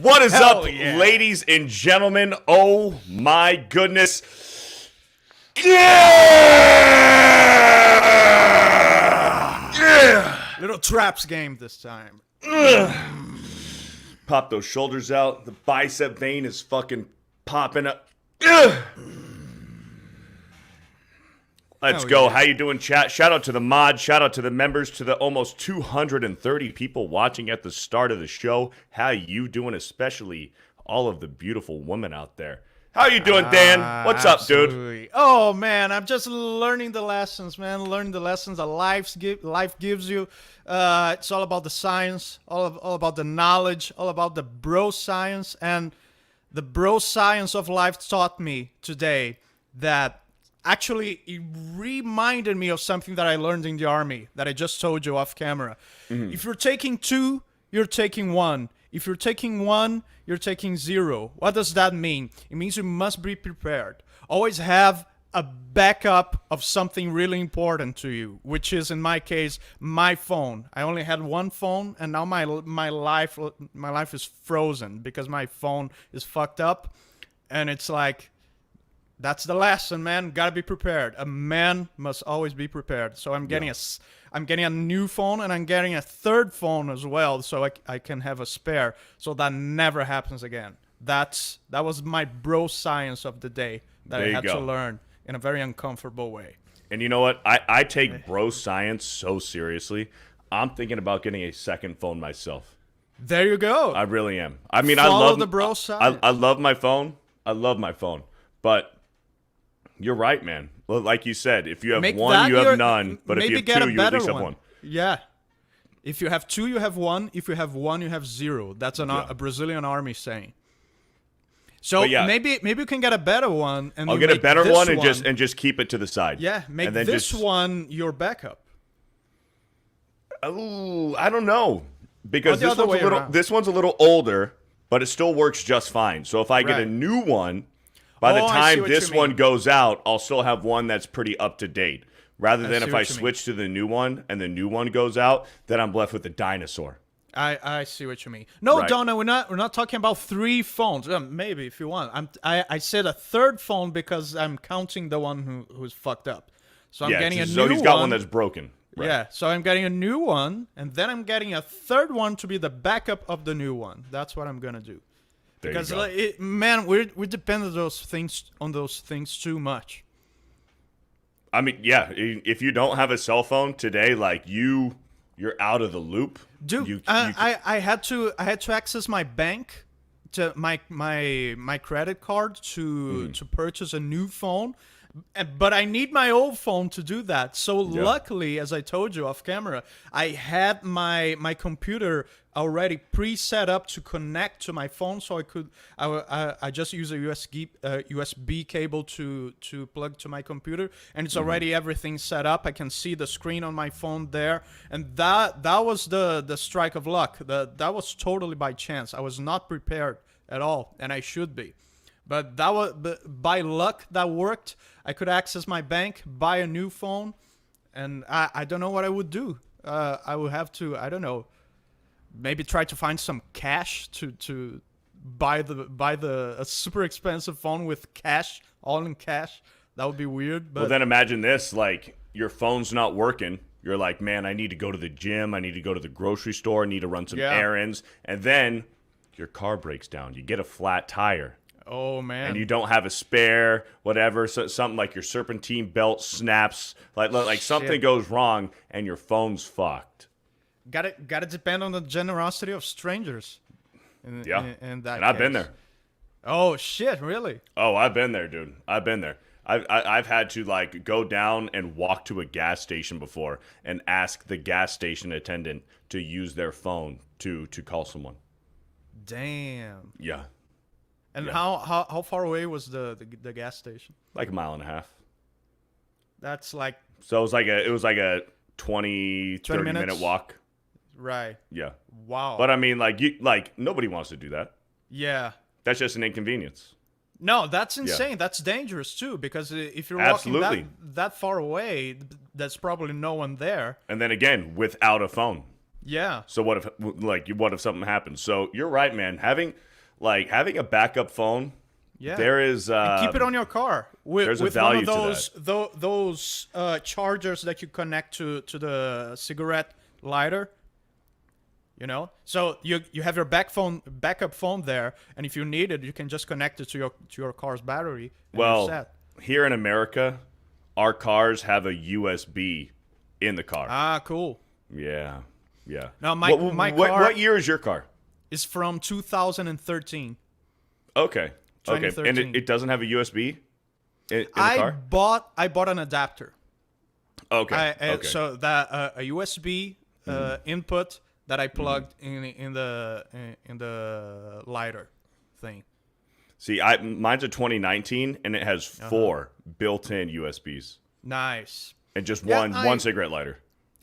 What is Hell up, yeah. ladies and gentlemen? Oh my goodness. Little traps game this time. Pop those shoulders out. The bicep vein is fucking popping up. Let's go. How you doing, chat? Shout out to the mod. Shout out to the members, to the almost 230 people watching at the start of the show. How you doing, especially all of the beautiful women out there. How you doing, Dan? What's up, dude? Oh, man, I'm just learning the lessons, man. Learning the lessons that life gives you. It's all about the science, all about the knowledge, all about the bro science. And the bro science of life taught me today that actually it reminded me of something that I learned in the army that I just told you off camera. If you're taking 2, you're taking 1. If you're taking 1, you're taking 0. What does that mean? It means you must be prepared. Always have a backup of something really important to you, which is, in my case, my phone. I only had one phone, and now my life is frozen because my phone is fucked up. And it's like, that's the lesson, man. Gotta be prepared. A man must always be prepared. So I'm getting a new phone, and I'm getting a third phone as well, so I can have a spare, so that never happens again. That was my bro science of the day that I had to learn in a very uncomfortable way. And you know what? I take bro science so seriously. I'm thinking about getting a second phone myself. There you go. I really am. I mean, Follow I love the bro science. I love my phone. I love my phone. But you're right, man. Well, like you said, if you have one, you have none. But if you have 2, you at least have 1. Yeah. If you have 2, you have 1. If you have 1, you have 0. That's a Brazilian army saying. So maybe you can get a better one, and I'll get a better one and just keep it to the side. Yeah, make this one your backup. Oh, I don't know, because this this one's a little older, but it still works just fine. So if I get a new one, by the time this one goes out, I'll still have one that's pretty up to date. Rather than if I switch to the new one and the new one goes out, then I'm left with a dinosaur. I see what you mean. No, right. Donna, we're not talking about 3 phones. Maybe if you want. I said a third phone because I'm counting the one who's fucked up. So I'm getting a new one. So he's got one that's broken. Right. Yeah, so I'm getting a new one, and then I'm getting a third one to be the backup of the new one. That's what I'm gonna do. Because man, we depend on those things too much. I mean, yeah. If you don't have a cell phone today, like you're out of the loop, dude. I had to access my bank, to my credit card to purchase a new phone. But I need my old phone to do that. So luckily, as I told you off camera, I had my computer already pre-set up to connect to my phone, so I just use a USB cable to plug to my computer, and it's already everything set up. I can see the screen on my phone there, and that was the strike of luck. That was totally by chance. I was not prepared at all, and I should be. But by luck that worked. I could access my bank, buy a new phone, and I don't know what I would do. I would have to, I don't know, maybe try to find some cash to buy a super expensive phone with cash, all in cash. That would be weird. But well, then imagine this: like your phone's not working. You're like, man, I need to go to the gym. I need to go to the grocery store. I need to run some errands, and then your car breaks down. You get a flat tire. Oh, man. And you don't have a spare, whatever. So something like your serpentine belt snaps, like something goes wrong, and your phone's fucked. Gotta depend on the generosity of strangers. In that I've been there. Oh shit! Really? Oh, I've been there, dude. I've been there. I've had to like go down and walk to a gas station before and ask the gas station attendant to use their phone to call someone. Damn. Yeah. And how far away was the gas station? Like a mile and a half. That's like... So it was like a 30 minute walk. Right. Yeah. Wow. But I mean, like nobody wants to do that. Yeah. That's just an inconvenience. No, that's insane. Yeah. That's dangerous too, because if you're walking that far away, there's probably no one there. And then again, without a phone. Yeah. So what if something happens? So you're right, man. Having a backup phone, Yeah. there is And keep it on your car there's a with value one to of those chargers that you connect to the cigarette lighter. You know, so you have your backup phone there, and if you need it, you can just connect it to your car's battery. And you're Well, set. here in America, our cars have a USB in the car. Ah, cool. Yeah. Now my car what year is your car? is from 2013. Okay. Okay. 2013. And it doesn't have a USB in the I car? bought an adapter. Okay. Okay. So that a USB input that I plugged in the lighter thing. See, mine's a 2019 and it has 4 built-in USBs Nice. and just Yeah, one cigarette lighter.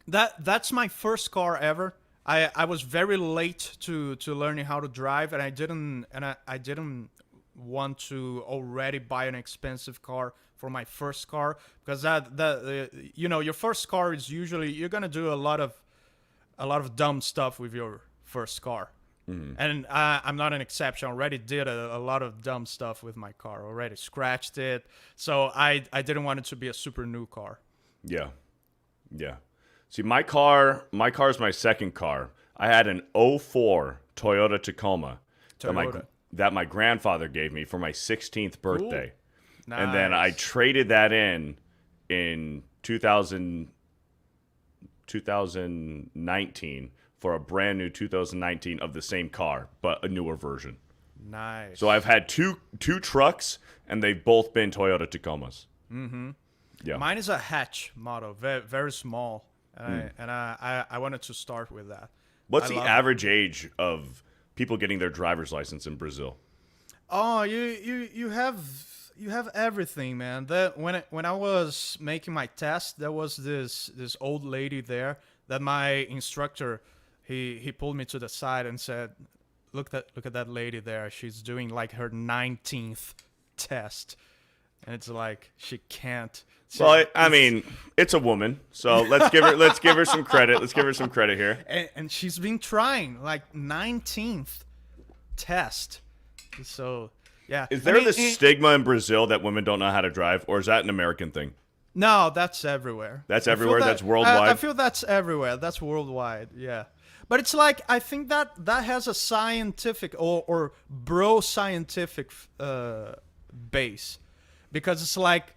That's my first car ever. I was very late to learning how to drive, and I didn't want to already buy an expensive car for my first car, because your first car is usually you're gonna do a lot of dumb stuff with your first car. And I'm not an exception. I already did a lot of dumb stuff with my car. Already scratched it. So I didn't want it to be a super new car. Yeah. See, my car is my second car. I had an '04 Toyota Tacoma that my grandfather gave me for my 16th birthday. Nice. And then I traded that in 2019 for a brand new 2019 of the same car, but a newer version. Nice. So I've had two trucks, and they've both been Toyota Tacomas. Mm-hmm. Yeah. Mine is a hatch model, very, very small, and I wanted to start with that. What's the average age of people getting their driver's license in Brazil? Oh, you have everything, man. That when I was making my test, there was this old lady there that my instructor he pulled me to the side and said, look at that lady there. She's doing like her 19th test, and it's like she can't. Well, I mean, it's a woman, so let's give her some credit. Let's give her some credit here. And she's been trying like 19th test. So yeah. Is there this stigma in Brazil that women don't know how to drive, or is that an American thing? No, that's everywhere. That's everywhere. That's worldwide. I feel that's everywhere. That's worldwide. Yeah. But it's like, I think that has a scientific or bro scientific base, because it's like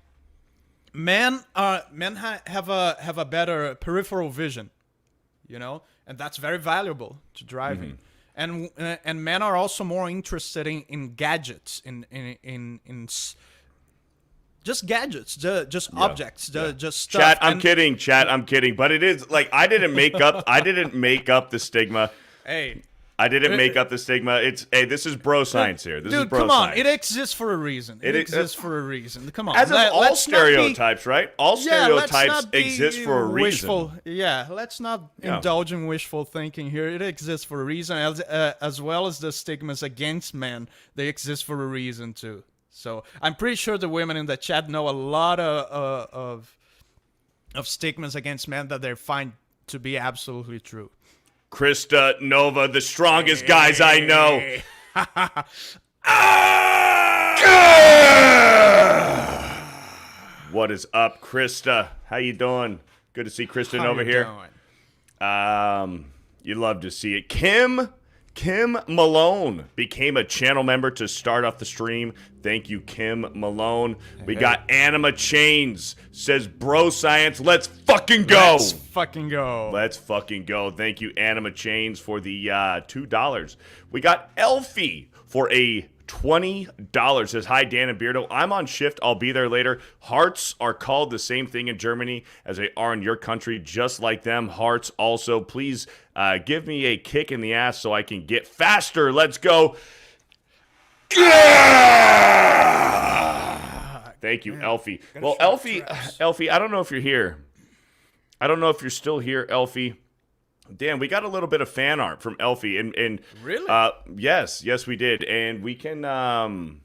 men have a better peripheral vision, you know, and that's very valuable to driving. And men are also more interested in gadgets, in just gadgets, just objects, just stuff. Chat, I'm kidding. But it is like I didn't make up the stigma. Hey, I didn't make up the stigma. This is bro science here. This is bro come science. on, it exists for a reason. It exists for a reason. Come on, As of all let's stereotypes, right? All stereotypes exist for a wishful, reason. Yeah, let's not indulge in wishful thinking here. It exists for a reason, as well as the stigmas against men. They exist for a reason too. So I'm pretty sure the women in the chat know a lot of stigmas against men that they find to be absolutely true. Krista, Nova, the strongest guys I know. What is up, Krista? How you doing? Good to see Kristen over here. You'd love to see it. Kim Malone became a channel member to start off the stream. Thank you, Kim Malone. We got Anima Chains. Says, bro science, let's fucking go. Let's fucking go. Thank you, Anima Chains, for the $2. We got Elfie for a $20. Says, hi, Dan and Beardo. I'm on shift. I'll be there later. Hearts are called the same thing in Germany as they are in your country, just like them. Hearts also. Please give me a kick in the ass so I can get faster. Let's go. Thank you, Elfie. Well, Elfie, I don't know if you're here. I don't know if you're still here, Elfie. Dan, we got a little bit of fan art from Elfie, and really, yes, we did, and we can. I'll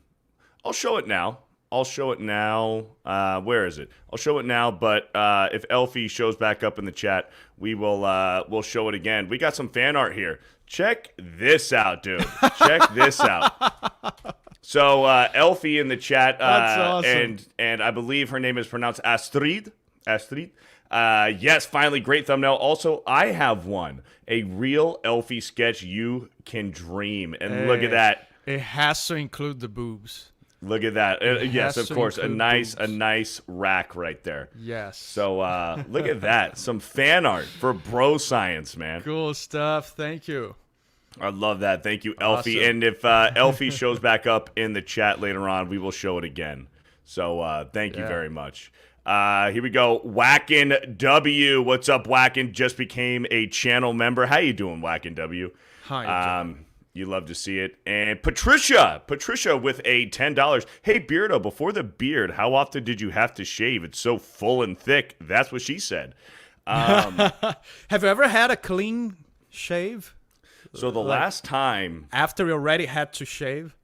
show it now. I'll show it now. Where is it? I'll show it now. But if Elfie shows back up in the chat, we'll show it again. We got some fan art here. Check this out, dude. Check this out. So Elfie in the chat, That's awesome. and I believe her name is pronounced Astrid. Astrid. Yes, finally, great thumbnail. Also, I have one, a real Elfie sketch you can dream, and look at that. It has to include the boobs. Look at that. Yes, has of to course, a include nice rack right there. Yes. So look at that, some fan art for bro science, man. Cool stuff. Thank you. I love that. Thank you, Elfie. Awesome. And if Elfie shows back up in the chat later on, we will show it again. So thank you very much. Here we go. Whackin' W. What's up, Whackin'? Just became a channel member. How you doing, Whackin' W? Hi. You love to see it. And Patricia with a $10. Hey, Beardo, before the beard, how often did you have to shave? It's so full and thick. That's what she said. Have you ever had a clean shave? So the last time... After you already had to shave?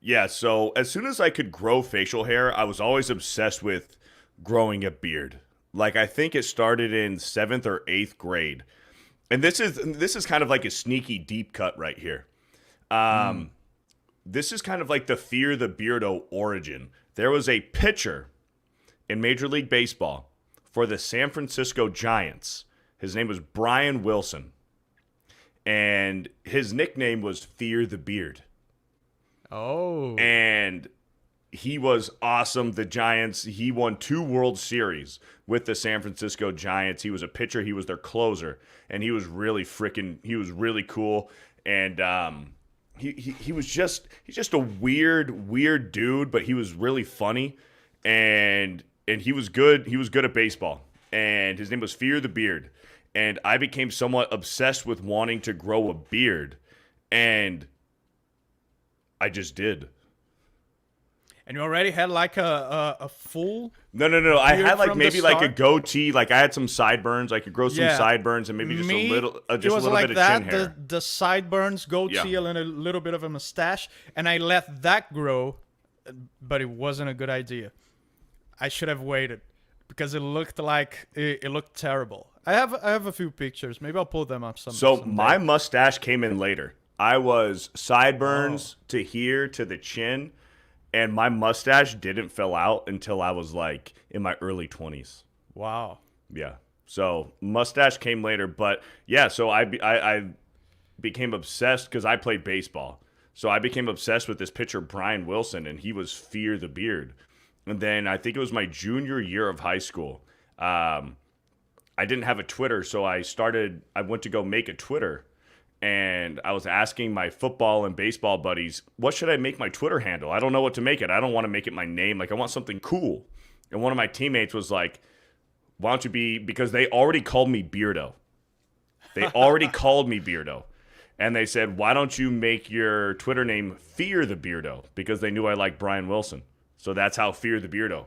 Yeah, so as soon as I could grow facial hair, I was always obsessed with growing a beard. Like, I think it started in 7th or 8th grade. And this is kind of like a sneaky deep cut right here. This is kind of like the FearTheBeardo origin. There was a pitcher in Major League Baseball for the San Francisco Giants. His name was Brian Wilson. And his nickname was Fear the Beard. Oh. And he was awesome. The Giants, he won 2 World Series with the San Francisco Giants. He was a pitcher. He was their closer. And he was really cool. And he's just a weird dude, but he was really funny. And he was good. He was good at baseball. And his name was Fear the Beard. And I became somewhat obsessed with wanting to grow a beard. And I just did. And you already had like a full... No. I had like from maybe the like a start? goatee. Like I had some sideburns. I could grow some sideburns and maybe just a little it was bit like of that, chin hair. the sideburns, goatee, Yeah. and a little bit of a mustache. And I let that grow, but it wasn't a good idea. I should have waited because it looked like it looked terrible. I have a few pictures. Maybe I'll pull them up someday. My mustache came in later. I was sideburns to here to the chin, and my mustache didn't fill out until I was like in my early 20s. Wow. Yeah. So mustache came later, but yeah. So I became obsessed because I played baseball. So I became obsessed with this pitcher Brian Wilson, and he was Fear the Beard. And then I think it was my junior year of high school. I didn't have a Twitter, so I went to go make a Twitter, and I was asking my football and baseball buddies, what should I make my Twitter handle? I don't know what to make it. I don't want to make it my name. Like, I want something cool. And one of my teammates was like, why don't you be, because they already called me Beardo. They already called me Beardo. And they said, why don't you make your Twitter name FearTheBeardo? Because they knew I liked Brian Wilson. So that's how FearTheBeardo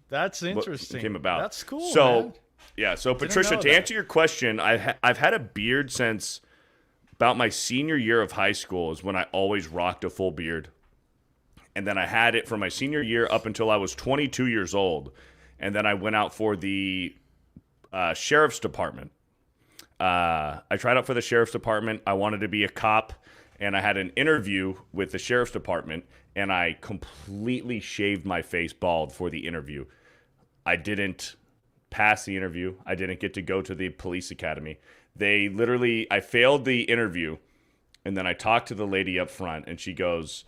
That's interesting. came about. That's cool, So, man. yeah. So, Patricia, know to that. answer your question, I've had a beard since about my senior year of high school is when I always rocked a full beard. And then I had it from my senior year up until I was 22 years old. And then I went out for the sheriff's department. I tried out for the sheriff's department. I wanted to be a cop. And I had an interview with the sheriff's department. And I completely shaved my face bald for the interview. I didn't pass the interview. I didn't get to go to the police academy. I failed the interview. And then I talked to the lady up front. And she goes,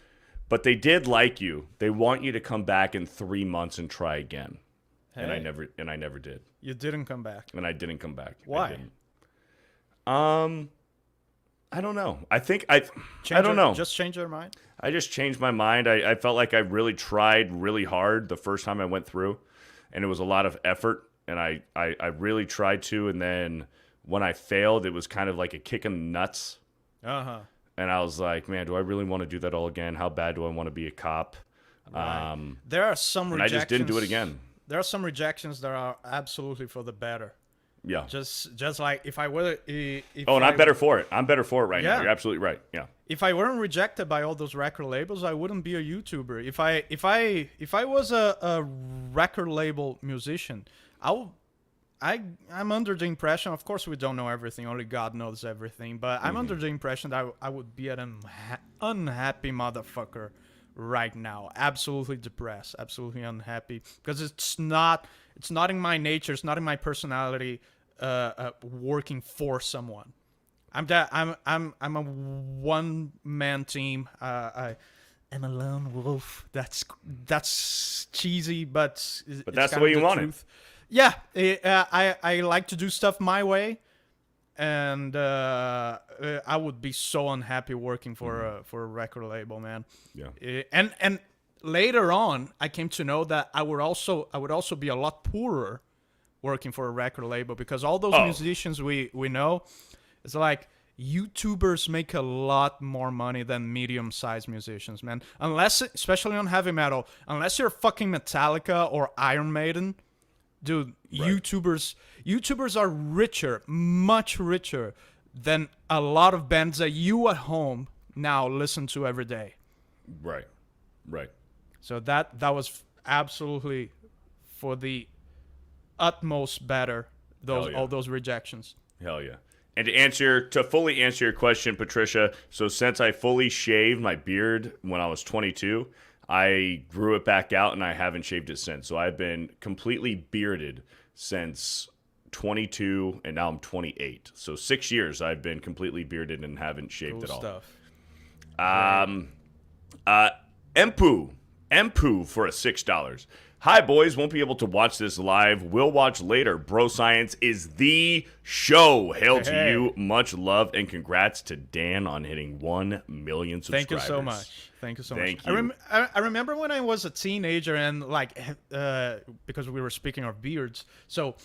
but they did like you. They want you to come back in 3 months and try again. Hey. And I never did. You didn't come back. And I didn't come back. Why? I didn't. I don't know. I don't know. Just change your mind? I just changed my mind. I felt like I really tried really hard the first time I went through, and it was a lot of effort, and I really tried to, and then when I failed, it was kind of like a kick in the nuts. Uh-huh. And I was like, man, do I really want to do that all again? How bad do I want to be a cop? Right. There are some and rejections. I just didn't do it again. There are some rejections that are absolutely for the better. Yeah. Just like if I were. And I'm better for it. I'm better for it right now. You're absolutely right. Yeah. If I weren't rejected by all those record labels, I wouldn't be a YouTuber. If I was a record label musician, I'm under the impression. Of course, we don't know everything. Only God knows everything. But I'm under the impression that I would be an unhappy motherfucker right now. Absolutely depressed. Absolutely unhappy because it's not in my nature. It's not in my personality. Working for someone. I'm a one-man team. I'm a lone wolf. That's cheesy, but that's the way you want it. Yeah, I like to do stuff my way, and I would be so unhappy working for a record label, man. Yeah. And later on, I came to know that I would also be a lot poorer working for a record label because all those musicians we know. It's like YouTubers make a lot more money than medium-sized musicians, man. Especially on heavy metal, unless you're fucking Metallica or Iron Maiden, dude. Right. YouTubers are richer, much richer than a lot of bands that you at home now listen to every day. Right. So that was absolutely for the utmost better. All those rejections. Hell yeah. And to fully answer your question, Patricia, so since I fully shaved my beard when I was 22, I grew it back out and I haven't shaved it since. So I've been completely bearded since 22 and now I'm 28. So 6 years I've been completely bearded and haven't shaved at all. Stuff. Empu for $6. Hi, boys. Won't be able to watch this live. Will watch later. Bro Science is the show. Hail to you. Much love and congrats to Dan on hitting 1 million subscribers. Thank you so much. Thank you. I remember when I was a teenager and because we were speaking of beards, so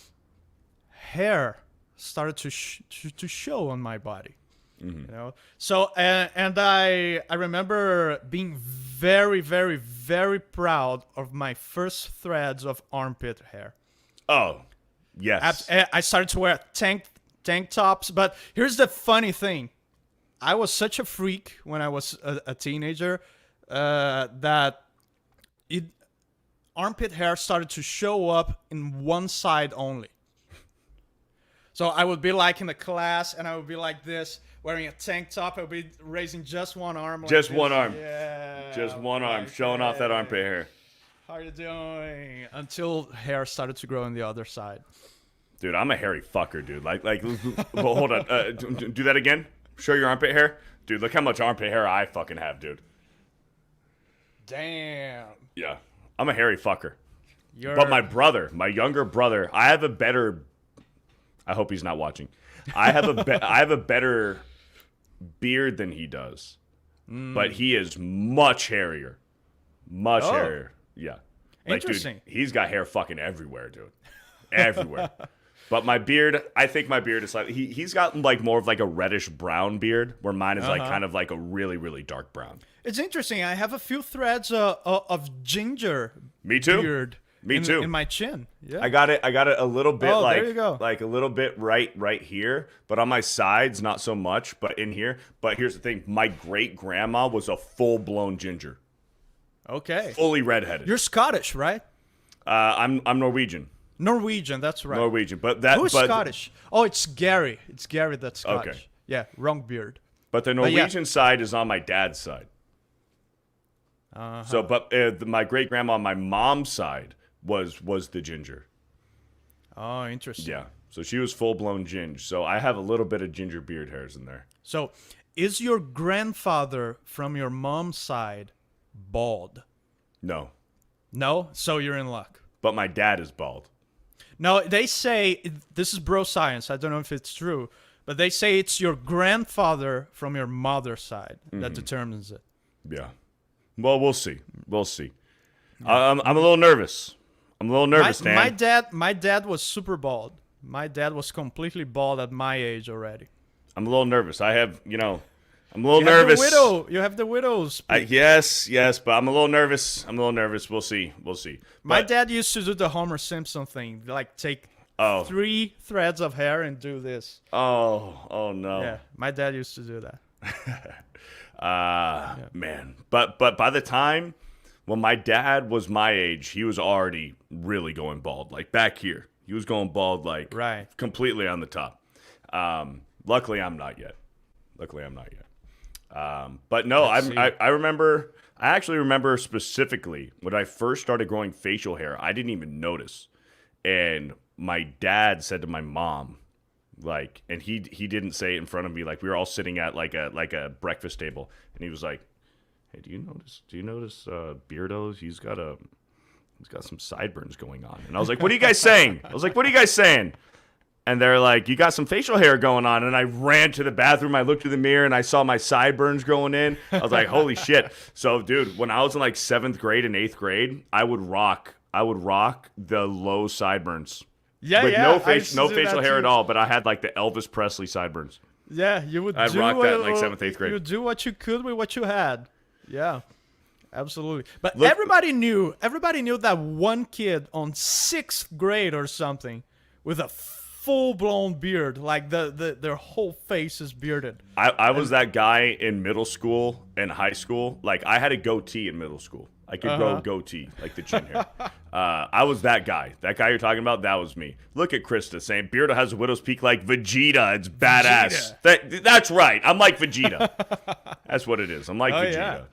hair started to show on my body. You know, so and I remember being very, very, very proud of my first threads of armpit hair. Oh, yes. I started to wear tank tops, but here's the funny thing: I was such a freak when I was a teenager that armpit hair started to show up in one side only. So I would be like in the class, and I would be like this. Wearing a tank top, I'll be raising just one arm. Just one arm. Yeah. Just one arm, showing off that armpit hair. How are you doing? Until hair started to grow on the other side. Dude, I'm a hairy fucker, dude. Like, well, hold on. Do that again. Show your armpit hair. Dude, look how much armpit hair I fucking have, dude. Damn. Yeah. I'm a hairy fucker. But my younger brother, I have a better... I hope he's not watching. I have a better beard than he does, but he is much hairier, hairier. Yeah, interesting. Dude, he's got hair fucking everywhere, dude, everywhere. But my beard, I think my beard is like he's got like more of like a reddish brown beard, where mine is like kind of like a really, really dark brown. It's interesting. I have a few threads of ginger. Me too. Beard. Me too. In my chin. Yeah. I got it a little bit there you go. like a little bit right here, but on my sides not so much, but in here. But here's the thing, my great grandma was a full-blown ginger. Okay. Fully redheaded. You're Scottish, right? I'm Norwegian. Norwegian, that's right. Norwegian, Who's Scottish? Oh, it's Gary. It's Gary that's Scottish. Okay. Yeah, wrong beard. But the Norwegian side is on my dad's side. So, but my great grandma on my mom's side was the ginger. Oh, interesting. Yeah. So she was full-blown ginger. So I have a little bit of ginger beard hairs in there. So is your grandfather from your mom's side bald? No. No? So you're in luck. But my dad is bald. No, they say, this is bro science, I don't know if it's true, but they say it's your grandfather from your mother's side that determines it. Yeah. Well, we'll see. We'll see. I'm a little nervous. Dan. My dad was super bald. My dad was completely bald at my age already. I'm a little nervous. I'm a little nervous. You have the widows. Yes, but I'm a little nervous. We'll see. My dad used to do the Homer Simpson thing, like take 3 threads of hair and do this. Oh no. Yeah, my dad used to do that. Man. But by the time when my dad was my age, he was already really going bald. Like back here. He was going bald like completely on the top. Luckily I'm not yet. But no, I actually remember specifically when I first started growing facial hair, I didn't even notice. And my dad said to my mom, like, and he didn't say it in front of me, like we were all sitting at like a breakfast table, and he was like, "Hey, do you notice Beardo? He's got some sideburns going on." And I was like, "What are you guys saying?" And they're like, "You got some facial hair going on." And I ran to the bathroom. I looked in the mirror and I saw my sideburns going in. I was like, "Holy shit!" So, dude, when I was in like 7th grade and 8th grade, I would rock the low sideburns. Yeah, with yeah. no facial hair at all, but I had like the Elvis Presley sideburns. Yeah, you would. I'd rock that in like 7th, 8th grade. You would do what you could with what you had. Yeah, absolutely. But everybody knew that one kid on 6th grade or something with a full-blown beard, like their whole face is bearded. I was that guy in middle school and high school. Like I had a goatee in middle school. I could grow a goatee, like the chin hair. I was that guy. That guy you're talking about, that was me. Look at Krista saying, Beardo has a widow's peak like Vegeta. It's badass. That's right. I'm like Vegeta. That's what it is. I'm like Vegeta.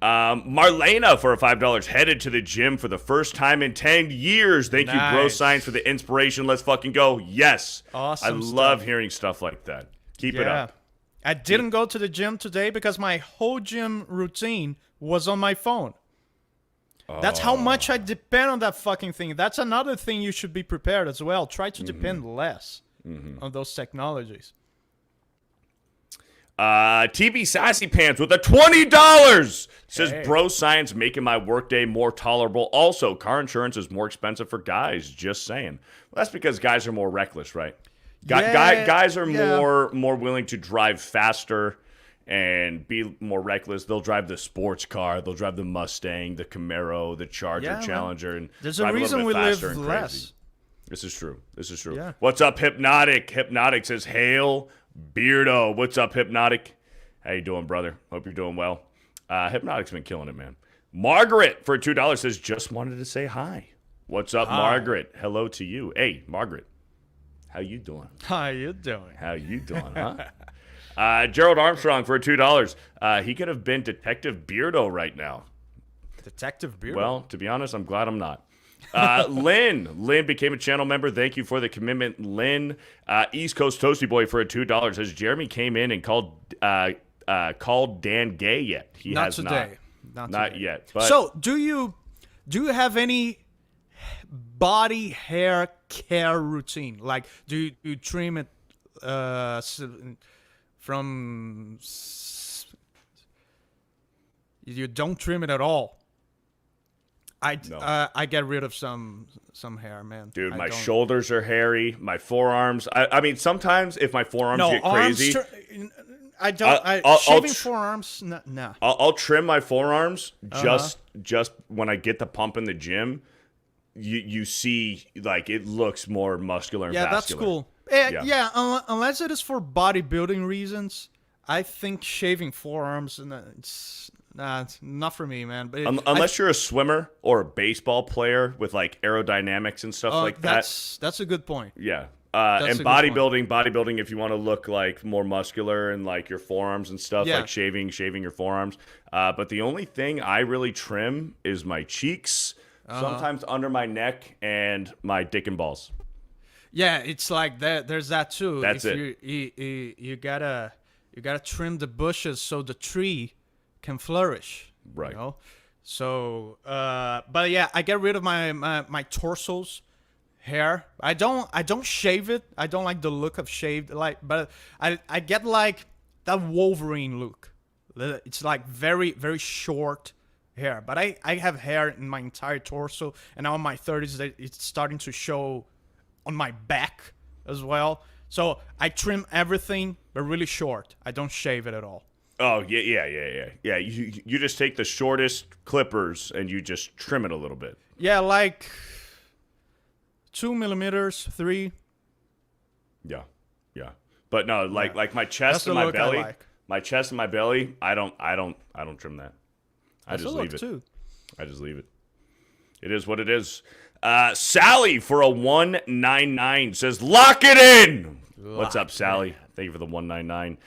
Yeah. Marlena for a $5 headed to the gym for the first time in 10 years. Thank you, Bro Science, for the inspiration. Let's fucking go. Yes. Awesome. I love hearing stuff like that. Keep it up. I didn't go to the gym today because my whole gym routine was on my phone. That's how much I depend on that fucking thing. That's another thing you should be prepared as well. Try to depend less on those technologies. TB Sassy Pants with a $20 says, Bro Science making my workday more tolerable. Also, car insurance is more expensive for guys. Just saying. Well, that's because guys are more reckless, right? Guys are more willing to drive faster and be more reckless. They'll drive the sports car. They'll drive the Mustang, the Camaro, the Charger, Challenger. And there's a reason we live less. This is true. Yeah. What's up, Hypnotic? Hypnotic says, Hail Beardo. What's up, Hypnotic? How you doing, brother? Hope you're doing well. Hypnotic's been killing it, man. Margaret for $2 says, just wanted to say hi. What's up, Margaret? Hello to you. Hey, Margaret. How you doing? How you doing, huh? Gerald Armstrong for $2. He could have been Detective Beardo right now. Detective Beardo? Well, to be honest, I'm glad I'm not. Lynn became a channel member. Thank you for the commitment, Lynn. East Coast Toasty Boy for $2. Has Jeremy came in and called Dan gay yet? He not has today. Not yet. But so, do you have any body hair care routine? Like, do you trim it from? You don't trim it at all. I get rid of some hair, man. Dude, my shoulders are hairy. My forearms. I mean, sometimes if my forearms get crazy, I don't. Shaving forearms, nah. I'll trim my forearms just when I get the pump in the gym. You see, like, it looks more muscular and vascular. That's cool. Unless it is for bodybuilding reasons, I think shaving forearms, it's not for me, man. But unless you're a swimmer or a baseball player with like aerodynamics and stuff like that. That's a good point. Yeah. And bodybuilding, if you want to look like more muscular and like your forearms and stuff, like shaving your forearms. But the only thing I really trim is my cheeks, sometimes under my neck, and my dick and balls. Yeah, it's like that. There's that too. That's it. You gotta trim the bushes so the tree can flourish. Right. You know? So, but yeah, I get rid of my torso's hair. I don't shave it. I don't like the look of shaved, but I get like that Wolverine look. It's like very, very short hair, but I have hair in my entire torso, and now in my 30s it's starting to show on my back as well. So I trim everything, but really short. I don't shave it at all. Oh yeah. You just take the shortest clippers and you just trim it a little bit. Yeah, like 2 millimeters, 3. Yeah, yeah. But no, like my chest That's the and my look I belly, like. my chest and my belly. I don't trim that. I That's just the leave look it. too. I just leave it. It is what it is. Sally for a 199 says, "Lock it in." What's up, Sally? Thank you for the 199.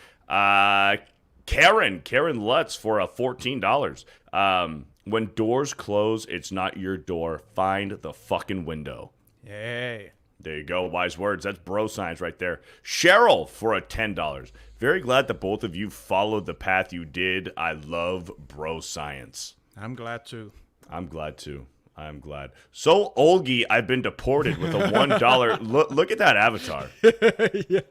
Karen Lutz for a $14. When doors close, it's not your door. Find the fucking window. Hey. There you go. Wise words. That's bro science right there. Cheryl for a $10. Very glad that both of you followed the path you did. I love bro science. I'm glad too. I'm glad too. I'm glad. So, Olgi, I've been deported with a $1. Look at that avatar. Yeah.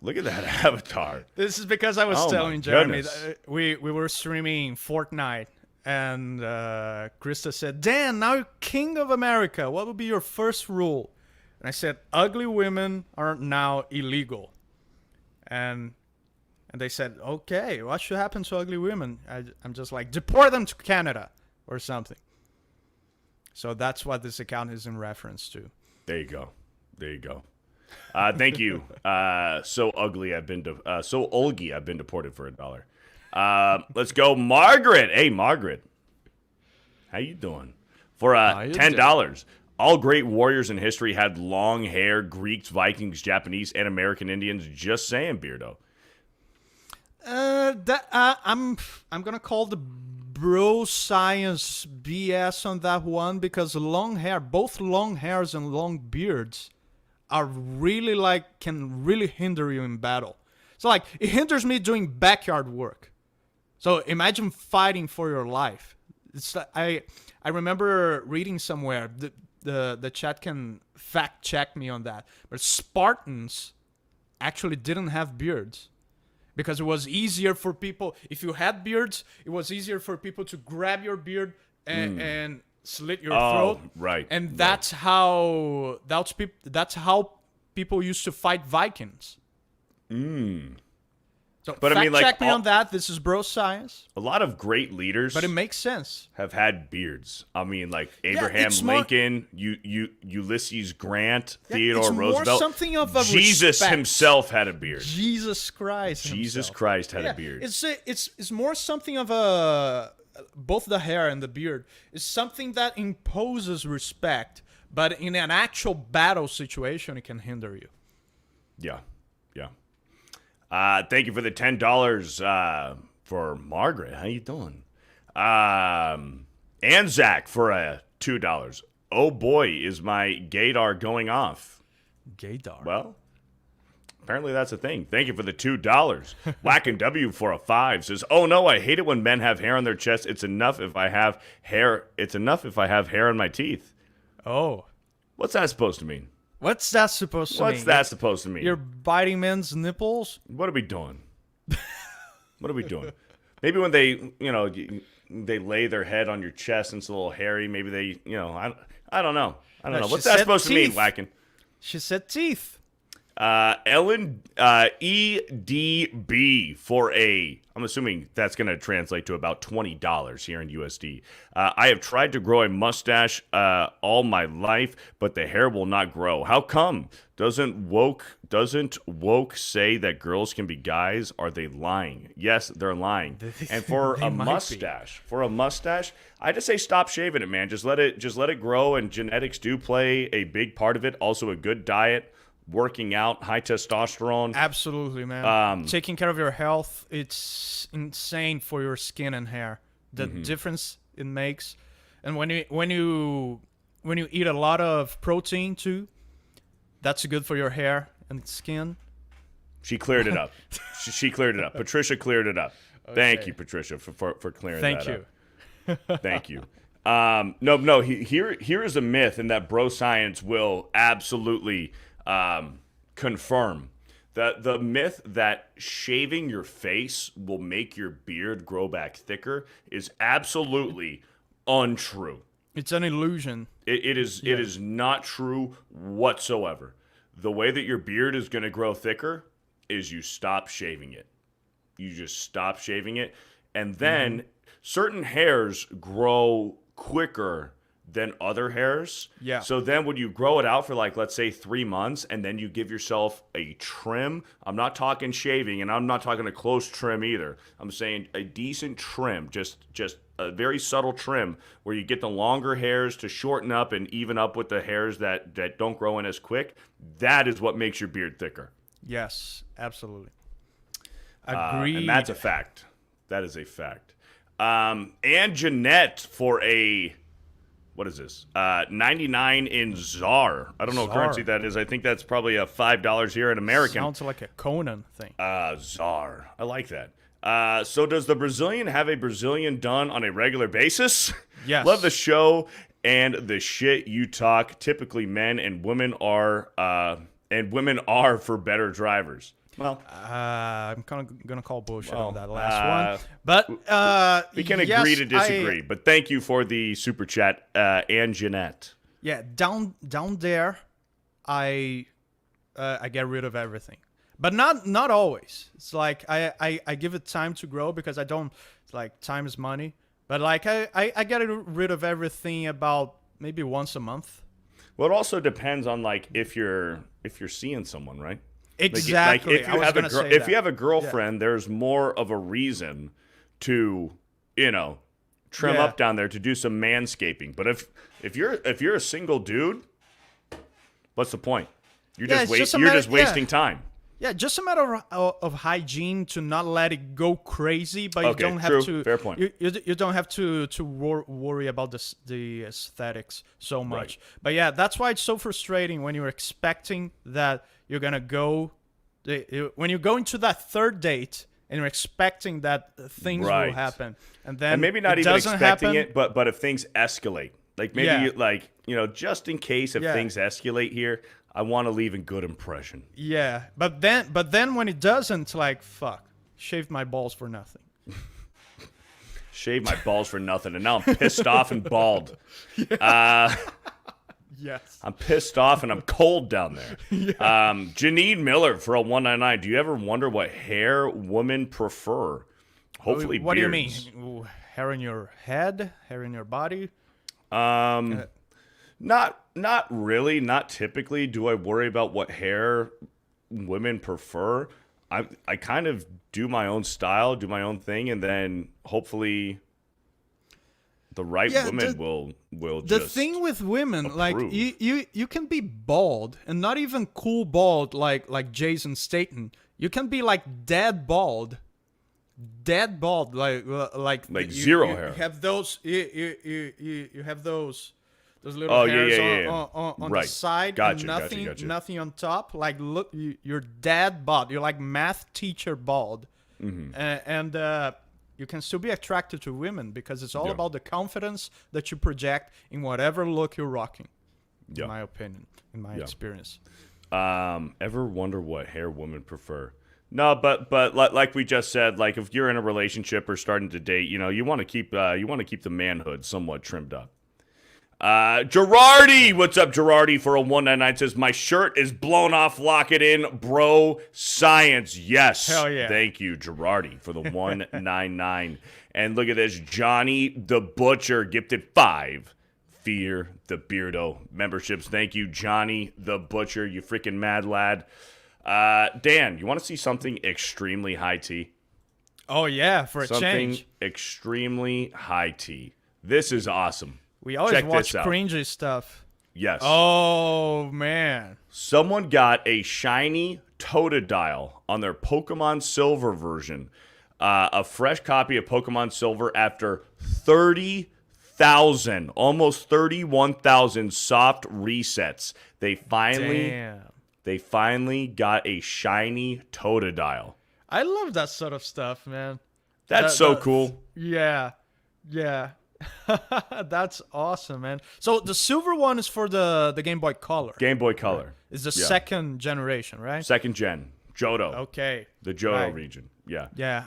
Look at that avatar. This is because I was Oh, my telling Jeremy goodness. that we were streaming Fortnite, and Krista said, "Dan, now you're king of America. What would be your first rule?" And I said, "Ugly women are now illegal." And they said, "Okay, what should happen to ugly women?" I'm just like, deport them to Canada or something. So that's what this account is in reference to. There you go. There you go. Thank you. So Olgi, I've been deported for $1. Let's go, Margaret. Hey, Margaret. How you doing? For $10. All great warriors in history had long hair. Greeks, Vikings, Japanese, and American Indians. Just saying, Beardo. I'm gonna call the bro science BS on that one, because long hair, both long hairs and long beards, are really can really hinder you in battle. So like, it hinders me doing backyard work. So imagine fighting for your life. It's I remember reading somewhere, the chat can fact check me on that, but Spartans actually didn't have beards. Because it was easier for people, if you had beards, it was easier for people to grab your beard and slit your throat. Right. And that's how people used to fight Vikings. So But I fact mean, like, check me on that. This is bro science. A lot of great leaders But it makes sense. have had beards. I mean, like Abraham it's more- Lincoln, Ulysses Grant, Theodore it's more Roosevelt. something of a Jesus respect. himself had a beard. Jesus Christ. Jesus himself. Christ had Yeah, a beard. It's more something of a, both the hair and the beard is something that imposes respect, but in an actual battle situation, it can hinder you. Yeah. Thank you for the $10 for Margaret. How you doing? And Zach for a $2. Oh boy, is my gaydar going off. Gaydar. Well, apparently that's a thing. Thank you for the $2. Whack and W for a 5 says, "Oh no, I hate it when men have hair on their chest. It's enough if I have hair. It's enough if I have hair on my teeth." Oh. What's that supposed to mean? What's that supposed to mean? What's that supposed to mean? You're biting men's nipples? What are we doing? What are we doing? Maybe when they, they lay their head on your chest and it's a little hairy. Maybe they, I don't know. I don't know. she What's that said supposed to mean, teeth. Whacking? She said teeth. Ellen EDB for I'm assuming that's going to translate to about $20 here in USD. I have tried to grow a mustache all my life, but the hair will not grow. How come? Doesn't woke say that girls can be guys? Are they lying? Yes, they're lying. And for a mustache, I just say stop shaving it, man. Just let it grow, and genetics do play a big part of it. Also a good diet, working out, high testosterone. Absolutely, man. Taking care of your health, it's insane for your skin and hair. The difference it makes. And when you eat a lot of protein too, that's good for your hair and skin. She cleared it up. she cleared it up. Patricia cleared it up. Okay. Thank you, Patricia, for clearing that up. Thank you. No. Here is a myth, and that bro science will absolutely confirm that the myth that shaving your face will make your beard grow back thicker is absolutely untrue. It's an illusion. It is not true whatsoever. The way that your beard is going to grow thicker is you stop shaving it. You just stop shaving it, and then certain hairs grow quicker than other hairs. Yeah. So then when you grow it out for like, let's say 3 months, and then you give yourself a trim, I'm not talking shaving, and I'm not talking a close trim either. I'm saying a decent trim, just a very subtle trim where you get the longer hairs to shorten up and even up with the hairs that don't grow in as quick. That is what makes your beard thicker. Yes, absolutely. Agreed. And that's a fact. That is a fact. And Jeanette for a, what is this? 99 in ZAR. I don't know what ZAR. currency that is. I think that's probably a $5 here in American. Sounds like a Conan thing. ZAR. I like that. So does the Brazilian have a Brazilian done on a regular basis? Yes. Love the show and the shit you talk. Typically men and women are for better drivers. Well, I'm kind of gonna call bullshit on that last one, but we can yes, agree to disagree. But thank you for the super chat, and Jeanette. Yeah, down there, I get rid of everything, but not always. It's like I give it time to grow because I don't. It's like time is money, but like I get rid of everything about maybe once a month. Well, it also depends on like if you're seeing someone, right? Exactly. Like if you have a girlfriend, there's more of a reason to, trim up down there to do some manscaping. But if you're a single dude, what's the point? You're just wasting time. Yeah, just a matter of hygiene to not let it go crazy, but you don't have to. Fair point. You don't have to worry about the aesthetics so much. Right. But yeah, that's why it's so frustrating when you're expecting that you're gonna go. When you go into that third date and you're expecting that things will happen, and then maybe not even expecting it, but if things escalate, like maybe just in case if things escalate here. I want to leave a good impression. Yeah, but then when it doesn't, like, fuck, shaved my balls for nothing. Shaved my balls for nothing, and now I'm pissed off and bald. Yes. I'm pissed off and I'm cold down there. Janine Miller for a 199. Do you ever wonder what hair women prefer? Hopefully, what beards. do you mean? Ooh, hair in your head, hair in your body? Not really. Not typically do I worry about what hair women prefer. I kind of do my own style, do my own thing, and then hopefully the right woman will just the thing with women, approve. like you can be bald and not even cool bald like Jason Statham. You can be like dead bald, like zero hair. You have those. You have those little hairs on the side, gotcha, and nothing on top. Like, look, you're dead bald. You're like math teacher bald, and you can still be attracted to women because it's all about the confidence that you project in whatever look you're rocking. In my opinion, in my experience. Ever wonder what hair women prefer? No, but like we just said, like if you're in a relationship or starting to date, you want to keep the manhood somewhat trimmed up. Girardi, what's up, Girardi? For a 199 says my shirt is blown off. Lock it in, bro. Science, yes. Hell yeah. Thank you, Girardi, for the 199. And look at this, Johnny the Butcher gifted 5 FearTheBeardo memberships. Thank you, Johnny the Butcher. You freaking mad lad. Dan, you want to see something extremely high tea? Oh yeah, for a change. Something extremely high tea. This is awesome. We always Check watch this out. cringy stuff. Yes. Oh, man. Someone got a shiny Totodile on their Pokemon Silver version. A fresh copy of Pokemon Silver after 30,000, almost 31,000 soft resets. They finally got a shiny Totodile. I love that sort of stuff, man. That's so cool. Yeah. That's awesome, man. So the silver one is for the Game Boy Color. Game Boy Color. Right. It's the second generation, right? Second gen. Johto. Okay. The Johto region. Yeah. Yeah.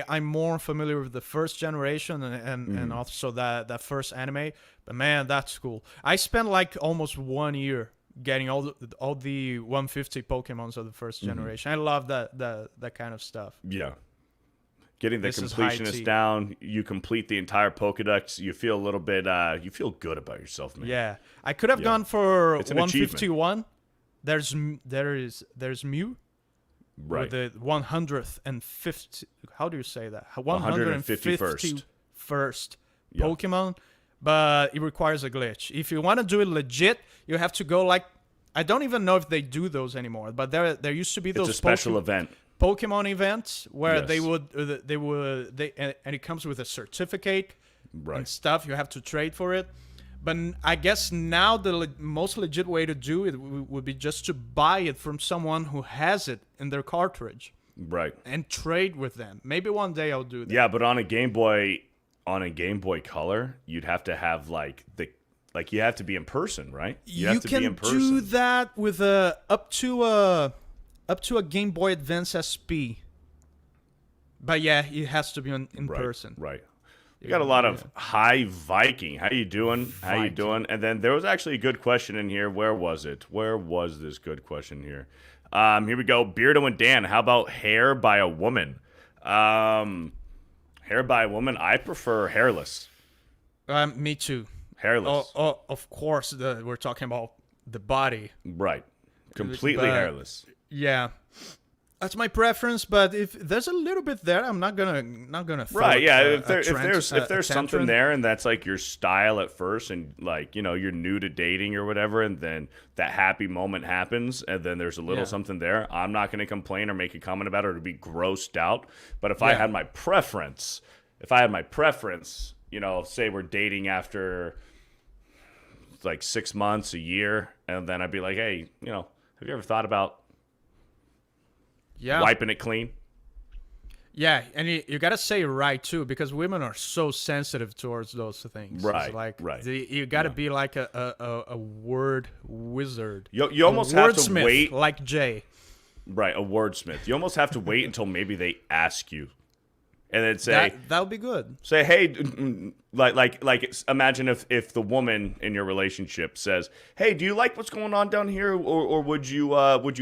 I'm more familiar with the first generation and also that first anime. But man, that's cool. I spent like almost 1 year getting all the 150 Pokemons of the first generation. I love that kind of stuff. Yeah. Getting the completionist down, you complete the entire Pokedex. You feel a little bit. You feel good about yourself, man. Yeah, I could have gone for It's an 151. There's Mew. Right. With the 150. How do you say that? 151st Pokemon, but it requires a glitch. If you want to do it legit, you have to go like, I don't even know if they do those anymore, but there used to be those. It's a special event. Pokemon events where Yes. and it comes with a certificate Right. and stuff. You have to trade for it. But I guess now the most legit way to do it would be just to buy it from someone who has it in their cartridge. Right. And trade with them. Maybe one day I'll do that. Yeah, but on a Game Boy Color, you'd have to have you have to be in person, right? You have to can be in person. do that with up to a Game Boy Advance SP. But yeah, it has to be in person. Right. You got a lot of Hi Viking. How you doing? How you doing? And then there was actually a good question in here. Where was it? Where was this good question here? Here we go. Beardo and Dan. How about hair by a woman? Hair by a woman. I prefer hairless. Me too. Hairless. Oh, of course. We're talking about the body. Right. Completely hairless. Yeah. That's my preference, but if there's a little bit there, I'm not gonna throw right. Yeah, if there's something there, and that's like your style at first, and like you're new to dating or whatever, and then that happy moment happens, and then there's a little something there. I'm not gonna complain or make a comment about it or be grossed out. But if I had my preference, say we're dating after like 6 months, a year, and then I'd be like, hey, have you ever thought about wiping it clean? Yeah, and you gotta say it right too, because women are so sensitive towards those things. Right, it's like, right. You gotta be like a word wizard. You almost have to wait, like Jay. Right, a wordsmith. You almost have to wait until maybe they ask you, and then say that would be good. Say, hey, like imagine if the woman in your relationship says, hey, do you like what's going on down here, or would you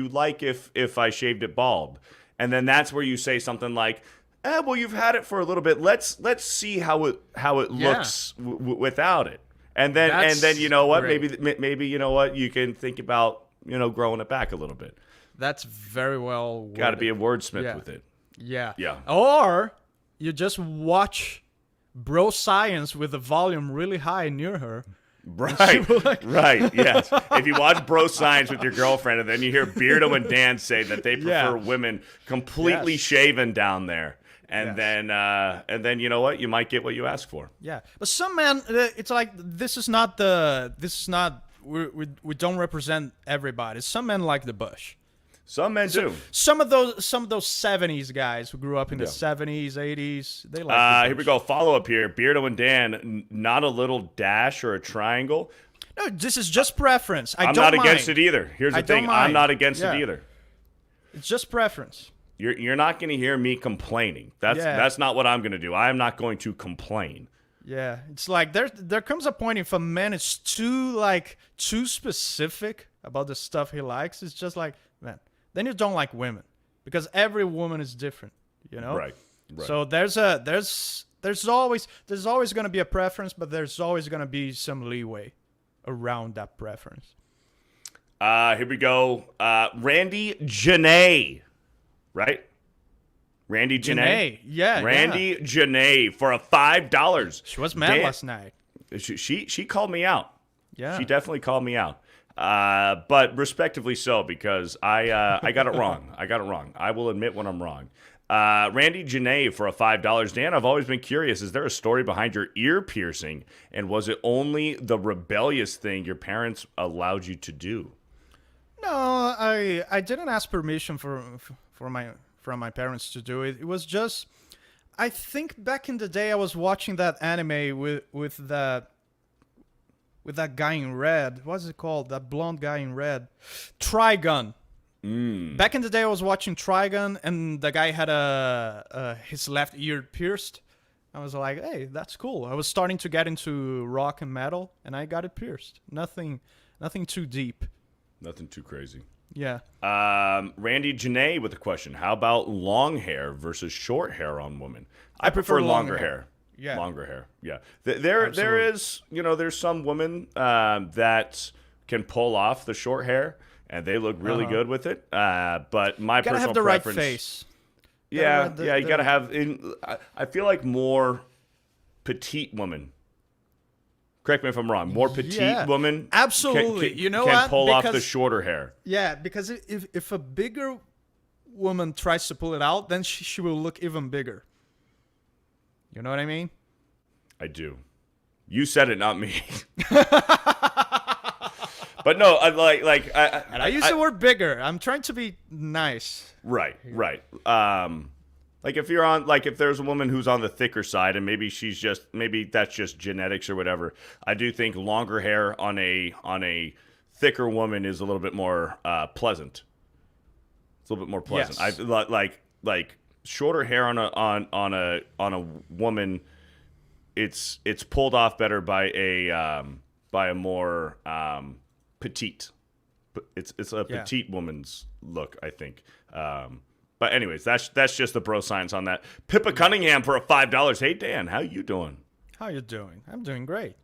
like if I shaved it bald? And then that's where you say something like, well, you've had it for a little bit. Let's see how it looks without it. And then you know what? Great. Maybe you know what? You can think about growing it back a little bit. That's very well worded. Got to be a wordsmith with it. Yeah. Yeah. Or you just watch Bro Science with the volume really high near her. Right, right, yes. If you watch Bro Science with your girlfriend and then you hear Beardo and Dan say that they prefer women completely shaven down there, and then you know what? You might get what you ask for. Yeah, but some men, it's like we don't represent everybody. Some men like the bush. Some men do. Some of those 70s guys who grew up in the 70s, 80s, they like here we go. Follow up here. Beardo and Dan, not a little dash or a triangle. No, this is just preference. I'm not against it either. Here's the thing. I'm not against it either. It's just preference. You're not going to hear me complaining. That's not what I'm going to do. I am not going to complain. Yeah, it's like there comes a point if a man is too specific about the stuff he likes, it's just like, man, then you don't like women, because every woman is different, Right. So there's always going to be a preference, but there's always going to be some leeway around that preference. Here we go. Randy Janae, right? Randy Janae. Yeah. Randy Janae for a $5. She was mad last night. She called me out. Yeah. She definitely called me out. But respectively so, because I got it wrong. I will admit when I'm wrong. Randy Janae for a $5. Dan, I've always been curious. Is there a story behind your ear piercing? And was it only the rebellious thing your parents allowed you to do? No, I didn't ask permission from my parents to do it. It was just, I think back in the day I was watching that anime with that guy in red. What's it called? That blonde guy in red. Trigun. Back in the day I was watching Trigun, and the guy had his left ear pierced. I was like, hey, that's cool. I was starting to get into rock and metal, and I got it pierced. Nothing too deep. Nothing too crazy. Yeah. Randy Janae with a question. How about long hair versus short hair on women? I prefer longer hair. Yeah. Longer hair. Yeah. There is, there's some women that can pull off the short hair and they look really good with it. But my You gotta personal have the preference, right face. Yeah, you gotta have. I feel like more petite women. Correct me if I'm wrong. More petite women, absolutely. can pull off the shorter hair. Yeah, because if a bigger woman tries to pull it out, then she will look even bigger. You know what I mean? I do. You said it, not me. But no, I use the word bigger. I'm trying to be nice. Right. Like if you're on, like if there's a woman who's on the thicker side, and maybe that's just genetics or whatever. I do think longer hair on a thicker woman is a little bit more pleasant. It's a little bit more pleasant. Yes. I like shorter hair on a woman. It's pulled off better by a more petite. It's a petite woman's look, I think. But anyways, that's just the bro science on that. Pippa Cunningham for a $5. Hey Dan, how you doing? How you doing? I'm doing great.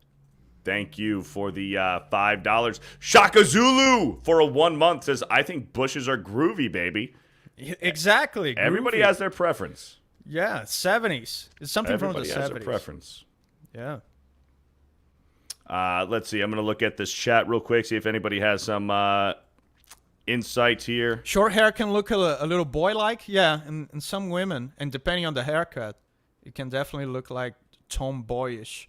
Thank you for the $5. Shaka Zulu for a 1 month says, I think bushes are groovy, baby. Exactly. Everybody has their preference. Yeah, 70s. It's something Everybody from the has 70s. a preference. Yeah. Let's see. I'm going to look at this chat real quick, see if anybody has some insights here. Short hair can look a little boy-like, yeah, in some women. And depending on the haircut, it can definitely look like tomboyish.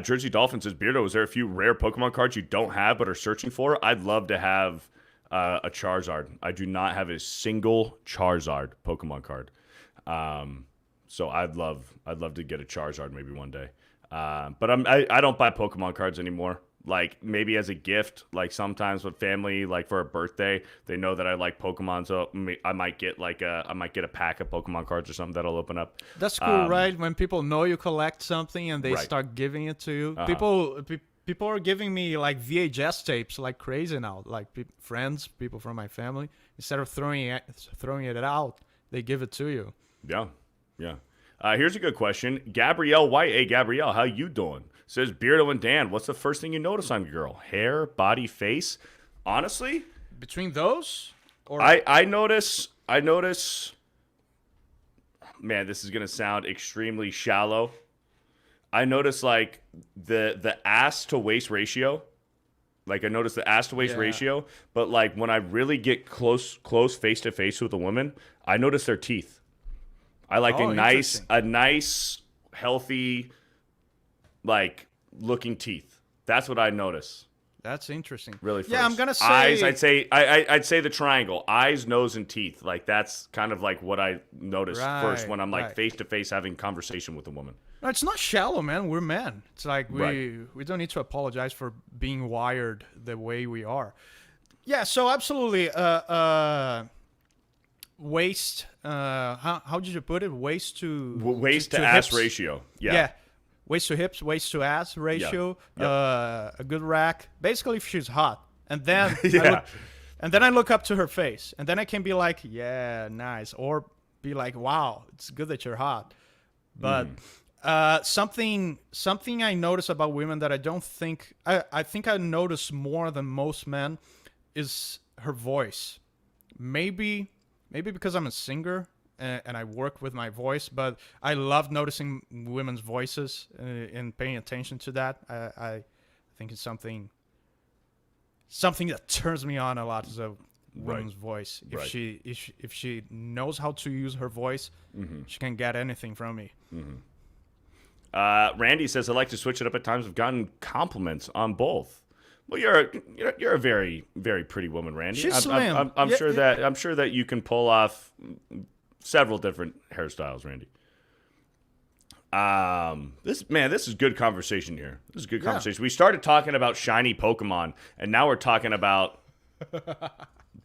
Jersey Dolphin says, Beardo, is there a few rare Pokemon cards you don't have but are searching for? I'd love to have a Charizard. I do not have a single Charizard Pokemon card. So I'd love to get a Charizard maybe one day. But I don't buy Pokemon cards anymore. Like maybe as a gift, like sometimes with family, like for a birthday, they know that I like Pokemon, so I might get a pack of Pokemon cards or something that'll open up. That's cool, right? When people know you collect something and they start giving it to you. People are giving me like VHS tapes like crazy now. Like friends, people from my family, instead of throwing it out, they give it to you. Yeah. Here's a good question. Gabrielle White. Hey, Gabrielle, how you doing? Says, Beardo and Dan, what's the first thing you notice on a girl? Hair, body, face? Honestly? Between those? Or I notice, man, this is going to sound extremely shallow. I notice, like, the ass to waist ratio. Like, I notice the ass to waist ratio. But, like, when I really get close face-to-face with a woman, I notice their teeth. I like a nice, healthy, like, looking teeth. That's what I notice. That's interesting. Really first. Yeah, I'm gonna say eyes. I'd say the triangle: eyes, nose, and teeth. Like that's kind of like what I notice first when I'm like face to face having conversation with a woman. No, it's not shallow, man. We're men. It's like we don't need to apologize for being wired the way we are. Yeah. So absolutely. Waist. How did you put it? Waist to ass hips. ratio. Yeah. Waist to hips, waist to ass ratio, a good rack. Basically, if she's hot, and then I look up to her face, and then I can be like, yeah, nice, or be like, wow, it's good that you're hot. But something I notice about women that I don't think I think I notice more than most men is her voice. Maybe because I'm a singer. And I work with my voice, but I love noticing women's voices and paying attention to that. I think it's something that turns me on a lot is a woman's voice. If she knows how to use her voice, she can get anything from me. Randy says, I like to switch it up at times. I've gotten compliments on both. Well, you're a very, very pretty woman, Randy. She's slim. I'm sure that you can pull off several different hairstyles, Randy. This is good conversation here. This is good conversation. We started talking about shiny Pokemon, and now we're talking about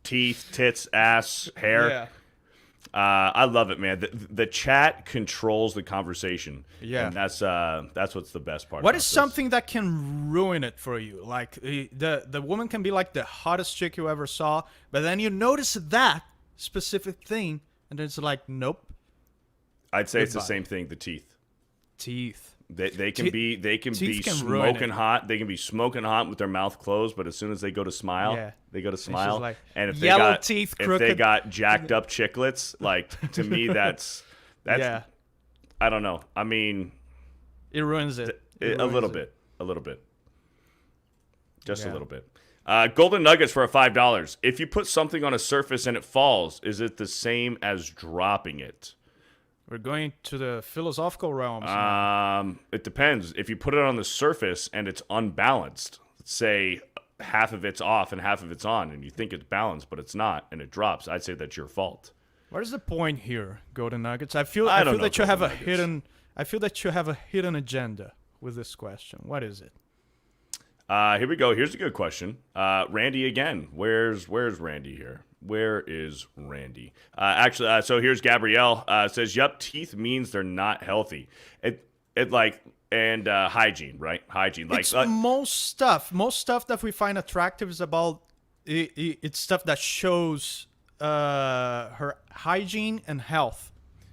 teeth, tits, ass, hair. I love it, man. The chat controls the conversation. Yeah. And that's what's the best part. What about is this. something that can ruin it for you? Like the woman can be like the hottest chick you ever saw, but then you notice that specific thing, and it's like, nope. I'd say it's the Goodbye. same thing. The teeth. Teeth. They can be teeth can ruin smoking it. hot. They can be smoking hot with their mouth closed, but as soon as they go to smile, Yeah. they go to just smile. like, and if yellow they got teeth, if they crooked. got jacked up chiclets, like to me, that's Yeah. I don't know. I mean, It ruins it. a little bit, just a Yeah. little bit. Golden nuggets for $5. If you put something on a surface and it falls, is it the same as dropping it? We're going to the philosophical realms. It depends. If you put it on the surface and it's unbalanced, say half of it's off and half of it's on, and you think it's balanced, but it's not, and it drops, I'd say that's your fault. What is the point here, Golden Nuggets? I feel don't know, that you have a Golden Nuggets. hidden. I feel that you have a hidden agenda with this question. What is it? Here we go. Here's a good question. Randy again. Where's Randy here? Where is Randy? Actually, so here's Gabrielle. Says, "Yup, teeth means they're not healthy. Hygiene, right? Hygiene. Like It's most stuff. Most stuff that we find attractive is about. It's stuff that shows her hygiene and health.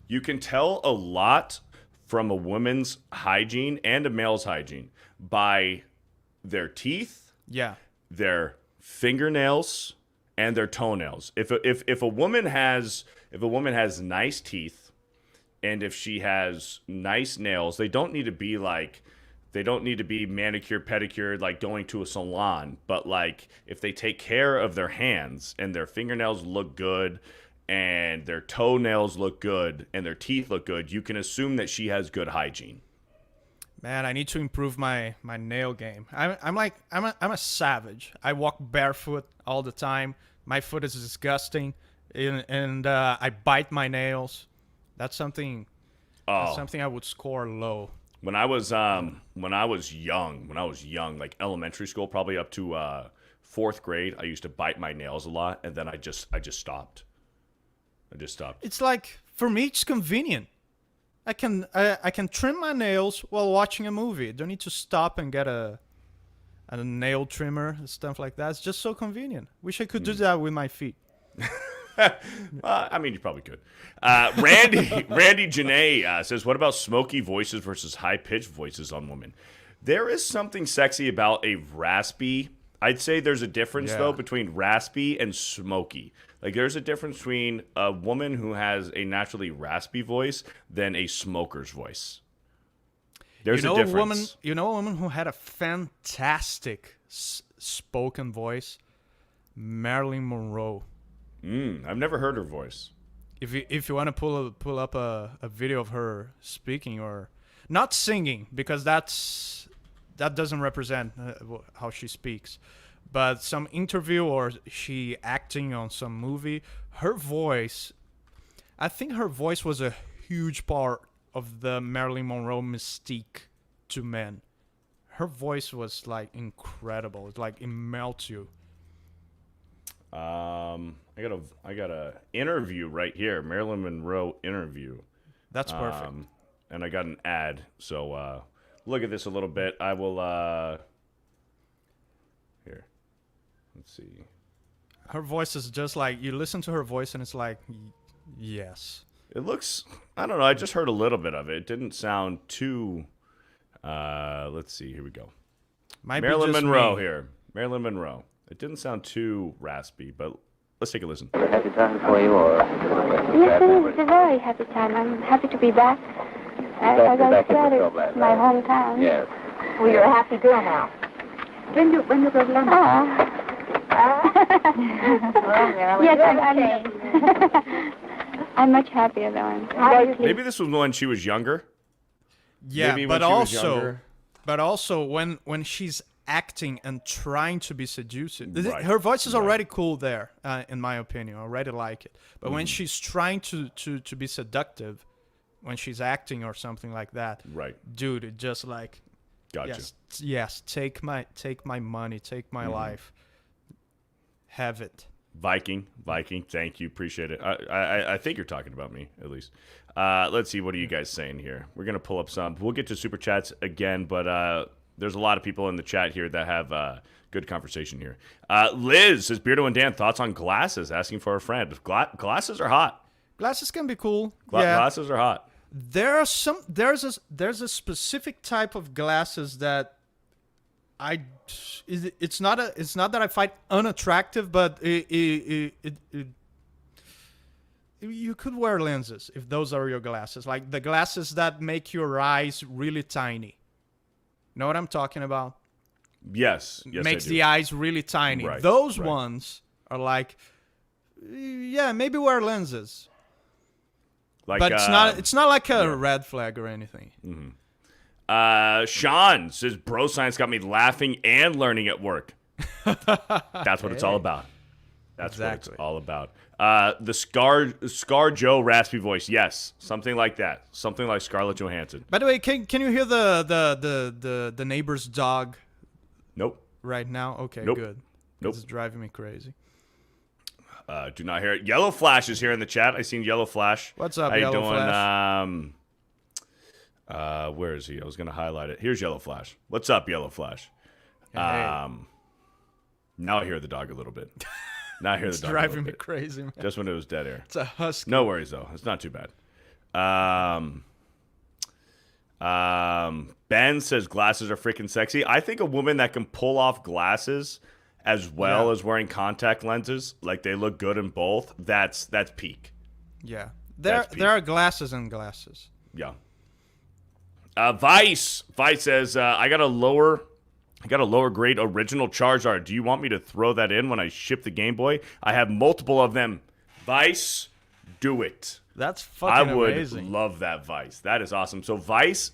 you can tell a lot from a woman's hygiene and a male's hygiene by their teeth, Yeah. their fingernails, and their toenails. If a woman has nice teeth, and if she has nice nails, they don't need to be manicured, pedicured, like going to a salon. But like if they take care of their hands and their fingernails look good and their toenails look good and their teeth look good, you can assume that she has good hygiene. Man, I need to improve my nail game. I'm a savage. I walk barefoot all the time. My foot is disgusting, and I bite my nails. That's something. That's something I would score low. When I was young, like elementary school, probably up to fourth grade, I used to bite my nails a lot, and then I just stopped. It's like, for me, it's convenient. I can trim my nails while watching a movie. Don't need to stop and get a nail trimmer and stuff like that. It's just so convenient. Wish I could do that with my feet. I mean, you probably could. Randy Janae says, "What about smoky voices versus high-pitched voices on women?" There is something sexy about a raspy. I'd say there's a difference though between raspy and smoky. Like there's a difference between a woman who has a naturally raspy voice than a smoker's voice. There's a difference. A woman who had a fantastic spoken voice, Marilyn Monroe. I've never heard her voice. If you want to pull up a video of her speaking, or not singing, because that doesn't represent how she speaks, but some interview or she acting on some movie, her voice, I think her voice was a huge part of the Marilyn Monroe mystique to men. Her voice was like incredible. It's like it melts you. I got a interview right here, Marilyn Monroe interview. That's perfect. And I got an ad, so look at this a little bit. I will here. Let's see. Her voice is just like, you listen to her voice and it's like, yes. It looks, I don't know, I just heard a little bit of it. It didn't sound too let's see, here we go. Might be Marilyn just Monroe me. here. Marilyn Monroe. It didn't sound too raspy, but let's take a listen. A happy time for you, or Yes, it is. It's a very happy time. I'm happy to be back. As I back in said, the it's club last my night. hometown. Yes. Well, you're a happy girl now. When you go to London? Yes, I'm much happier though. I'm very pleased. Maybe this was when she was younger. Yeah, Maybe when but she was also, younger. when she's acting and trying to be seductive, Right, her voice is right. already cool there, in my opinion. I already like it. But when Mm-hmm. she's trying to be seductive, when she's acting or something like that, Right. dude, it just like, Gotcha. yes, take my money, take Mm-hmm. my life, have it. Viking, thank you, appreciate it. I think you're talking about me, at least. Let's see, what are you guys saying here? We're going to pull up some. We'll get to Super Chats again, but there's a lot of people in the chat here that have good conversation here. Liz says, Beardo and Dan, thoughts on glasses? Asking for a friend. Glasses are hot. Glasses can be cool. Glasses are hot. There's a specific type of glasses that it's not that I find unattractive, but you could wear lenses if those are your glasses, like the glasses that make your eyes really tiny. Know what I'm talking about? Yes, Makes I do. the eyes really tiny. Right, Those right. ones are like, yeah, maybe wear lenses. Like, But it's not like a red flag or anything. Sean says, bro science got me laughing and learning at work. That's what it's all about. That's what it's all about. The Scar Joe raspy voice. Yes, something like that. Something like Scarlett Johansson. By the way, can you hear the neighbor's dog Nope. right now? Okay, Nope. good. Nope. It's driving me crazy. Do not hear it. Yellow Flash is here in the chat. I seen Yellow Flash. What's up, How you Yellow doing? Flash? Where is he? I was gonna highlight it. Here's Yellow Flash. What's up, Yellow Flash? Hey. Now I hear the dog a little bit. Now I hear the It's dog a driving little me bit. crazy, man. Just when it was dead air. It's a husky. No worries though. It's not too bad. Ben says glasses are freaking sexy. I think a woman that can pull off glasses as well as wearing contact lenses, like they look good in both, that's peak. Yeah. That's peak. There are glasses and glasses. Yeah. Vice says, I got a lower grade original Charizard. Do you want me to throw that in when I ship the Game Boy? I have multiple of them. Vice, do it. That's fucking I would amazing. love that, Vice. That is awesome. So Vice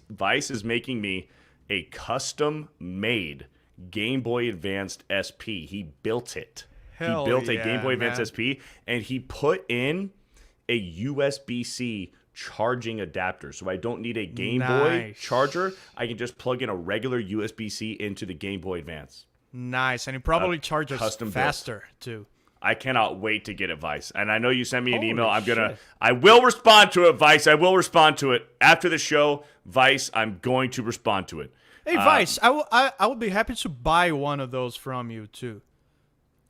is making me a custom-made Game Boy Advanced SP. He built it. Hell he built a yeah, Game Boy Advance man. SP, and he put in a USB-C charging adapter. So I don't need a Game Boy Nice. charger. I can just plug in a regular USB-C into the Game Boy Advance. Nice, and it probably charges custom built. faster too. I cannot wait to get it, Vice. And I know you sent me an Holy email. shit. I will respond to it, Vice. I will respond to it after the show. Vice, I'm going to respond to it. Hey, Vice, I would be happy to buy one of those from you too.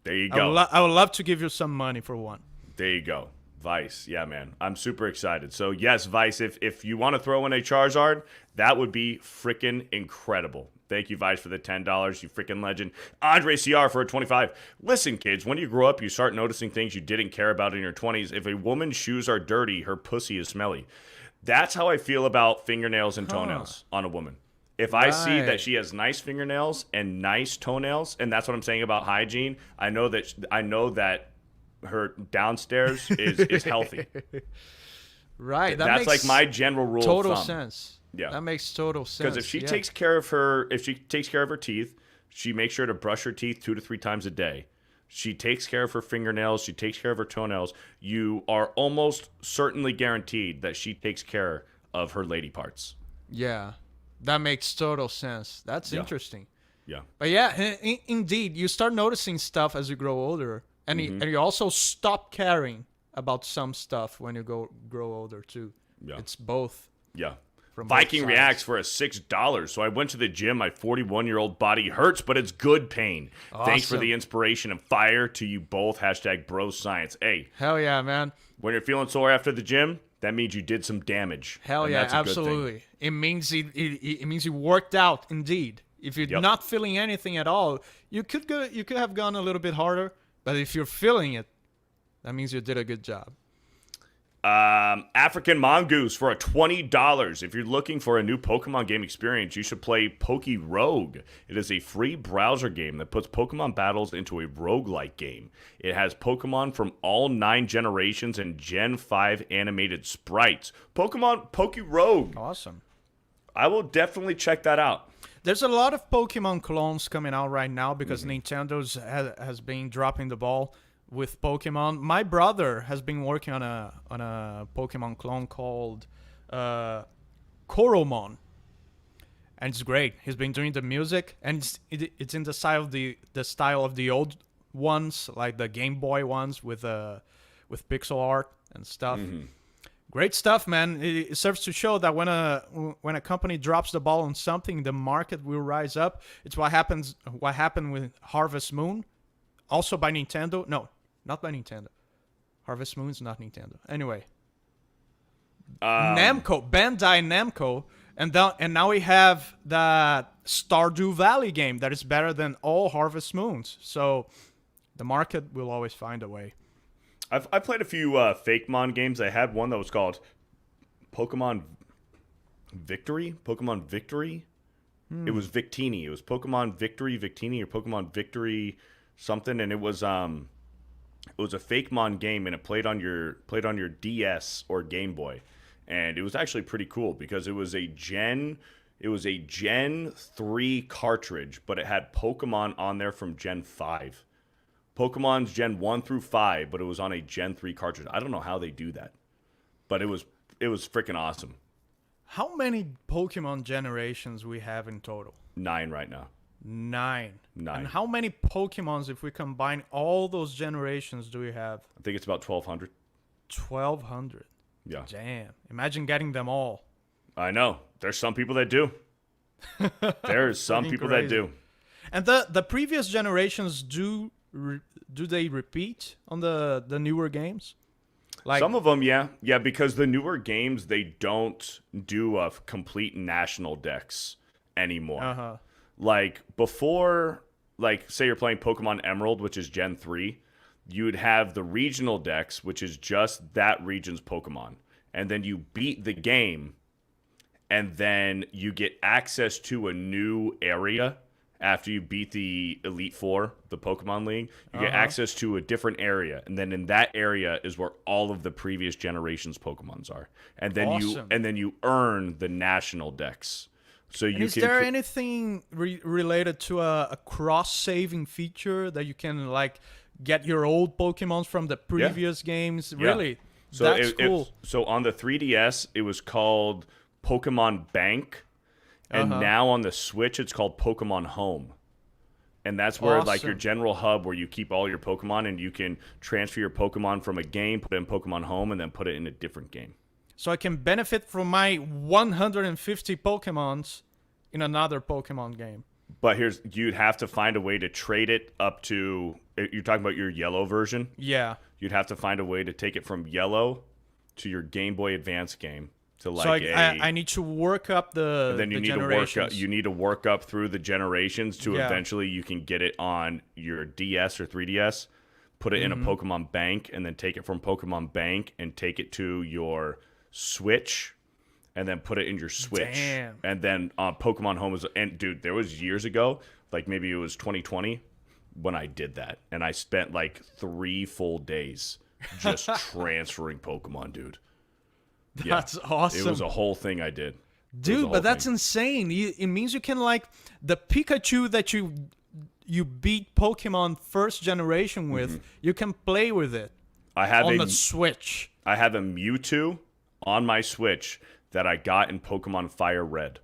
There you go. I would love to give you some money for one. There you go. Vice. Yeah, man. I'm super excited. So, yes, Vice, if you want to throw in a Charizard, that would be freaking incredible. Thank you, Vice, for the $10. You freaking legend. Andre CR for a 25. Listen, kids, when you grow up, you start noticing things you didn't care about in your 20s. If a woman's shoes are dirty, her pussy is smelly. That's how I feel about fingernails and toenails on a woman. If I see that she has nice fingernails and nice toenails, and that's what I'm saying about hygiene, I know that her downstairs is healthy. Right. That's like my general rule total of thumb. sense. Yeah. That makes total sense. Because if she takes care of her teeth, she makes sure to brush her teeth 2 to 3 times a day. She takes care of her fingernails. She takes care of her toenails. You are almost certainly guaranteed that she takes care of her lady parts. Yeah. That makes total sense. That's interesting. Yeah. But yeah, indeed, you start noticing stuff as you grow older, and you also stop caring about some stuff when you grow older too. Yeah. It's both. Yeah. From Viking both sides. reacts for a $6. So I went to the gym. My 41-year-old body hurts, but it's good pain. Thanks for Awesome. the inspiration and fire to you both. # bro science. Hey, Hell yeah, man. when you're feeling sore after the gym, that means you did some damage. Hell and yeah, that's a good thing. absolutely. It means it means you worked out indeed. If you're Yep. not feeling anything at all, you could have gone a little bit harder. But if you're feeling it, that means you did a good job. African Mongoose for a $20. If you're looking for a new Pokemon game experience, you should play Poke Rogue. It is a free browser game that puts Pokemon battles into a roguelike game. It has Pokemon from all 9 generations and Gen 5 animated sprites. Pokemon Poke Rogue. Awesome. I will definitely check that out. There's a lot of Pokemon clones coming out right now because Nintendo's has been dropping the ball with Pokemon. My brother has been working on a Pokemon clone called Coromon, and it's great. He's been doing the music, and it's in the style of the old ones, like the Game Boy ones with pixel art and stuff. Great stuff, man. It serves to show that when a company drops the ball on something, the market will rise up. It's what happened with Harvest Moon, also by Nintendo. No, not by Nintendo. Harvest Moon is not Nintendo. Anyway, Namco, Bandai Namco, and now we have the Stardew Valley game that is better than all Harvest Moons. So the market will always find a way. I played a few Fakemon games. I had one that was called Pokemon Victory. It was Victini. It was Pokemon Victini, or Pokemon Victory something, and it was a Fakemon game, and it played on your DS or Game Boy, and it was actually pretty cool because it was a Gen 3 cartridge, but it had Pokemon on there from Gen 5. Pokemon's Gen 1 through 5, but it was on a Gen 3 cartridge. I don't know how they do that, but it was freaking awesome. How many Pokemon generations we have in total? 9 right now. 9. And how many Pokemons, if we combine all those generations, do we have? I think it's about 1,200. 1,200. Yeah. Damn. Imagine getting them all. I know. There's some people that do. There's some people that do. And the previous generations, do they repeat on the newer games? Like, some of them, yeah. Yeah, because the newer games, they don't do a complete national dex anymore. Uh-huh. Like, before, like, say you're playing Pokemon Emerald, which is Gen 3, you would have the regional dex, which is just that region's Pokemon. And then you beat the game, and then you get access to a new area after you beat the Elite Four, the Pokemon League. You get access to a different area, and then in that area is where all of the previous generations Pokemons are. And then you earn the national dex. So is there anything related to a cross-saving feature that you can, like, get your old Pokemons from the previous games? Yeah. Really? So That's cool. So on the 3DS, it was called Pokemon Bank. And now on the Switch, it's called Pokemon Home. And that's where, like, your general hub where you keep all your Pokemon, and you can transfer your Pokemon from a game, put it in Pokemon Home, and then put it in a different game. So I can benefit from my 150 Pokemons in another Pokemon game. But you'd have to find a way to trade it up to, you're talking about your yellow version? Yeah. You'd have to find a way to take it from yellow to your Game Boy Advance game. So I need to work up the generations. You need to work up through the generations to eventually you can get it on your DS or 3DS, put it in a Pokemon Bank, and then take it from Pokemon Bank and take it to your Switch, and then put it in your Switch. Damn. And then Pokemon Home and dude, there was years ago, like maybe it was 2020, when I did that, and I spent like 3 full days just transferring Pokemon, dude. That's awesome. It was a whole thing I did. Dude, but that's insane. It means you can, like, the Pikachu that you beat Pokemon first generation with, you can play with it on the Switch. I have a Mewtwo on my Switch that I got in Pokemon Fire Red,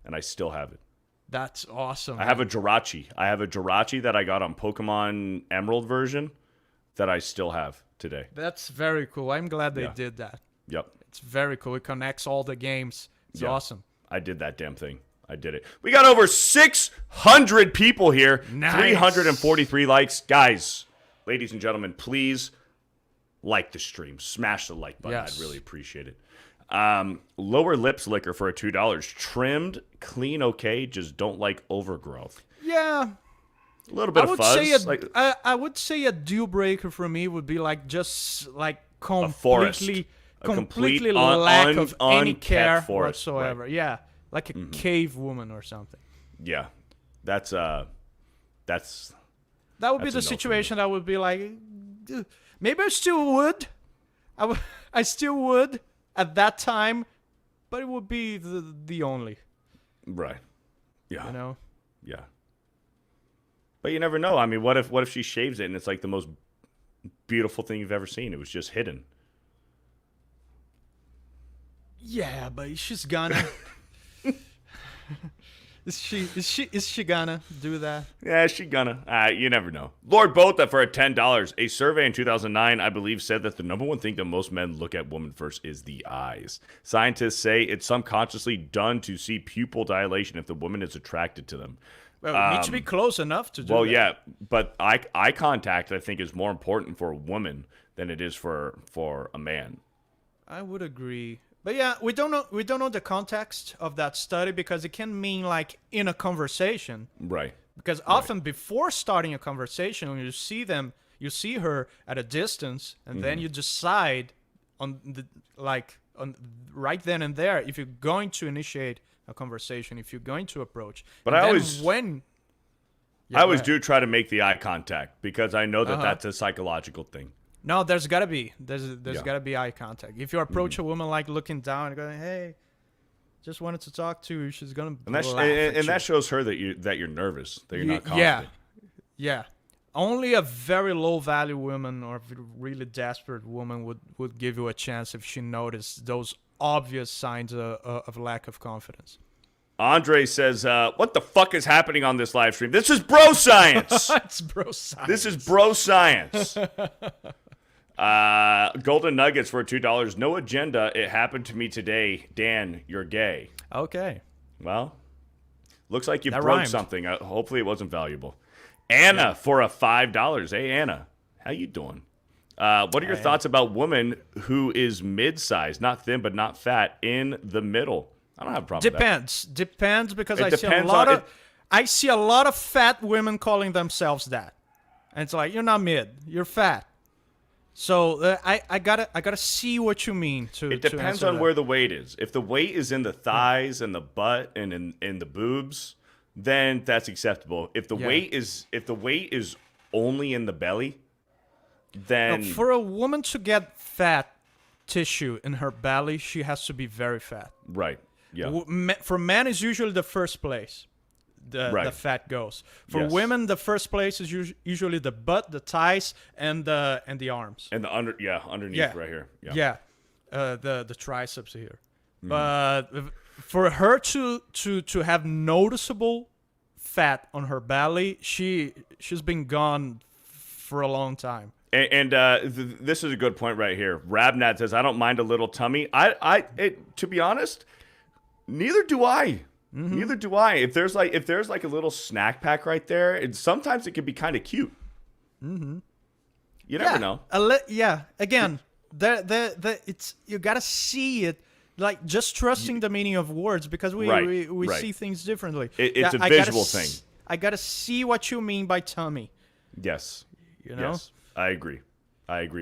and I still have it. That's awesome. I have a Jirachi. That I got on Pokemon Emerald version that I still have today. That's very cool. I'm glad they did that. Yep. It's very cool. It connects all the games. It's awesome. I did that damn thing. I did it. We got over 600 people here. Nice. 343 likes. Guys, ladies and gentlemen, please like the stream. Smash the like button. Yes. I'd really appreciate it. Lower lips liquor for $2. Trimmed, clean, okay. Just don't like overgrowth. Yeah. A little bit of fuzz. I would say a deal breaker for me would be like just like completely lack of any care whatsoever. Right. Yeah, like a cave woman or something. Yeah, that would be the situation. I would be like, maybe I still would. I still would at that time, but it would be the only. Right. Yeah. You know. Yeah. But you never know. I mean, what if she shaves it and it's like the most beautiful thing you've ever seen? It was just hidden. Yeah, but she's gonna. Is she gonna do that? Yeah, she gonna. You never know. Lord Botha for a $10. A survey in 2009, I believe, said that the number one thing that most men look at women first is the eyes. Scientists say it's subconsciously done to see pupil dilation if the woman is attracted to them. Well, we need to be close enough to do Well, that. yeah, but eye contact, I think, is more important for a woman than it is for a man. I would agree. But yeah, we don't know the context of that study because it can mean like in a conversation. Right. Because often before starting a conversation, when you see her at a distance, and then you decide on right then and there if you're going to initiate a conversation, if you're going to approach. But and I then always do try to make the eye contact because I know that that's a psychological thing. No, there's gotta be gotta be eye contact. If you approach a woman like looking down and going, "Hey, just wanted to talk to you," she's gonna And laugh that shows her that you're nervous, that you're not confident. Yeah. Only a very low value woman or really desperate woman would give you a chance if she noticed those obvious signs of lack of confidence. Andre says, "What the fuck is happening on this live stream? This is bro science. It's bro science. This is bro science." Golden Nuggets for $2. No agenda. It happened to me today. Dan, you're gay. Okay. Well, looks like you That broke rhymed. something. Hopefully it wasn't valuable. Anna for a $5. Hey, Anna. How you doing? What are your thoughts about woman who is mid-sized, not thin but not fat, in the middle? I don't have a problem with that. Depends because It I see a depends lot on- of I see a lot of fat women calling themselves that, and it's like you're not mid, you're fat. So I gotta see what you mean to. It depends to answer on that. where the weight is. If the weight is in the thighs and the butt and in the boobs, then that's acceptable. If the weight is only in the belly, then No, for a woman to get fat tissue in her belly, she has to be very fat. right. Yeah. For men, is usually the first place the Right. fat goes. For Yes. women, the first place is usually the butt, the thighs, and the arms. And the underneath Yeah. right here. Yeah. Yeah, the triceps here. Mm-hmm. But for her to have noticeable fat on her belly, she's been gone for a long time. And this is a good point right here. Rabnat says, "I don't mind a little tummy." To be honest, neither do I. Mm-hmm. Neither do I. If there's like a little snack pack right there, and sometimes it can be kind of cute. Mm-hmm. You never know. Again, it's you gotta see it. Like just trusting the meaning of words because we Right. see things differently. It's a I gotta visual thing. I gotta see what you mean by tummy. Yes. You know? Yes. I agree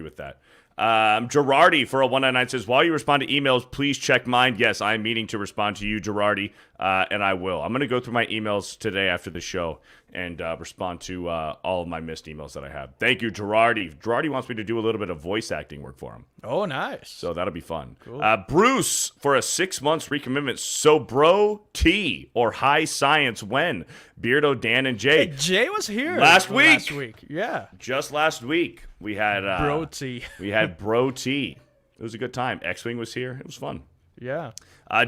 with that. Girardi for a 199 says, "While you respond to emails, please check mine." Yes, I'm meaning to respond to you, Girardi, and I will. I'm going to go through my emails today after the show and respond to all of my missed emails that I have. Thank you, Girardi. Girardi wants me to do a little bit of voice acting work for him, Oh, nice. so that'll be fun. Cool. Bruce for a 6 months recommitment. So, bro, T or high science when? Beardo, Dan, and Jay. Hey, Jay was here Last week. Yeah. Just last week, we had Bro T. we had Bro T. It was a good time. X-Wing was here. It was fun. Yeah.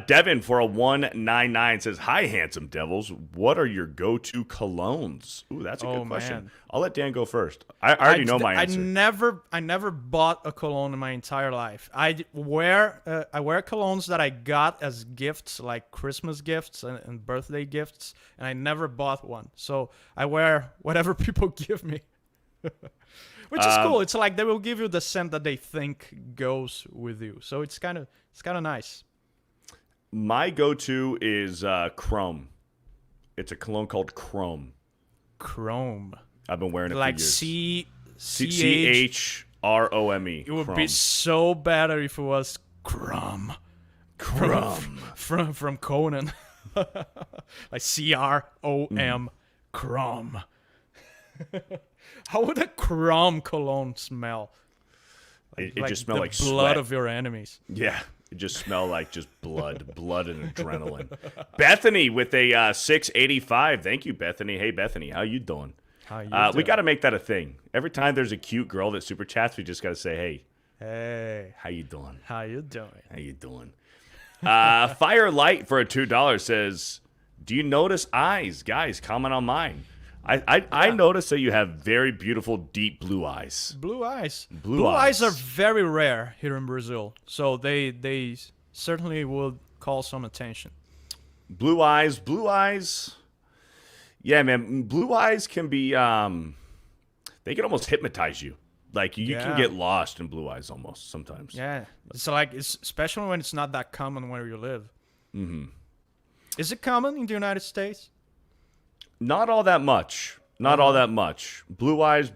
Devin for a 199 says, "Hi, handsome devils. What are your go-to colognes?" Ooh, that's a good question. Man. I'll let Dan go first. I already know my answer. I never bought a cologne in my entire life. I wear colognes that I got as gifts, like Christmas gifts and birthday gifts, and I never bought one. So I wear whatever people give me, which is cool. It's like they will give you the scent that they think goes with you. So it's kind of nice. My go-to is Chrome. It's a cologne called Chrome. Chrome, I've been wearing it like for years. CHROME. Chrome. It would be so better if it was Crumb. Chrome. From Conan. Like CROM. Crumb. How would a Crumb cologne smell? It just smelled the like blood sweat. of your enemies. Yeah, it just smelled like just blood and adrenaline. Bethany with a 685. Thank you, Bethany. Hey, Bethany, how you doing? How you We doing? got to make that a thing. Every time there's a cute girl that super chats, we just got to say, "Hey, Hey, how you doing? how you doing? How you doing?" Firelight for a $2 says, Do you notice eyes? Guys, comment on mine. I notice that you have very beautiful, deep blue eyes. Blue eyes. Blue eyes. Are very rare here in Brazil, so they certainly will call some attention. Blue eyes. Yeah, man. Blue eyes can be. They can almost hypnotize you. Like you can get lost in blue eyes almost sometimes. Yeah, it's especially when it's not that common where you live. Mm-hmm. Is it common in the United States? Not all that much. Not all that much. Blue eyes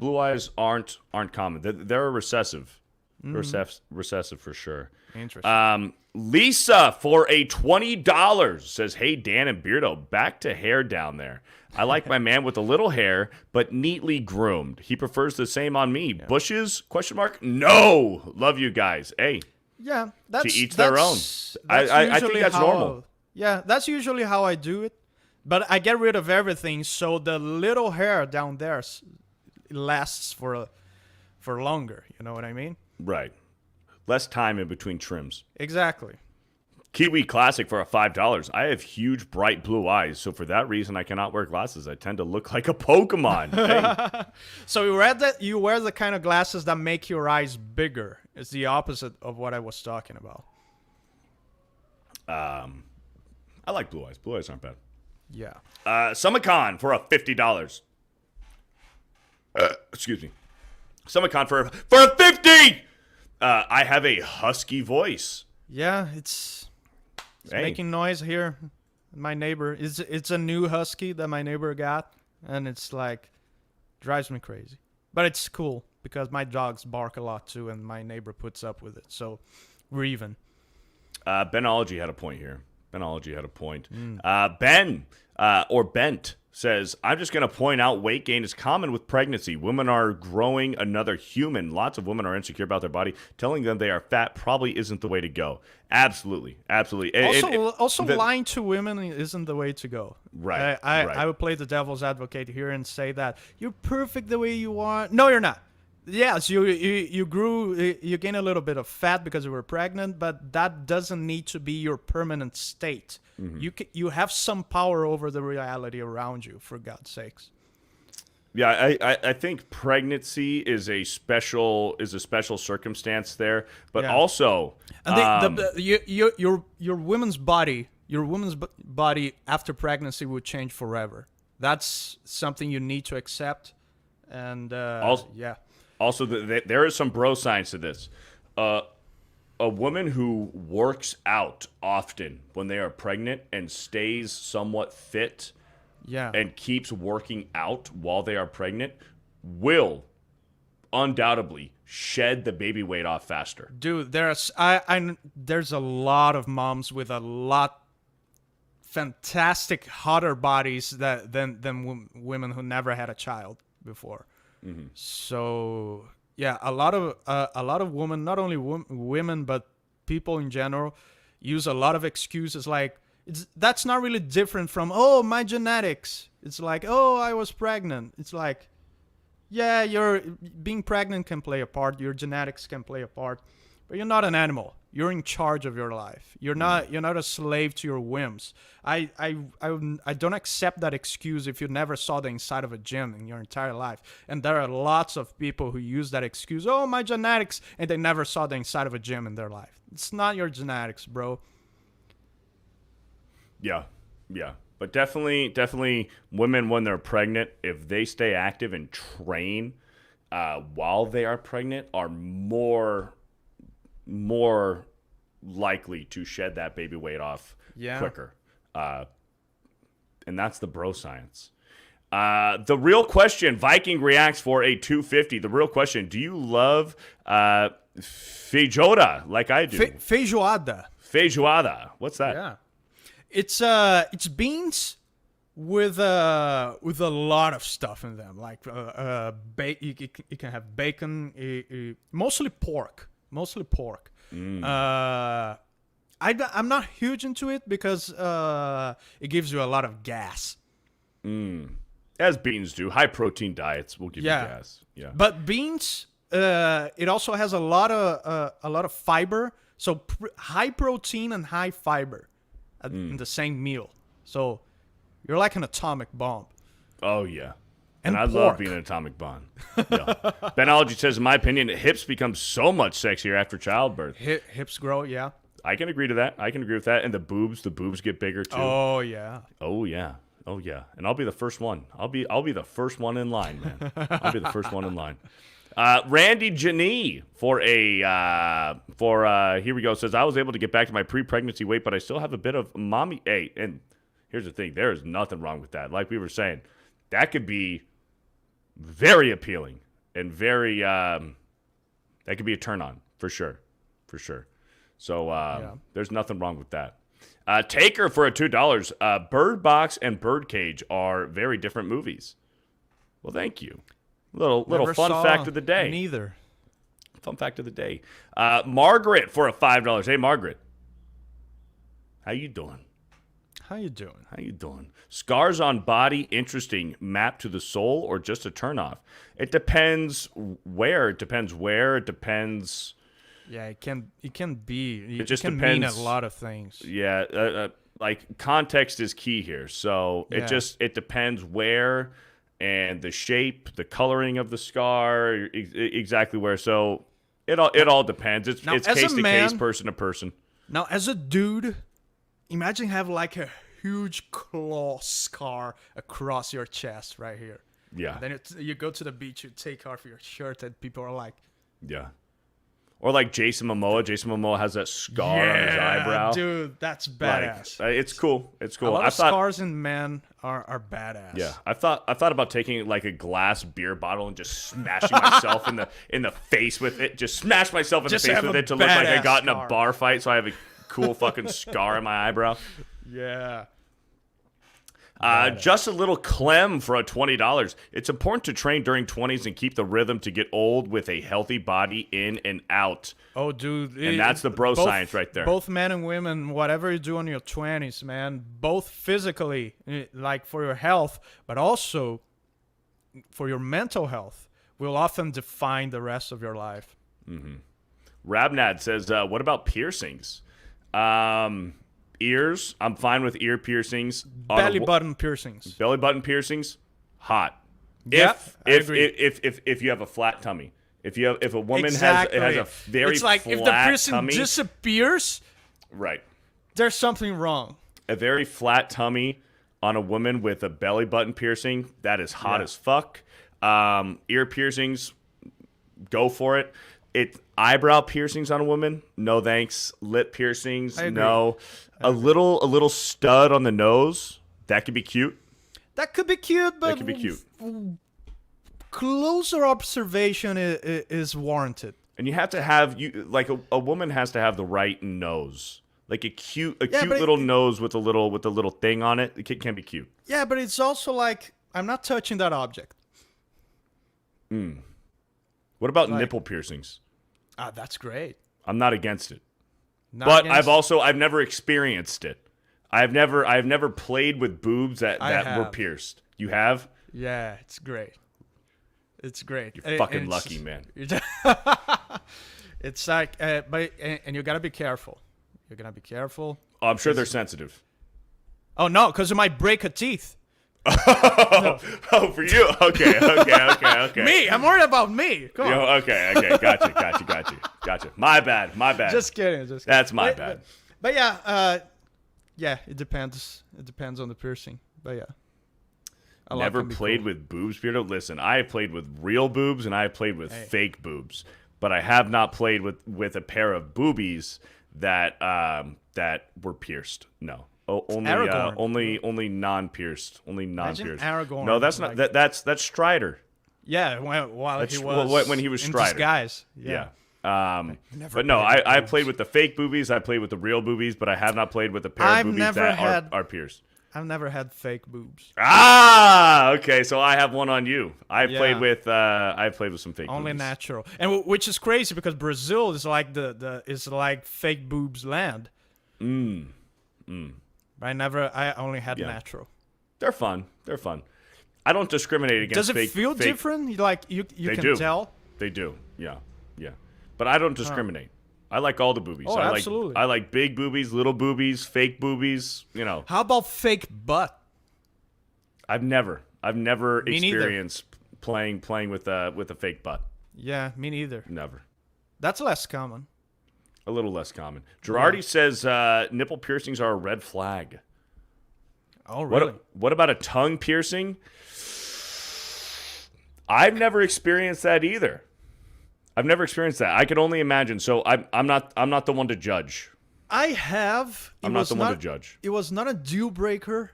aren't common. They're recessive. Recessive for sure. Interesting. Lisa for a $20 says, "Hey Dan and Beardo, back to hair down there. I like my man with a little hair, but neatly groomed. He prefers the same on me. Yeah. Bushes? ? No. Love you guys. Hey. Yeah, that's to each their own. I think that's normal. Yeah, that's usually how I do it. But I get rid of everything, so the little hair down there lasts for longer. You know what I mean? Right. Less time in between trims. Exactly. Kiwi Classic for a $5. I have huge, bright blue eyes, so for that reason, I cannot wear glasses. I tend to look like a Pokemon. Hey. So you wear the kind of glasses that make your eyes bigger. It's the opposite of what I was talking about. I like blue eyes. Blue eyes aren't bad. Yeah. Summicon for a $50. Excuse me. Summicon for a 50. I have a husky voice. Yeah, it's making noise here. My neighbor, it's a new husky that my neighbor got, and it's like drives me crazy. But it's cool because my dogs bark a lot too, and my neighbor puts up with it. So we're even. Benology had a point here. Benology had a point. Ben, or Bent, says, I'm just going to point out weight gain is common with pregnancy. Women are growing another human. Lots of women are insecure about their body. Telling them they are fat probably isn't the way to go. Absolutely. Also, lying to women isn't the way to go. Right. I would play the devil's advocate here and say that you're perfect the way you are. No, you're not. Yes, you gain a little bit of fat because you were pregnant, but that doesn't need to be your permanent state. Mm-hmm. You have some power over the reality around you, for God's sakes. Yeah, I think pregnancy is a special circumstance there, but also your woman's body after pregnancy would change forever. That's something you need to accept, and Also, there is some bro science to this. A woman who works out often when they are pregnant and stays somewhat fit and keeps working out while they are pregnant will undoubtedly shed the baby weight off faster. Dude, there's a lot of moms with a lot fantastic hotter bodies than women who never had a child before. Mm-hmm. So yeah, a lot of women, not only women but people in general, use a lot of excuses like that's not really different from my genetics. It's like I was pregnant. It's like your being pregnant can play a part. Your genetics can play a part, but you're not an animal. You're in charge of your life. You're not a slave to your whims. I don't accept that excuse if you never saw the inside of a gym in your entire life. And there are lots of people who use that excuse, my genetics, and they never saw the inside of a gym in their life. It's not your genetics, bro. Yeah. But definitely women when they're pregnant, if they stay active and train while they are pregnant, are more likely to shed that baby weight off quicker. And that's the bro science. The real question, Viking reacts for a 250. The real question, do you love feijoada like I do? Feijoada. What's that? Yeah. It's beans with a lot of stuff in them. Like you can have bacon, mostly pork. I'm not huge into it because it gives you a lot of gas. As beans do. High protein diets will give you gas. Yeah. But beans, it also has a lot of fiber. So high protein and high fiber in the same meal. So You're like an atomic bomb. Oh, yeah. And I love being an atomic bomb. Yeah. Benology says, in my opinion, hips become so much sexier after childbirth. Hips grow, yeah. I can agree to that. I can agree with that. And the boobs get bigger too. Oh yeah. Oh yeah. Oh yeah. And I'll be the first one. I'll be the first one in line, man. I'll be the first one in line. Randy Janee here we go, says, I was able to get back to my pre-pregnancy weight, but I still have a bit of mommy. Hey, and here's the thing. There is nothing wrong with that. Like we were saying, that could be very appealing and very that could be a turn on for sure. For sure. So there's nothing wrong with that. Taker for a $2. Bird Box and Birdcage are very different movies. Well, thank you. Little fun fact of the day. Neither. Fun fact of the day. Margaret for a $5. Hey, Margaret. How you doing? How you doing? How you doing? Scars on body, interesting. Map to the soul or just a turnoff? It depends where. It depends where. It depends. Yeah, it can be. It just can depends. mean a lot of things. Yeah, like context is key here. So it depends where and the shape, the coloring of the scar, exactly where. So it all depends. It's case to case, person to person. Now, as a dude, imagine have like a huge claw scar across your chest right here. Yeah. And then you go to the beach, you take off your shirt, and people are like, yeah. Or like Jason Momoa. Jason Momoa has that scar on his eyebrow. Dude, that's badass. Like, it's cool. It's cool. A lot of scars in men are badass. Yeah, I thought about taking like a glass beer bottle and just smashing myself in the face with it. Just smash myself in the face with it to look like I got in a bar fight, so I have a cool fucking scar on my eyebrow. Yeah. Just a little Clem for a $20. It's important to train during 20s and keep the rhythm to get old with a healthy body in and out. Oh, dude. And that's the bro science right there. Both men and women, whatever you do in your 20s, man, both physically, like for your health, but also for your mental health, will often define the rest of your life. Mm-hmm. Rabnad says, what about piercings? Ears, I'm fine with ear piercings. Belly button piercings. Belly button piercings, hot. Yep, If you have a flat tummy. If a woman has a very it's like flat if the piercing tummy, disappears, right, there's something wrong. A very flat tummy on a woman with a belly button piercing, that is hot as fuck. Ear piercings, go for it. Eyebrow piercings on a woman, no thanks. Lip piercings, no. A little stud on the nose, that could be cute. That could be cute, but that could be cute. Closer observation is warranted. And you have to have a woman has to have the right nose, like a cute little nose with a little thing on it. It can be cute. Yeah, but it's also like I'm not touching that object. What about nipple piercings? That's great. I'm not against it. I've never experienced it. I've never played with boobs that were pierced. You have? Yeah, it's great. It's great. You're fucking lucky, man. It's like, and you gotta be careful. You're gonna be careful. Oh, I'm sure they're sensitive. Oh no, because it might break a teeth. Oh, for you? Okay. Me, I'm worried about me. Come on. Okay. Gotcha. My bad. Just kidding. That's my bad. But yeah, it depends. It depends on the piercing. But yeah. Never played with boobs, Beardo. Listen, I have played with real boobs and I have played with fake boobs, but I have not played with a pair of boobies that were pierced. No. Only non-pierced. Only non-pierced. Aragorn. No, that's not. That's Strider. Yeah, when he was in Strider. disguise. Yeah. But no, I played with the fake boobies. I played with the real boobies, but I have not played with a pair of boobies that are pierced. I've never had fake boobs. Okay. So I have one on you. I played with some fake. Only boobies. Natural, and which is crazy because Brazil is like is like fake boobs land. I only had natural. They're fun. I don't discriminate against fake. Does it feel different? Like you can tell? They do. Yeah. But I don't discriminate. I like all the boobies. Oh, absolutely. I like big boobies, little boobies, fake boobies, How about fake butt? I've never Me neither. experienced playing with a fake butt. Yeah, me neither. Never. That's less common. A little less common. Girardi says nipple piercings are a red flag. Oh, really? What about a tongue piercing? I've never experienced that either. I've never experienced that. I can only imagine. So I'm not the one to judge. I have. I'm not the one to judge. It was not a deal breaker,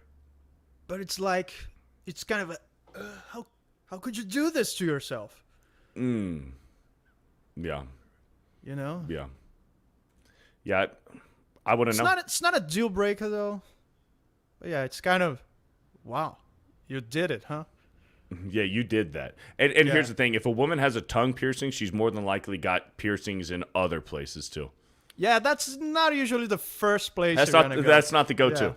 but it's like it's kind of a how could you do this to yourself? Yeah. You know? Yeah. Yeah. I wouldn't know. It's not a deal breaker though. But yeah, it's kind of wow. You did it, huh? Yeah, you did that. And here's the thing. If a woman has a tongue piercing, she's more than likely got piercings in other places too. Yeah, that's not usually the first place That's you're not gonna go. that's not the go-to. Yeah.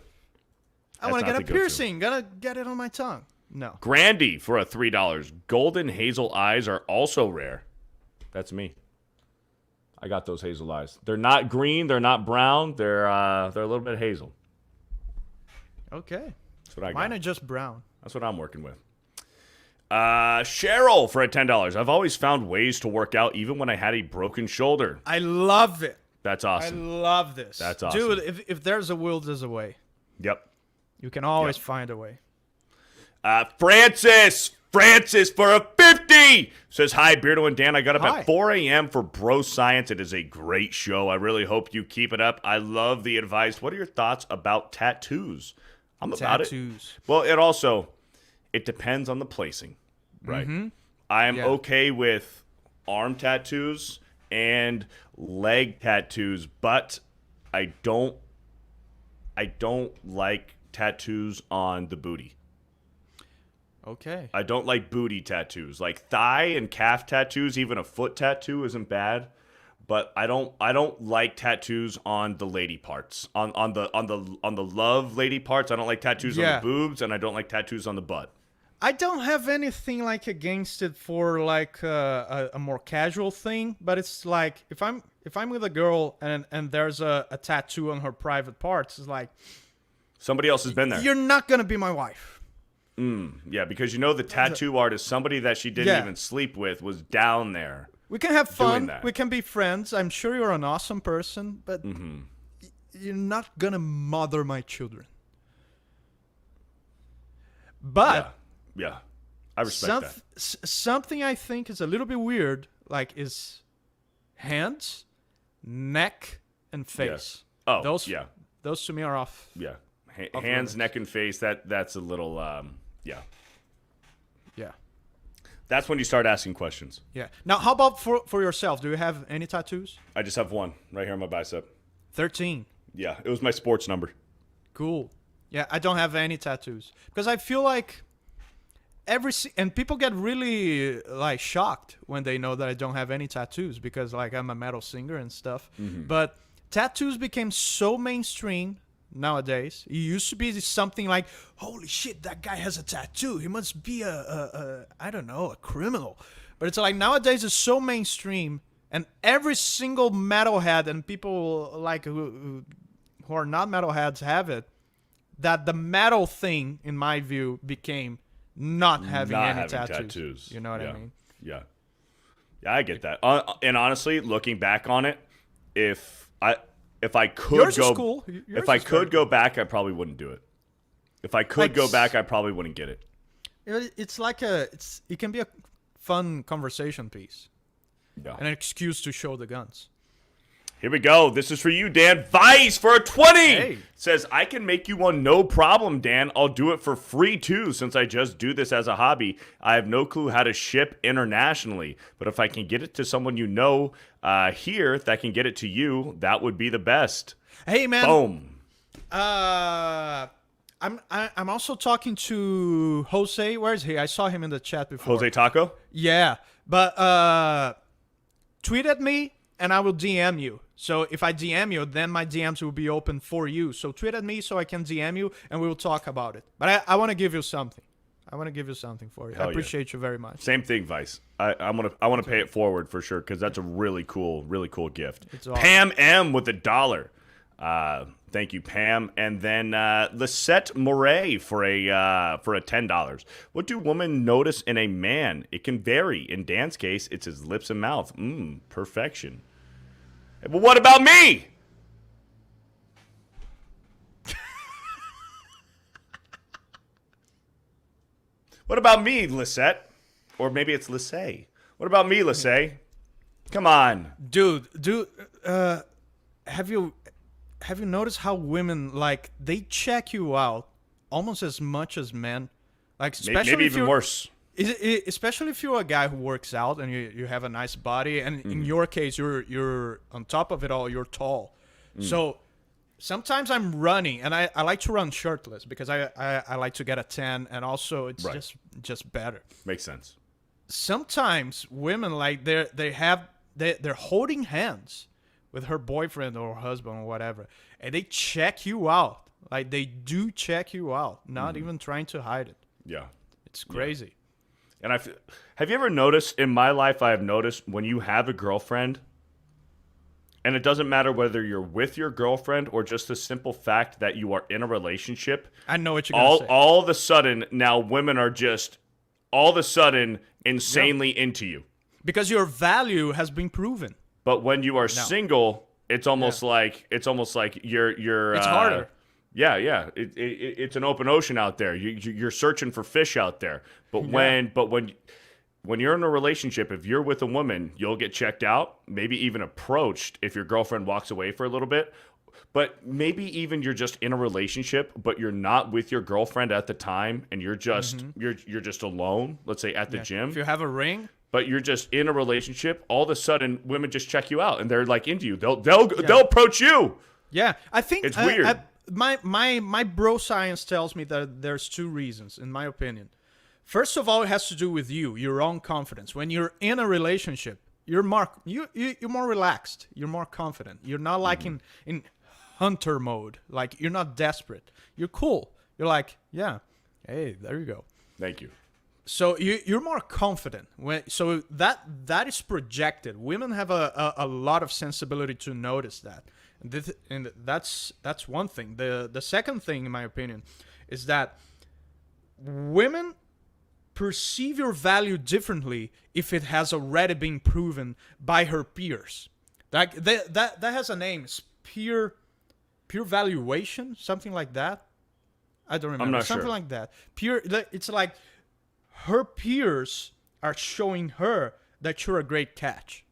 I want to get a piercing. Gotta get it on my tongue. No. Grandy for a $3. Golden hazel eyes are also rare. That's me. I got those hazel eyes. They're not green. They're not brown. They're a little bit hazel. Okay. That's what I got. Mine are just brown. That's what I'm working with. Cheryl for a $10. I've always found ways to work out even when I had a broken shoulder. I love it. That's awesome. I love this. That's awesome. Dude, if there's a will, there's a way. Yep. You can always find a way. Francis for a 50 says, hi, Beardo and Dan. I got up Hi. at 4 a.m. for Bro Science. It is a great show. I really hope you keep it up. I love the advice. What are your thoughts about tattoos? I'm about it. Tattoos. Well, it depends on the placing, right? Mm-hmm. I'm Yeah. okay with arm tattoos and leg tattoos, but I don't like tattoos on the booty. Okay. I don't like booty tattoos. Like thigh and calf tattoos, even a foot tattoo isn't bad, but I don't like tattoos on the lady parts. On the love lady parts, I don't like tattoos on Yeah. the boobs, and I don't like tattoos on the butt. I don't have anything like against it for like a more casual thing, but it's like if I'm with a girl and there's a tattoo on her private parts, it's like Somebody else has been there. you're not gonna be my wife. Yeah, because the tattoo artist, somebody that she didn't Yeah. even sleep with, was down there. We can have Doing fun. that. We can be friends. I'm sure you're an awesome person, but you're not gonna mother my children. But Yeah. I respect that. something I think is a little bit weird, like is hands, neck, and face. Yes. Oh, those yeah. Those to me are off. Yeah. Off Hands, limits. neck, and face, that's a little, yeah. Yeah. That's when you start asking questions. Yeah. Now, how about for yourself? Do you have any tattoos? I just have one right here on my bicep. 13. Yeah, it was my sports number. Cool. Yeah, I don't have any tattoos because I feel like and people get really like shocked when they know that I don't have any tattoos because like I'm a metal singer and stuff. But tattoos became so mainstream nowadays. It used to be something like, holy shit, that guy has a tattoo. He must be I don't know, a criminal. But it's like nowadays it's so mainstream, and every single metalhead and people like who are not metalheads have it. That the metal thing, in my view, became not having any tattoos. You know what I mean? Yeah. Yeah, I get that. And honestly, looking back on it, if I could Yours go is cool. if I could go back, I probably wouldn't do it. If I could go back, I probably wouldn't get it. It's like it can be a fun conversation piece, Yeah. an excuse to show the guns. Here we go. This is for you, Dan. Vice for a 20 Hey. says, I can make you one, no problem, Dan. I'll do it for free, too, since I just do this as a hobby. I have no clue how to ship internationally, but if I can get it to someone you know here that can get it to you, that would be the best. Hey man, Boom. I'm also talking to Jose. Where is he? I saw him in the chat before. Jose Taco? Yeah, but tweet at me and I will DM you. So if I DM you, then my DMs will be open for you. So tweet at me so I can DM you and we will talk about it. But I want to give you something. I want to give you something for you. Hell I yeah. appreciate you very much. Same thing, Vice. I want to pay it forward for sure because that's a really cool gift. It's awesome. Pam M with $1. Thank you, Pam. And then Lisette Moray for a $10. What do women notice in a man? It can vary. In Dan's case, it's his lips and mouth. Perfection. But what about me? What about me, Lisette? Or maybe it's Lisette. What about me, Lisette? Come on. Dude, have you noticed how women, like, they check you out almost as much as men? Like, especially maybe if even worse. Especially if you're a guy who works out and you have a nice body, and in your case, you're on top of it all, you're tall. So sometimes I'm running, and I like to run shirtless because I like to get a tan, and also it's just better. Makes sense. Sometimes women, like, they're holding hands with her boyfriend or husband or whatever, and they check you out. Like, they do check you out, not even trying to hide it. Yeah. It's crazy. And have you ever noticed, in my life, I have noticed when you have a girlfriend, and it doesn't matter whether you're with your girlfriend or just the simple fact that you are in a relationship. I know what you're going to say. All of a sudden, now women are just, all of a sudden, insanely into you. Because your value has been proven. But when you are single, it's almost like you're. It's harder. Yeah. It's an open ocean out there. You're searching for fish out there. But when you're in a relationship, if you're with a woman, you'll get checked out, maybe even approached if your girlfriend walks away for a little bit. But maybe even you're just in a relationship, but you're not with your girlfriend at the time, and you're just you're just alone. Let's say at the gym. If you have a ring. But you're just in a relationship. All of a sudden, women just check you out, and they're like into you. They'll approach you. Yeah, I think it's weird. My bro science tells me that there's two reasons, in my opinion. First of all, it has to do with your own confidence. When you're in a relationship, you're more relaxed. You're more confident. You're not like in hunter mode. Like, you're not desperate. You're cool. You're like, yeah, hey, there you go. Thank you. So you're more confident. So that is projected. Women have a lot of sensibility to notice that. And that's one thing. The second thing, in my opinion, is that women perceive your value differently if it has already been proven by her peers. Like, that has a name. It's peer valuation, something like that. I don't remember. I'm not something sure. like that. It's like her peers are showing her that you're a great catch.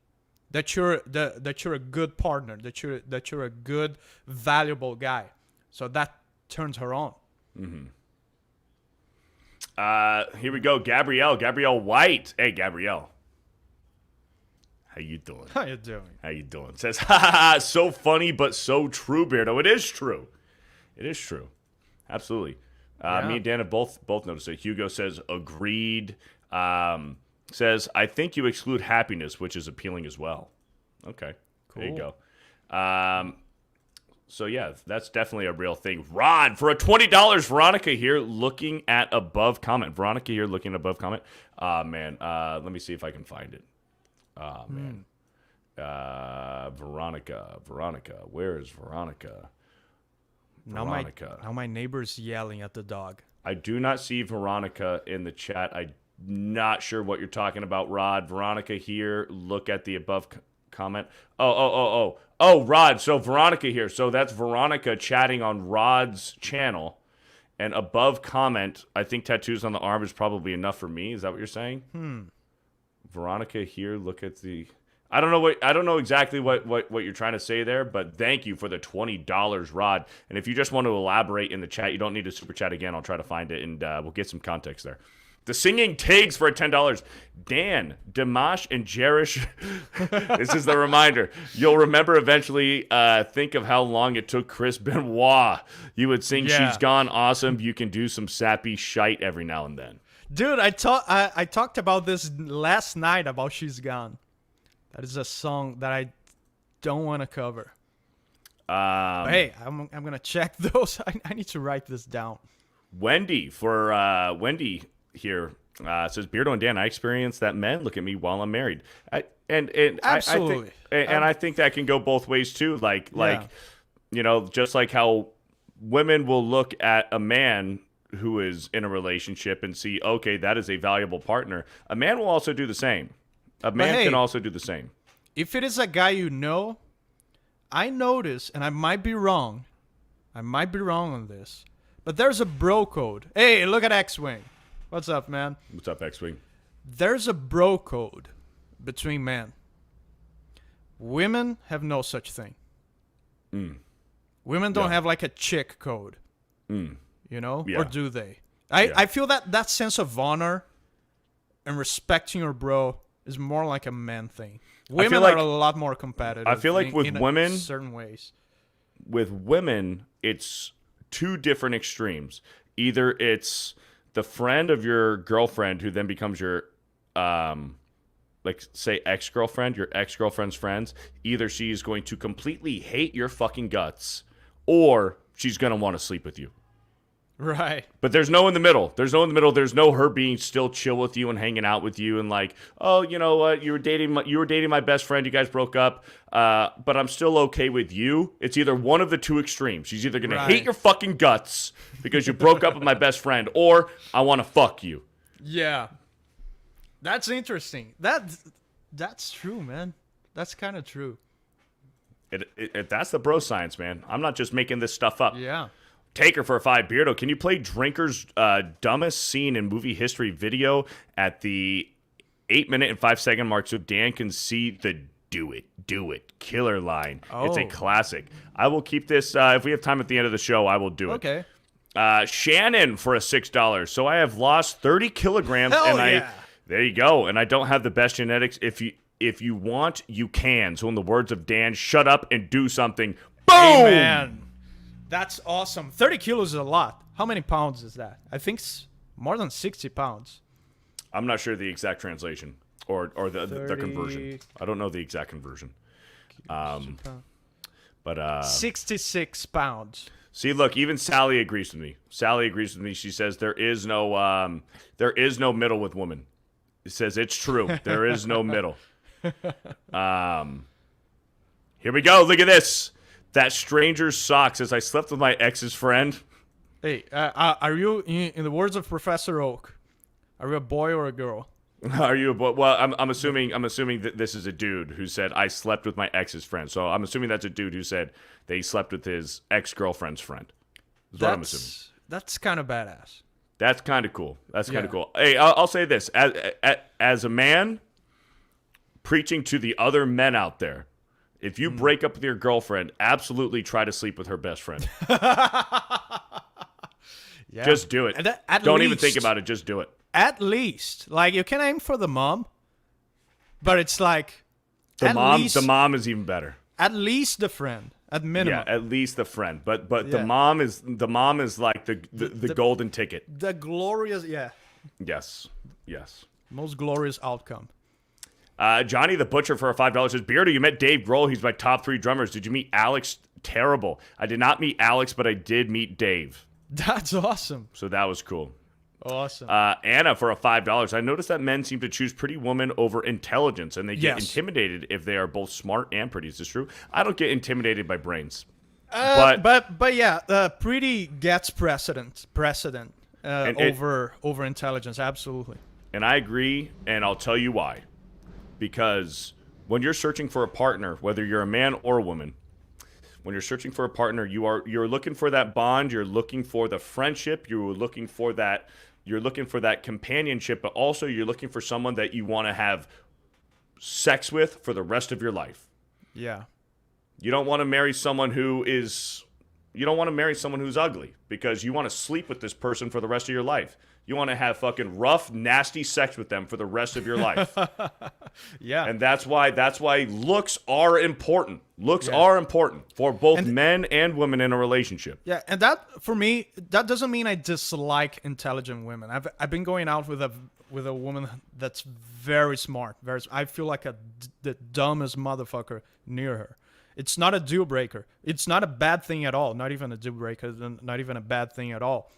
That you're a good partner, that you're a good, valuable guy. So that turns her on. Here we go. Gabrielle White. Hey, Gabrielle. How you doing? How you doing? Says, ha ha ha, so funny but so true, Beardo. It is true. Absolutely. Me and Dan have both noticed it. Hugo says, agreed. Says, I think you exclude happiness, which is appealing as well. Okay. Cool. There you go. So, yeah, that's definitely a real thing. Rod, for a $20, Veronica here looking at above comment. Man, let me see if I can find it. Man. Veronica. Where is Veronica? Now my neighbor's yelling at the dog. I do not see Veronica in the chat. I'm not sure what you're talking about, Rod. Veronica here. Look at the above comment. Oh, Rod. So Veronica here. So that's Veronica chatting on Rod's channel. And above comment, I think tattoos on the arm is probably enough for me. Is that what you're saying? Veronica here. Look at the... I don't know exactly what you're trying to say there, but thank you for the $20, Rod. And if you just want to elaborate in the chat, you don't need to super chat again. I'll try to find it, and we'll get some context there. The singing Tigs for $10. Dan, Dimash, and Jerish. This is the reminder. You'll remember eventually. Think of how long it took Chris Benoit. You would sing She's Gone Awesome. You can do some sappy shite every now and then. Dude, I talked about this last night about She's Gone. That is a song that I don't want to cover. Hey, I'm going to check those. I need to write this down. Wendy here says, Beardo and Dan, I experienced that men look at me while I'm married. Absolutely. I think that can go both ways too. Like You know, just like how women will look at a man who is in a relationship and see, okay, that is a valuable partner. A man will also do the same. A man hey, can also do the same. If it is a guy you know, I notice, and I might be wrong. I might be wrong on this. But there's a bro code. Hey, look at X-Wing. What's up, man? What's up, X-Wing? There's a bro code between men. Women have no such thing. Women don't have like a chick code. You know? Yeah. Or do they? I feel that sense of honor and respecting your bro is more like a man thing. Women are a lot more competitive. I feel like with women, certain ways. With women, it's two different extremes. Either it's the friend of your girlfriend who then becomes your, like, say, ex-girlfriend, your ex-girlfriend's friends. Either she's going to completely hate your fucking guts or she's going to want to sleep with you. Right. But there's no in the middle. There's no her being still chill with you and hanging out with you and like, oh, you know what? You were dating my best friend. You guys broke up. But I'm still okay with you. It's either one of the two extremes. She's either going to hate your fucking guts because you broke up with my best friend, or I want to fuck you. Yeah. That's interesting. That's true, man. That's kind of true. That's the bro science, man. I'm not just making this stuff up. Yeah. Taker for a 5. Beardo, can you play Drinker's dumbest scene in movie history video at the 8-minute and 5-second mark so Dan can see the do it killer line? Oh. It's a classic. I will keep this. If we have time at the end of the show, I will do it. Okay. Shannon for a $6. So I have lost 30 kilograms. Hell and yeah. There you go. And I don't have the best genetics. If you want, you can. So in the words of Dan, shut up and do something. Boom! Amen. That's awesome. 30 kilos is a lot. How many pounds is that? I think it's more than 60 pounds. I'm not sure the exact translation or the conversion. I don't know the exact conversion. But 66 pounds. See, look, even Sally agrees with me. She says there is no middle with women. It says it's true. There is no middle. Here we go. Look at this. That stranger's socks as I slept with my ex's friend. Hey, are you, in the words of Professor Oak, are you a boy or a girl? Are you a boy? Well, I'm assuming that this is a dude who said I slept with my ex's friend. So I'm assuming that's a dude who said that he slept with his ex-girlfriend's friend. That's what I'm assuming. That's kind of badass. That's kind of cool. Hey, I'll say this. As a man, preaching to the other men out there, if you break up with your girlfriend, absolutely try to sleep with her best friend. Yeah. Just do it. Don't even think about it. Just do it. At least. Like, you can aim for the mom, but it's like... The mom is even better. At least the friend. At minimum. Yeah, at least the friend. But Yeah. the mom is like the golden ticket. The glorious... Yeah. Yes. Most glorious outcome. Johnny the Butcher for a $5 says, Beardo, you met Dave Grohl. He's my top 3 drummers. Did you meet Alex? Terrible. I did not meet Alex, but I did meet Dave. That's awesome. So that was cool. Awesome. Anna for a $5. I noticed that men seem to choose pretty women over intelligence, and they get intimidated if they are both smart and pretty. Is this true? I don't get intimidated by brains. But yeah, pretty gets precedent over intelligence. Absolutely. And I agree, and I'll tell you why. Because when you're searching for a partner, whether you're a man or a woman, when you're searching for a partner, you're looking for that bond, you're looking for the friendship, you're looking for that companionship, but also you're looking for someone that you want to have sex with for the rest of your life. Yeah. You don't want to marry someone who's ugly, because you want to sleep with this person for the rest of your life. You want to have fucking rough, nasty sex with them for the rest of your life. Yeah. And that's why looks are important. Looks are important for both men and women in a relationship. Yeah, and that, for me, that doesn't mean I dislike intelligent women. I've been going out with a woman that's very smart. I feel like the dumbest motherfucker near her. It's not a deal breaker. It's not a bad thing at all. Not even a deal breaker. Not even a bad thing at all.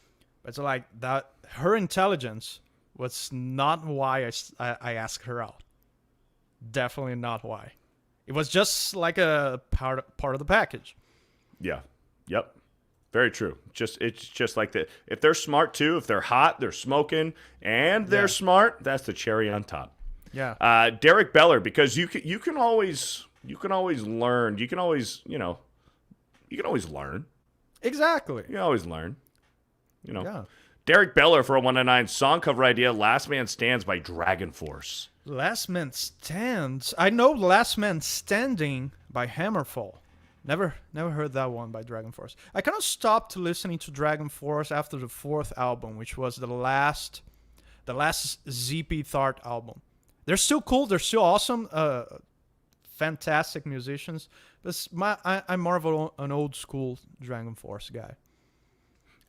It's like that. Her intelligence was not why I asked her out. Definitely not why. It was just like a part of the package. Yeah. Yep. Very true. It's just like that. If they're smart too, if they're hot, they're smoking, and they're smart, that's the cherry on top. Yeah. Derek Beller, because you can always learn. You can always learn. Exactly. You can always learn. Yeah. Derek Beller for a 199 song cover idea. Last Man Stands by Dragon Force. Last Man Stands. I know Last Man Standing by Hammerfall. Never heard that one by Dragon Force. I kind of stopped listening to Dragon Force after the 4th album, which was the last ZP Thart album. They're still cool. They're still awesome. Fantastic musicians. But I'm more of an old school Dragon Force guy.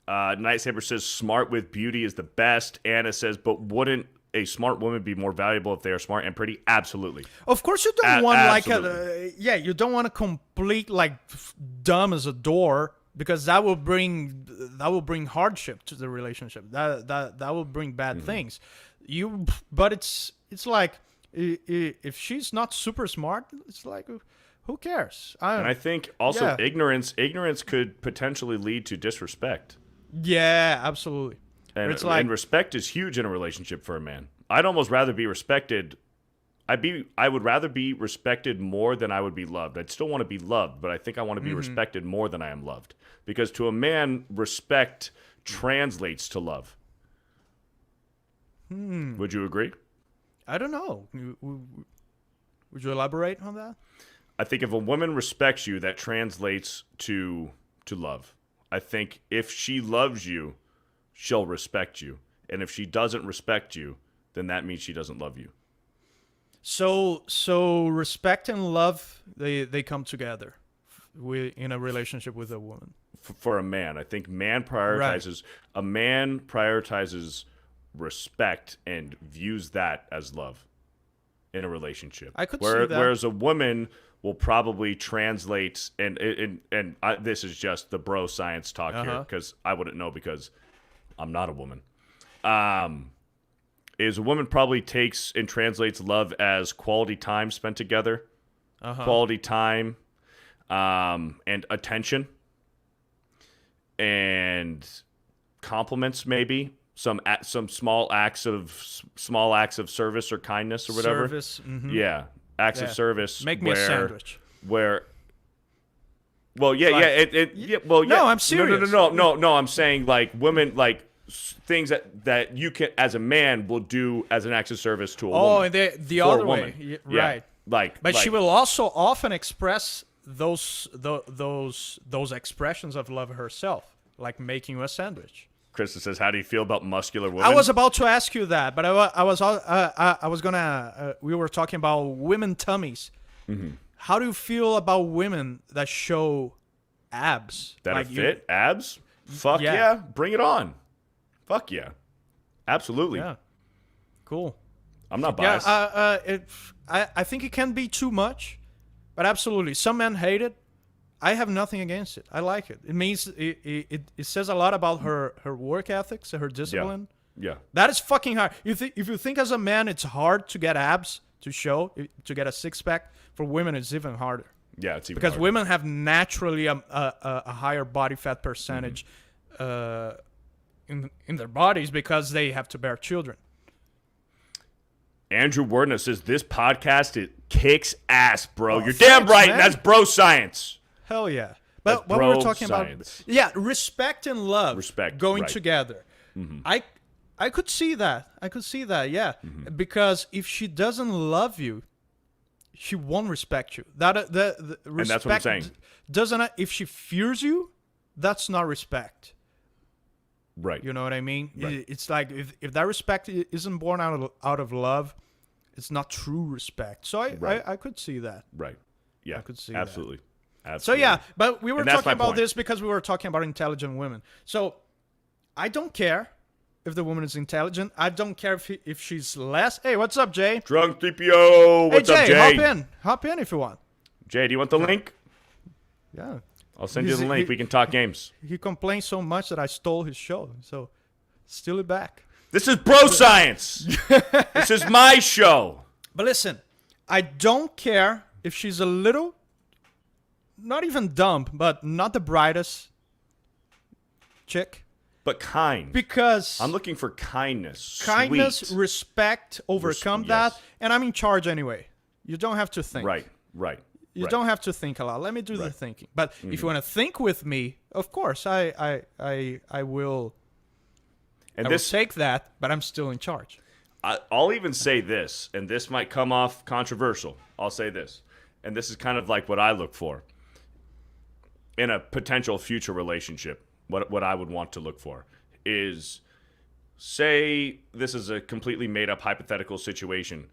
Night Saber says smart with beauty is the best. Anna says, but wouldn't a smart woman be more valuable if they are smart and pretty? Absolutely. Of course, you don't want absolutely. you don't want a complete dumb as a door, because that will bring hardship to the relationship. That will bring bad things. But it's like if she's not super smart, it's like, who cares? And I think also ignorance could potentially lead to disrespect. Yeah, absolutely. And, and respect is huge in a relationship for a man. I'd almost rather be respected. I would rather be respected more than I would be loved. I'd still want to be loved, but I think I want to be respected more than I am loved. Because to a man, respect translates to love. Would you agree? I don't know. Would you elaborate on that? I think if a woman respects you, that translates to love. I think if she loves you, she'll respect you. And if she doesn't respect you, then that means she doesn't love you. So respect and love, they come together in a relationship with a woman. For a man, I think a man prioritizes respect and views that as love in a relationship. I could see that. Whereas a woman will probably translate, this is just the bro science talk here, because I wouldn't know because I'm not a woman. Is a woman probably takes and translates love as quality time spent together, quality time, and attention, and compliments, maybe some small acts of service or kindness or whatever. Service, yeah. Acts of service. Make me a sandwich. No, I'm serious. No. I'm saying like women, like things that you can, as a man, will do as an act of service to a woman. Oh, and the other way, right? Yeah, but she will also often express those expressions of love herself, like making you a sandwich. Krista says, "How do you feel about muscular women?" I was about to ask you that, but I was gonna. We were talking about women tummies. Mm-hmm. How do you feel about women that show abs? That are fit abs? Fuck yeah. Bring it on. Fuck yeah, absolutely. Yeah, cool. I'm not biased. I think it can be too much, but absolutely, some men hate it. I have nothing against it. I like it. It means it says a lot about her work ethics, her discipline. Yeah. That is fucking hard. If you think as a man it's hard to get abs to show, to get a six-pack, for women it's even harder. Yeah, it's even because harder. Women have naturally a higher body fat percentage in their bodies because they have to bear children. Andrew Wardner says, this podcast, it kicks ass, bro. You're thanks, damn right. Man. That's bro science. Hell yeah. But That's what we were talking science. about, respect and love going right. together. Mm-hmm. I could see that. Yeah. Mm-hmm. Because if she doesn't love you, she won't respect you. The respect, and that's what I'm saying. If she fears you, that's not respect. Right. You know what I mean? Right. It's like if that respect isn't born out of love, it's not true respect. So I could see that. Right. Yeah. I could see absolutely. that. Absolutely. So yeah, but we were talking about point. this because we were talking about intelligent women. So I don't care if the woman is intelligent. I don't care if she's less. Hey, what's up, Jay? Drunk 3PO. What's up, Jay? Hop in if you want. Jay, do you want the link? Yeah. I'll send you the link. We can talk games. He complains so much that I stole his show. So steal it back. This is bro science. This is my show. But listen, I don't care if she's a little not even dumb, but not the brightest chick. But kind. Because I'm looking for kindness. kindness, sweet. respect, overcome that, yes. and I'm in charge anyway. You don't have to think. Right. You don't have to think a lot. Let me do the thinking. But if you want to think with me, of course, I will. And I this will take that, but I'm still in charge. I'll even say this, and this might come off controversial. I'll say this, and this is kind of like what I look for in a potential future relationship. What I would want to look for is, say this is a completely made up hypothetical situation.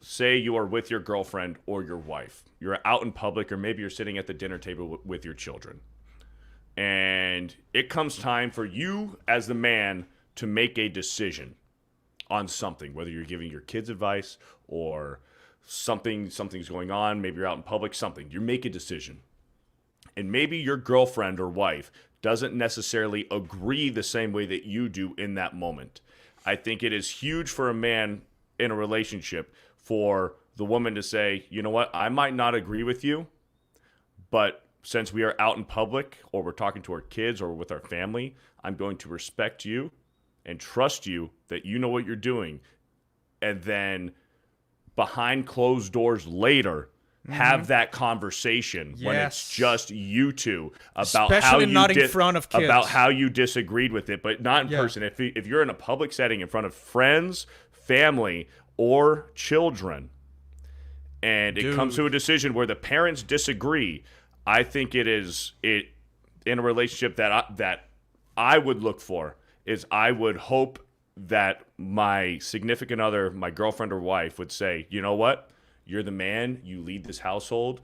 Say you are with your girlfriend or your wife. You're out in public, or maybe you're sitting at the dinner table with your children. And it comes time for you as the man to make a decision on something, whether you're giving your kids advice or something's going on, maybe you're out in public, something. You make a decision. And maybe your girlfriend or wife doesn't necessarily agree the same way that you do in that moment. I think it is huge for a man in a relationship for the woman to say, you know what, I might not agree with you, but since we are out in public or we're talking to our kids or with our family, I'm going to respect you and trust you that you know what you're doing. And then behind closed doors later, have that conversation when it's just you two about Especially how you not in front of kids. about how you disagreed with it, but not in person. If you're in a public setting in front of friends, family, or children, and it comes to a decision where the parents disagree, I think it in a relationship that I would look for is I would hope that my significant other, my girlfriend or wife, would say, you know what? You're the man. You lead this household.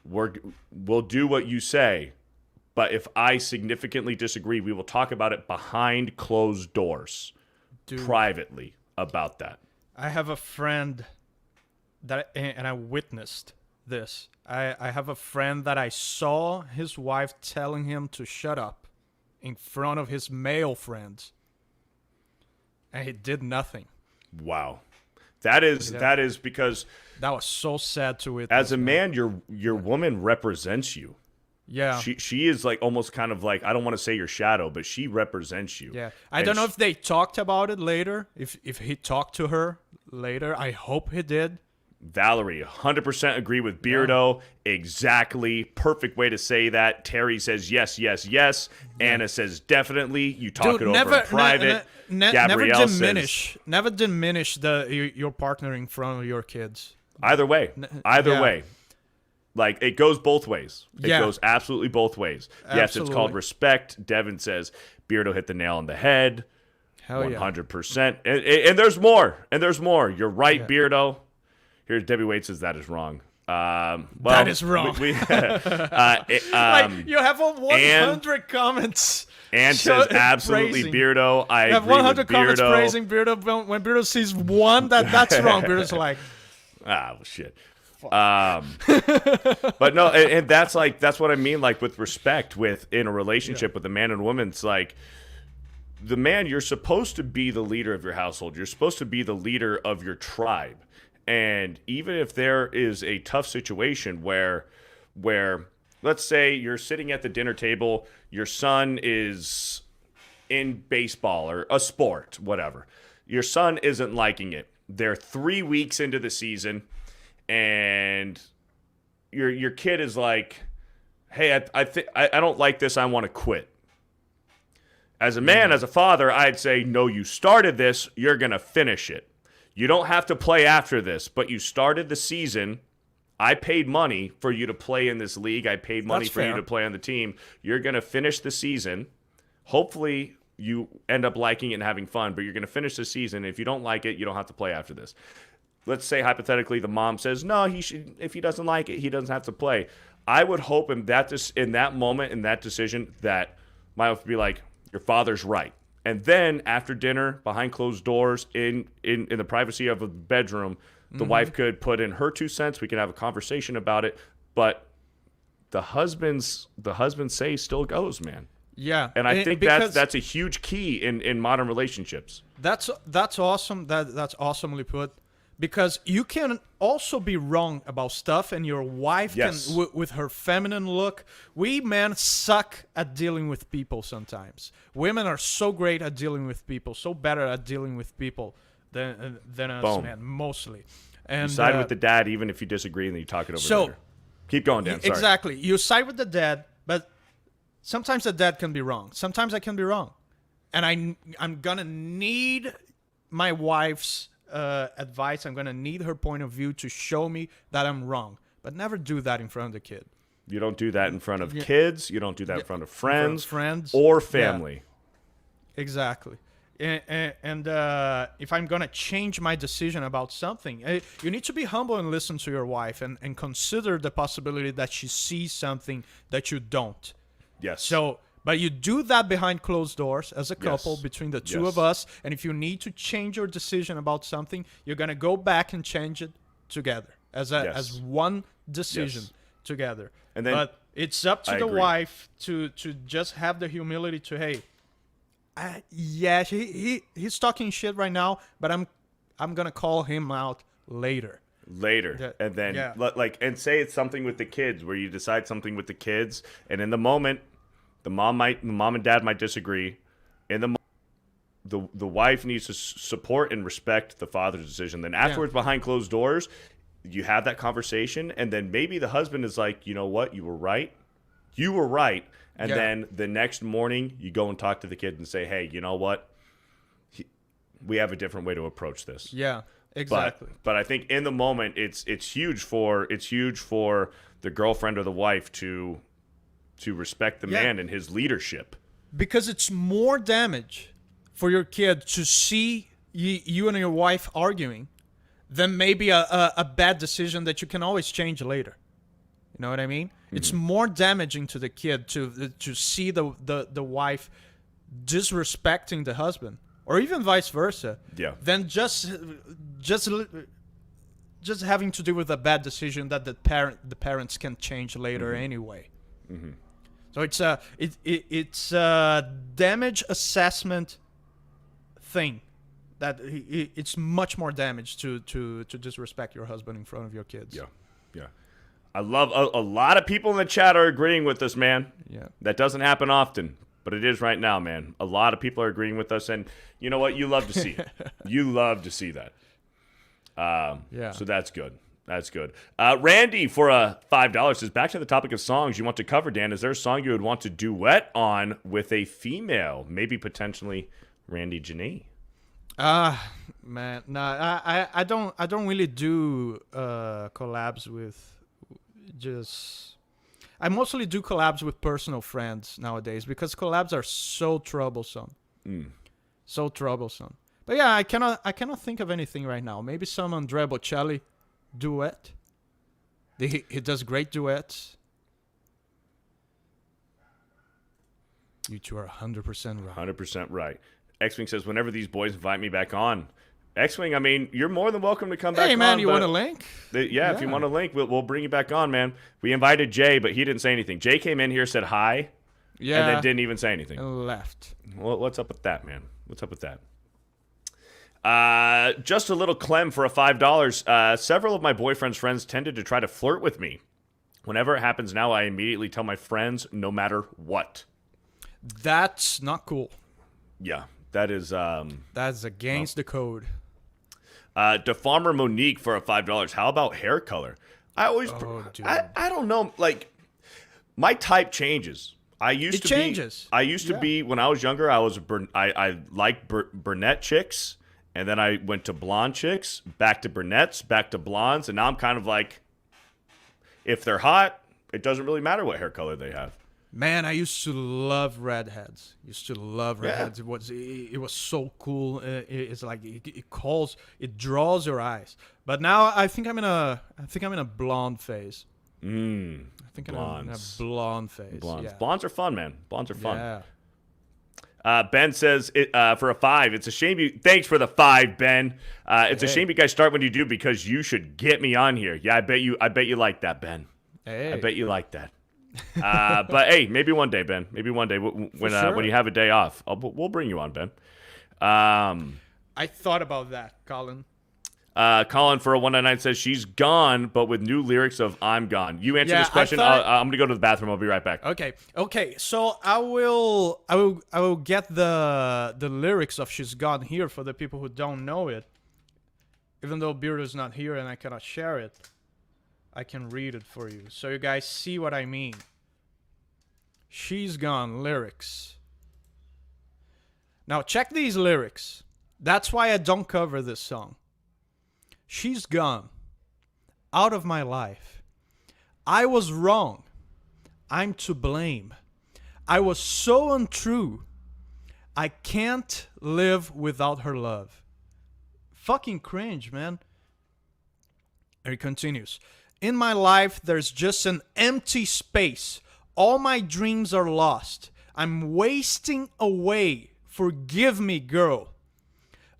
We'll do what you say. But if I significantly disagree, we will talk about it behind closed doors, privately about that. I have a friend and I witnessed this. I have a friend that I saw his wife telling him to shut up in front of his male friends. And he did nothing. Wow. That is because that was so sad to witness. As a man, your woman represents you. Yeah. She is like almost kind of like, I don't want to say your shadow, but she represents you. Yeah. I don't know if they talked about it later, if he talked to her later. I hope he did. Valerie, 100% agree with Beardo. Yeah. Exactly. Perfect way to say that. Terry says yes, yes, yes. Yeah. Anna says definitely. You talk it over in private. Gabrielle says, never diminish your partner in front of your kids. Either way. Either way. Like, it goes both ways. It goes absolutely both ways. Absolutely. Yes, it's called respect. Devin says Beardo hit the nail on the head. Hell 100%. And there's more. And there's more. You're right, Beardo. Here's Debbie Wade says that is wrong. That is wrong. You have 100 comments. And says absolutely praising. Beardo. I you have agree 100 with comments Beardo. Praising Beardo. When Beardo sees one, that's wrong. Beardo's like, well, shit. But no, and that's what I mean. Like with respect, in a relationship with a man and woman, it's like the man. You're supposed to be the leader of your household. You're supposed to be the leader of your tribe. And even if there is a tough situation where let's say you're sitting at the dinner table, your son is in baseball or a sport, whatever. Your son isn't liking it. They're 3 weeks into the season, and your kid is like, "Hey, I don't like this. I want to quit." As a man, as a father, I'd say, "No, you started this. You're gonna finish it. You don't have to play after this, but you started the season. I paid money for you to play in this league. I paid money for you to play on the team. You're going to finish the season. Hopefully you end up liking it and having fun, but you're going to finish the season. If you don't like it, you don't have to play after this." Let's say hypothetically the mom says, "No, if he doesn't like it, he doesn't have to play." I would hope in that moment, in that decision, that my wife would be like, "Your father's right." And then after dinner, behind closed doors, in the privacy of a bedroom, the wife could put in her 2 cents. We can have a conversation about it. But the husband's say still goes, man. Yeah. And I think that's a huge key in modern relationships. That's awesome. That's awesomely put. Because you can also be wrong about stuff, and your wife Yes. can, with her feminine look. We men suck at dealing with people sometimes. Women are so great at dealing with people, so better at dealing with people than us, Boom. man, mostly. And You side with the dad even if you disagree and then you talk it over later. Keep going, Dan. Sorry. Exactly. You side with the dad, but sometimes the dad can be wrong. Sometimes I can be wrong. And I'm going to need my wife's advice. I'm going to need her point of view to show me that I'm wrong. But never do that in front of the kid. You don't do that in front of kids. You don't do that in front of friends, friends or family. Yeah. Exactly. And if I'm going to change my decision about something, you need to be humble and listen to your wife and consider the possibility that she sees something that you don't. Yes. So, but you do that behind closed doors as a couple between the two of us. And if you need to change your decision about something, you're going to go back and change it together as one decision together. And then, but it's up to the agree. wife to just have the humility to, hey, yeah, he's talking shit right now, but I'm gonna call him out later. And then and say it's something with the kids where you decide something with the kids, and in the moment, the mom and dad might disagree. In the wife needs to support and respect the father's decision. Then afterwards, behind closed doors, you have that conversation, and then maybe the husband is like, you know what, you were right. And then the next morning, you go and talk to the kid and say, hey, you know what? We have a different way to approach this. Yeah, exactly. But I think in the moment, it's huge for the girlfriend or the wife to respect the man and his leadership. Because it's more damage for your kid to see you and your wife arguing than maybe a bad decision that you can always change later. You know what I mean? Mm-hmm. It's more damaging to the kid to see the wife disrespecting the husband, or even vice versa. Yeah. Than just having to do with a bad decision that the parents can change later anyway. Mm-hmm. So it's a damage assessment thing that it's much more damage to disrespect your husband in front of your kids. Yeah. I love a lot of people in the chat are agreeing with us, man. Yeah. That doesn't happen often, but it is right now, man. A lot of people are agreeing with us, and you know what? You love to see it. You love to see that. So that's good. That's good. Randy for $5 says, back to the topic of songs you want to cover, Dan. Is there a song you would want to duet on with a female? Maybe potentially Randy Janae. Man, no, I don't really do collabs with I mostly do collabs with personal friends nowadays because collabs are so troublesome. So troublesome. But yeah, I cannot think of anything right now. Maybe some Andrea Bocelli duet. He does great duets. You two are 100% right. 100% right. X-Wing says, whenever these boys invite me back on. X-Wing, I mean, you're more than welcome to come back on. Hey, man, you want a link? Yeah, if you want a link, we'll bring you back on, man. We invited Jay, but he didn't say anything. Jay came in here, said hi, and then didn't even say anything. And left. Well, what's up with that, man? What's up with that? Just a little Clem for a $5. Several of my boyfriend's friends tended to try to flirt with me. Whenever it happens now, I immediately tell my friends no matter what. That's not cool. Yeah, that is... That's against the code. To Farmer Monique for a $5. How about hair color? I always... I don't know. Like, my type changes. I used to be, when I was younger, I liked brunette chicks. And then I went to blonde chicks, back to brunettes, back to blondes. And now I'm kind of like, if they're hot, it doesn't really matter what hair color they have. Man, I used to love redheads. It was so cool. It's like it draws your eyes. But now I think I'm in a blonde phase. I think I'm in a blonde phase. Blondes. Yeah. Blondes are fun, man. Blondes are fun. Yeah. Ben says for a $5. It's a shame you. Thanks for the $5, Ben. It's a shame you guys start when you do because you should get me on here. Yeah, I bet you like that, Ben. Hey. I bet you like that. But hey, maybe one day, Ben. Maybe one day when you have a day off, we'll bring you on, Ben. I thought about that, Colin. Colin for a 199 says she's gone, but with new lyrics of "I'm gone." You answer Yeah, this question. I'm gonna go to the bathroom. I'll be right back. Okay. So I will get the lyrics of "She's Gone" here for the people who don't know it. Even though Beardo's not here and I cannot share it, I can read it for you so you guys see what I mean. She's Gone lyrics. Now check these lyrics. That's why I don't cover this song. She's gone out of my life. I was wrong. I'm to blame. I was so untrue. I can't live without her love. Fucking cringe, man. And it continues. In my life, there's just an empty space. All my dreams are lost. I'm wasting away. Forgive me, girl.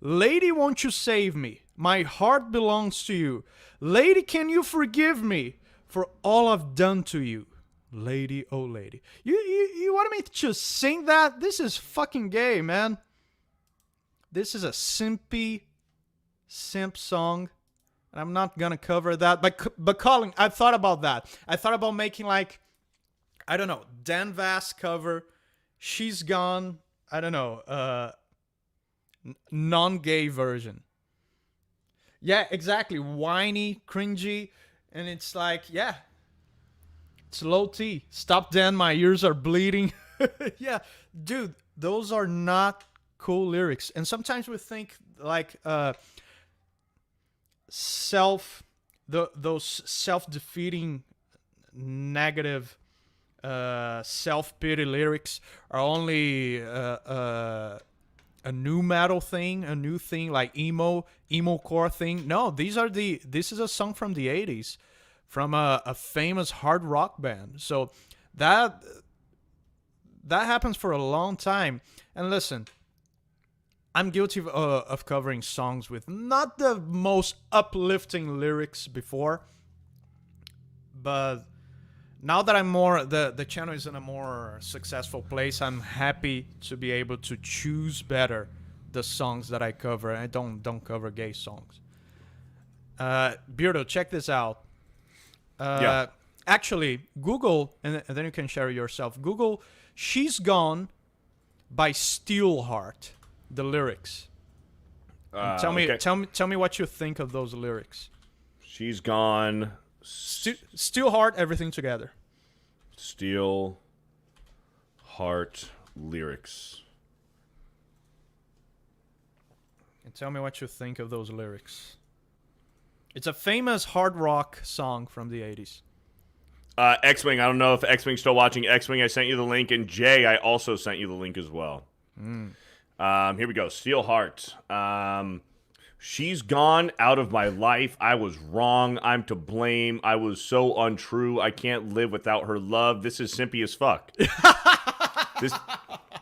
Lady, won't you save me? My heart belongs to you. Lady, can you forgive me for all I've done to you? Lady, oh lady. You want me to sing that? This is fucking gay, man. This is a simp song. And I'm not gonna cover that. But Colin, I thought about that. I thought about making like, I don't know, Dan Vasc cover. She's Gone. I don't know. Non-gay version. Yeah, exactly. Whiny, cringy, and it's like, yeah, it's low T. Stop, Dan, my ears are bleeding. Yeah, dude, those are not cool lyrics. And sometimes we think like those self-defeating, negative, self-pity lyrics are only a new metal thing, a new thing like emo core thing. No, this is a song from the 80s from a famous hard rock band. So that happens for a long time. And listen, I'm guilty of covering songs with not the most uplifting lyrics before, but now that I'm more, the channel is in a more successful place, I'm happy to be able to choose better the songs that I cover. I don't cover gay songs. Beardo, check this out. Yeah. Actually, Google, and then you can share it yourself. Google, "She's Gone" by Steelheart, the lyrics. And tell me what you think of those lyrics. She's gone. Steelheart, everything together. Steel Heart lyrics. And tell me what you think of those lyrics. It's a famous hard rock song from the 80s. X-Wing, I don't know if X-Wing's still watching. X-Wing, I sent you the link, and Jay, I also sent you the link as well. Here we go. Steel Heart. She's gone out of my life. I was wrong. I'm to blame. I was so untrue. I can't live without her love. This is simpy as fuck.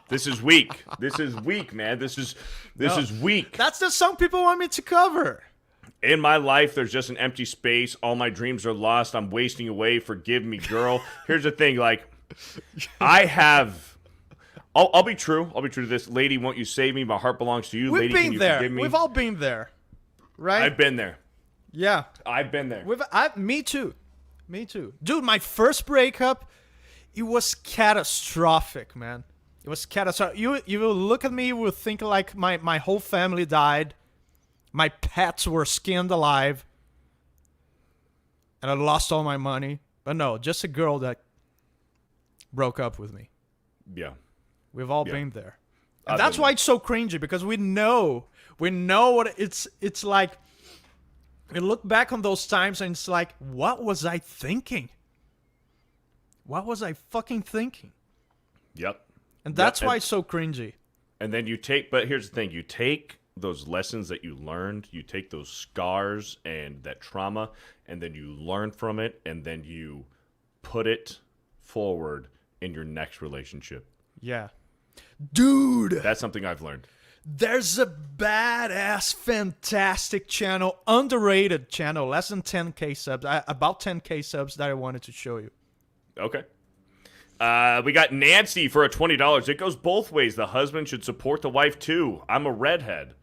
This is weak. This is weak, man. This is weak. That's the song people want me to cover. In my life, there's just an empty space. All my dreams are lost. I'm wasting away. Forgive me, girl. Here's the thing. Like, I have... I'll be true. I'll be true to this. Lady, won't you save me? My heart belongs to you. We've Lady, been can you there. forgive me? We've all been there, right? I've been there. Yeah. I've been there. Me too. Dude, my first breakup, it was catastrophic, man. It was catastrophic. You will look at me, you will think like my whole family died. My pets were skinned alive. And I lost all my money. But no, just a girl that broke up with me. Yeah. We've all been there. And that's why it's so cringy, because we know what it's like. We look back on those times and it's like, what was I thinking? What was I fucking thinking? Yep. And that's why it's so cringy. And then but here's the thing, you take those lessons that you learned, you take those scars and that trauma, and then you learn from it, and then you put it forward in your next relationship. Yeah. Dude, that's something I've learned. There's a badass, fantastic channel, underrated channel, less than 10K subs, about 10K subs that I wanted to show you. Okay. We got Nancy for a $20. It goes both ways. The husband should support the wife too. I'm a redhead.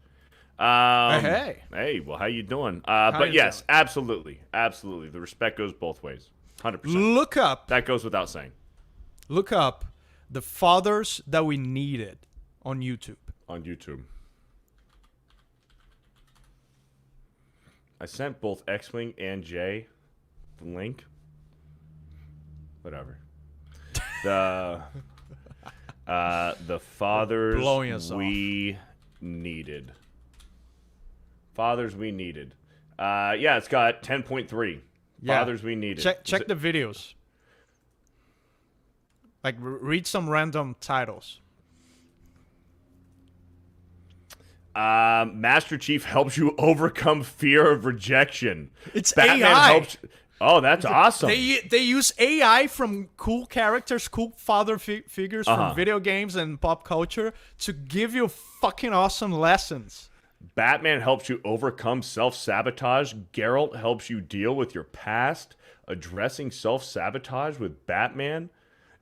Hey, well, how you doing? But yes, absolutely. The respect goes both ways. 100%. Look up. That goes without saying. Look up the fathers that we needed on YouTube. I sent both X-Wing and Jay the link. Whatever. The fathers we needed. Fathers we needed. Yeah, it's got 10.3. Yeah. Fathers we needed. Check the videos. Like, read some random titles. Master Chief helps you overcome fear of rejection. It's Batman AI. helps. Oh, that's awesome. They use AI from cool characters, cool father figures from video games and pop culture to give you fucking awesome lessons. Batman helps you overcome self-sabotage. Geralt helps you deal with your past. Addressing self-sabotage with Batman.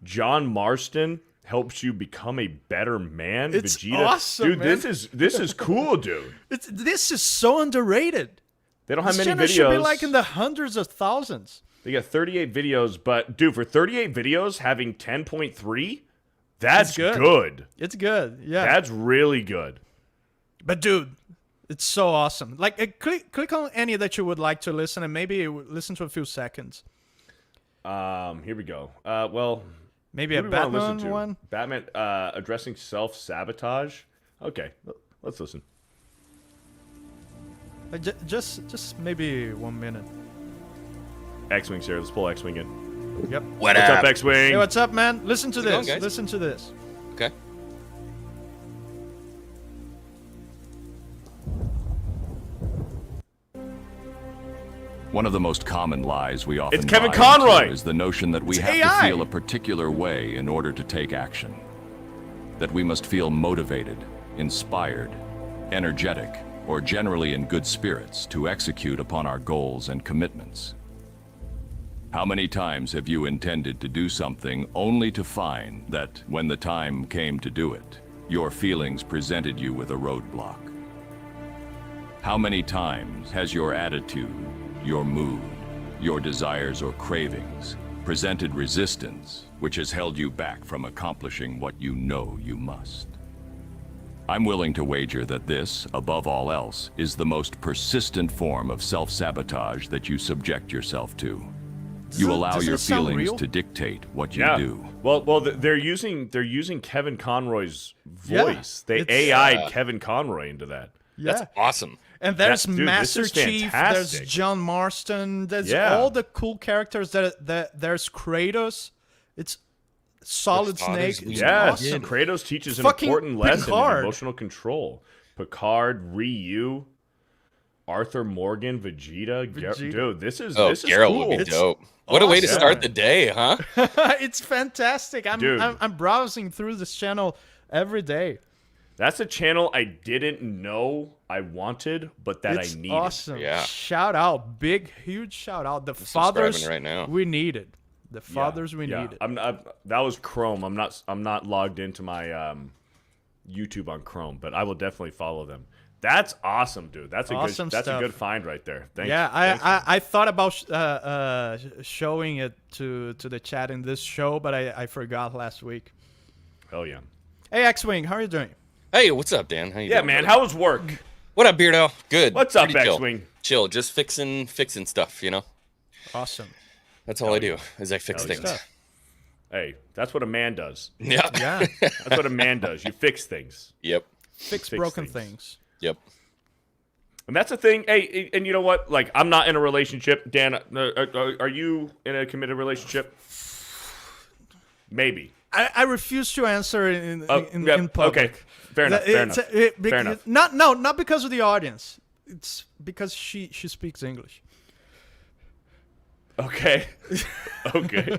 John Marston helps you become a better man. It's Vegeta. awesome, dude. man. This is cool, dude. This is so underrated. They don't have This many channel videos. should be like in the hundreds of thousands. They got 38 videos, but dude, for 38 videos having 10.3, that's good. It's good. Yeah. That's really good. But dude, it's so awesome. Like, click on any that you would like to listen, and maybe listen to a few seconds. Here we go. Well, maybe a who do we wanna listen Batman to? one. Batman addressing self-sabotage. Okay, let's listen. Just maybe 1 minute. X-Wing's here. Let's pull X-Wing in. Yep. What's up, X-Wing? Hey, what's up, man? Listen to How's it this. going, guys? Listen to this. Okay. One of the most common lies we often It's Kevin buy Conroy! into is the notion that we It's have AI. to feel a particular way in order to take action. That we must feel motivated, inspired, energetic, or generally in good spirits to execute upon our goals and commitments. How many times have you intended to do something only to find that when the time came to do it, your feelings presented you with a roadblock? How many times has your attitude, your mood, your desires or cravings presented resistance, which has held you back from accomplishing what you know you must? I'm willing to wager that this, above all else, is the most persistent form of self-sabotage that you subject yourself to. You allow does it your sound feelings real? to dictate what you Yeah. do. Well, they're using Kevin Conroy's voice. Yeah, They AI'd Kevin Conroy into that. Yeah. That's awesome. And there's Dude, this Master is Chief, fantastic. there's John Marston, there's Yeah. all the cool characters. There's Kratos. It's Solid The fathers Snake. we It's Yes, awesome. Kratos teaches an Fucking important lesson Picard. in emotional control. Picard, Ryu, Arthur Morgan, Vegeta. Dude, this is Geralt cool. would be dope. What a way to awesome. start the day, huh? It's fantastic. Dude. I'm browsing through this channel every day. That's a channel I didn't know I wanted, but that It's I needed. awesome. Yeah. Shout out, huge shout out. The subscribing fathers right now. we needed. The Yeah, fathers we yeah. needed. That was Chrome. I'm not logged into my YouTube on Chrome, but I will definitely follow them. That's awesome, dude. That's Awesome a stuff. good find right there. Thanks. Yeah, Thanks. I thought about showing it to the chat in this show, but I forgot last week. Hell yeah. Hey, X-Wing, how are you doing? Hey, what's up, Dan? How you Yeah, doing? man. buddy? How was work? What up, Beardo? Good. What's up, Pretty chill. X-Wing? Chill, just fixing stuff, you know? Awesome. That's all I do, is I fix Hell yeah. things. Hey, that's what a man does. Yeah. Yeah, That's what a man does. You fix things. Yep. fix Fix broken things. things. Yep. And that's the thing. Hey, and you know what? Like, I'm not in a relationship. Dan, are you in a committed relationship? Maybe. I refuse to answer in Yeah, public. okay. Fair enough. Fair enough. Fair enough. Not because of the audience. It's because she speaks English. Okay. Okay.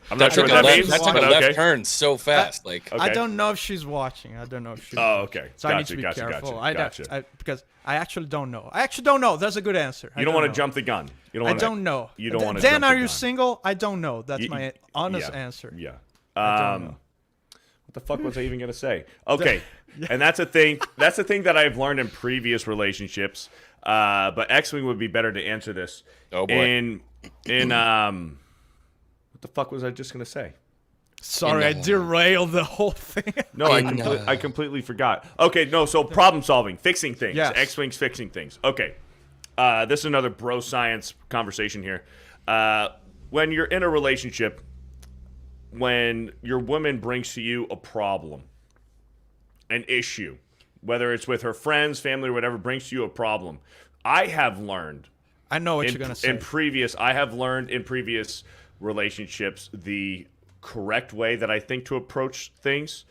I'm That not sure took what a that left, means. that took but a okay. left turn so fast. Like, Okay. I don't know if she's watching. I don't know if she's Oh, watching. okay. So I need Gotcha, to be gotcha, careful. gotcha. Because I actually don't know. I actually don't know. That's a good answer. You don't want to jump the gun. You don't I want to. don't know. You don't want to. Dan, jump are the you gun. single? I don't know. That's You- my honest yeah, answer. Yeah. I don't know. What the fuck was I even gonna say? Okay, and that's a thing. That's a thing that I've learned in previous relationships. But X-Wing would be better to answer this. Oh boy. In what the fuck was I just gonna say? Sorry, I derailed the whole thing. No, I completely forgot. Okay, no. So problem solving, fixing things. Yes. X-Wing's fixing things. Okay, this is another bro science conversation here. When you're in a relationship, when your woman brings to you a problem, an issue, whether it's with her friends, family, or whatever, brings to you a problem, I have learned. I know what you're gonna say. I have learned in previous relationships the correct way that I think to approach things.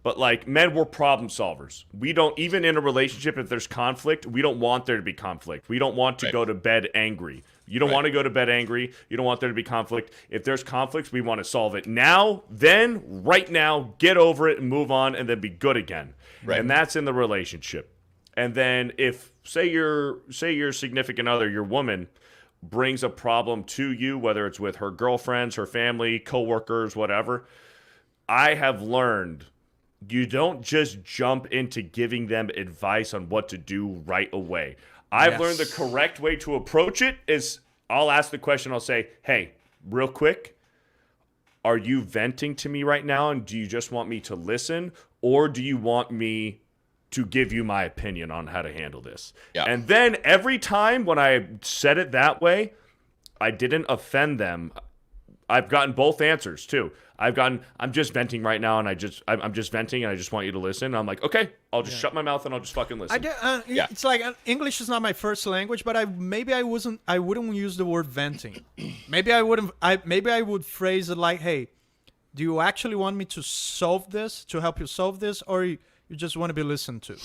But like, men, we're problem solvers. We don't, even in a relationship, if there's conflict, we don't want there to be conflict. We don't want to go to bed angry. You don't want to go to bed angry. You don't want there to be conflict. If there's conflicts, we want to solve it now, then, right now, get over it and move on, and then be good again. Right. And that's in the relationship. And then if, say your significant other, your woman, brings a problem to you, whether it's with her girlfriends, her family, coworkers, whatever, I have learned you don't just jump into giving them advice on what to do right away. I've learned the correct way to approach it is I'll ask the question, I'll say, hey, real quick, are you venting to me right now, and do you just want me to listen, or do you want me to give you my opinion on how to handle this? Yeah. And then every time when I said it that way, I didn't offend them. I've gotten both answers too. I'm just venting right now, and I'm just venting, and I just want you to listen. And I'm like, okay, I'll just shut my mouth and I'll just fucking listen. It's like English is not my first language, but I wouldn't use the word venting. Maybe I would phrase it like, hey, do you actually want me to solve this, to help you solve this, or you just want to be listened to?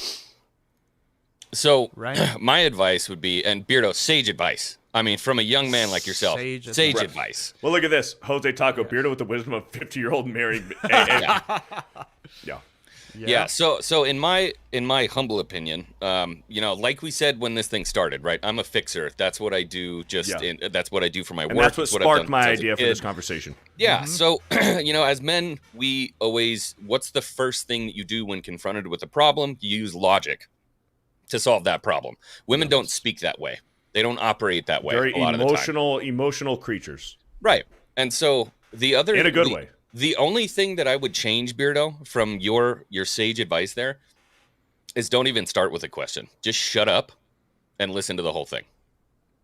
So Right. my advice would be, and Beardo, sage advice. I mean, from a young man like yourself, Sage advice. Well, look at this. Jose Taco Beardo with the wisdom of 50-year-old married. Yeah. Yeah. So in my humble opinion, like we said when this thing started, right? I'm a fixer. That's what I do. That's what I do for my work. And that's what I've sparked done my since I was a idea for kid. this conversation. Yeah. So, as men, we always, what's the first thing that you do when confronted with a problem? You use logic to solve that problem. Women don't speak that way. They don't operate that way. Very a lot of the time. emotional creatures. Right. And so the other, in a good way. The only thing that I would change, Beardo, from your sage advice there is don't even start with a question. Just shut up and listen to the whole thing.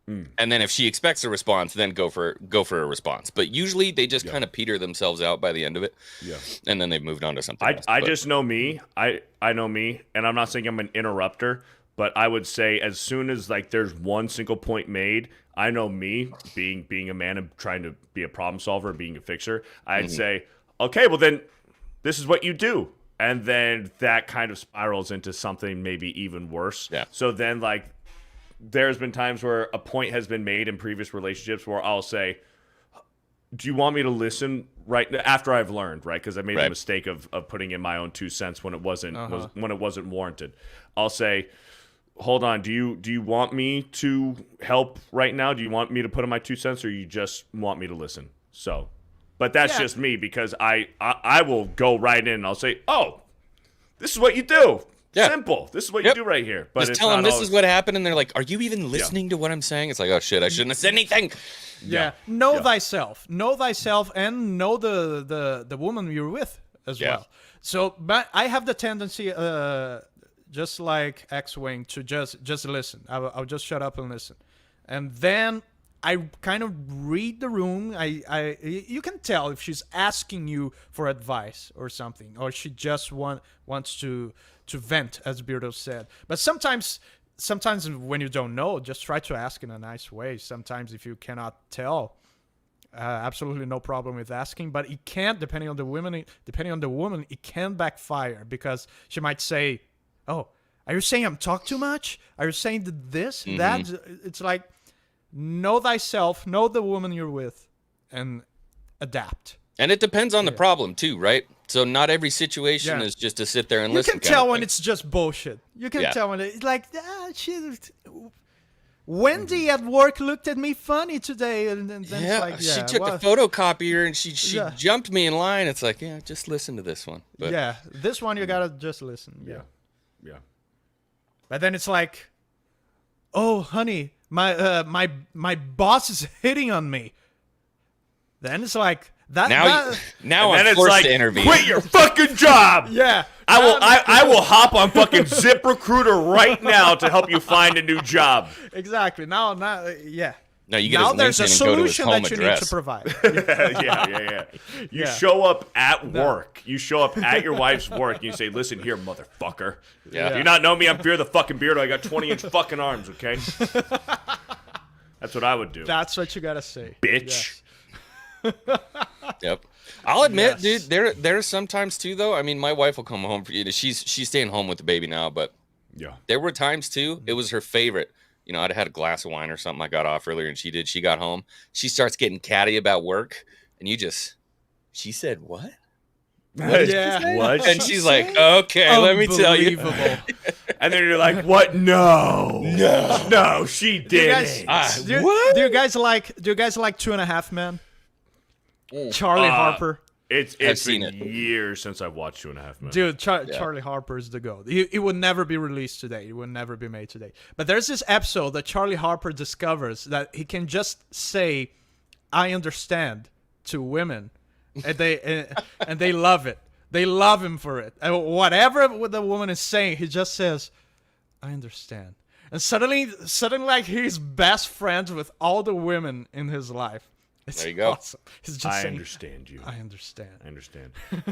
And then if she expects a response, then go for a response. But usually they just kind of peter themselves out by the end of it. Yeah. And then they've moved on to something else. I just know me. I know me, and I'm not saying I'm an interrupter, but I would say as soon as like there's one single point made, I know me being a man and trying to be a problem solver and being a fixer, I'd say, okay, well then this is what you do. And then that kind of spirals into something maybe even worse. Yeah. So then like there's been times where a point has been made in previous relationships where I'll say, do you want me to listen right after I've learned, right? Because I made the mistake of putting in my own 2 cents when it wasn't when it wasn't warranted. I'll say, hold on, do you want me to help right now? Do you want me to put in my 2 cents, or you just want me to listen? So, but that's just me, because I will go right in and I'll say, oh, this is what you do. Yeah. Simple. This is what you do right here. But just tell them this is what happened, and they're like, are you even listening to what I'm saying? It's like, oh shit, I shouldn't have said anything. Know thyself. Know thyself, and know the woman you're with as well. So, but I have the tendency, just like X-Wing, to just listen. I'll just shut up and listen, and then I kind of read the room. You can tell if she's asking you for advice or something, or she just wants to vent, as Beardo said. But sometimes when you don't know, just try to ask in a nice way. Sometimes if you cannot tell, absolutely no problem with asking. But it can, depending on the woman, it can backfire, because she might say, "Oh, are you saying I'm talk too much? Are you saying this, that?" It's like, know thyself, know the woman you're with, and adapt. And it depends on the problem too, right? So not every situation is just to sit there and listen. You can tell when it's just bullshit. You can tell when it's like, Wendy at work looked at me funny today, and then it's like, she took the photocopier and she jumped me in line. It's like, yeah, just listen to this one. But, yeah, this one you gotta just listen. Yeah. But then it's like, oh, honey, my boss is hitting on me. Then it's like that. Now I'm forced to intervene. Quit your fucking job. Yeah. I will hop on fucking ZipRecruiter right now to help you find a new job. Exactly. Now, yeah. No, you get now his there's a LinkedIn and go to his solution home that you address. need to provide. Yeah. You show up at work. You show up at your wife's work and you say, listen here, motherfucker. Yeah. Do you not know me? I'm FearTheBeardo. I got 20-inch fucking arms, okay? That's what I would do. That's what you gotta say. Bitch. Yes. Yep. I'll admit, dude, there are sometimes too, though. I mean, my wife will come home for you. She's staying home with the baby now, but there were times too. It was her favorite. You know, I'd had a glass of wine or something I got off earlier, and she got home. She starts getting catty about work, and she said, what? Yeah. What? And she's like, okay, let me tell you. And then you're like, what? No, she didn't. Do you guys like 2.5 Men? Charlie Harper. It's seen been years since I've watched 2.5 Men. Dude, Charlie Harper is the GOAT. It would never be released today. It would never be made today. But there's this episode that Charlie Harper discovers that he can just say, I understand, to women. And they love it. They love him for it. And whatever the woman is saying, he just says, I understand. And suddenly like he's best friends with all the women in his life. It's there you go. Awesome. He's just saying, understand you. I understand.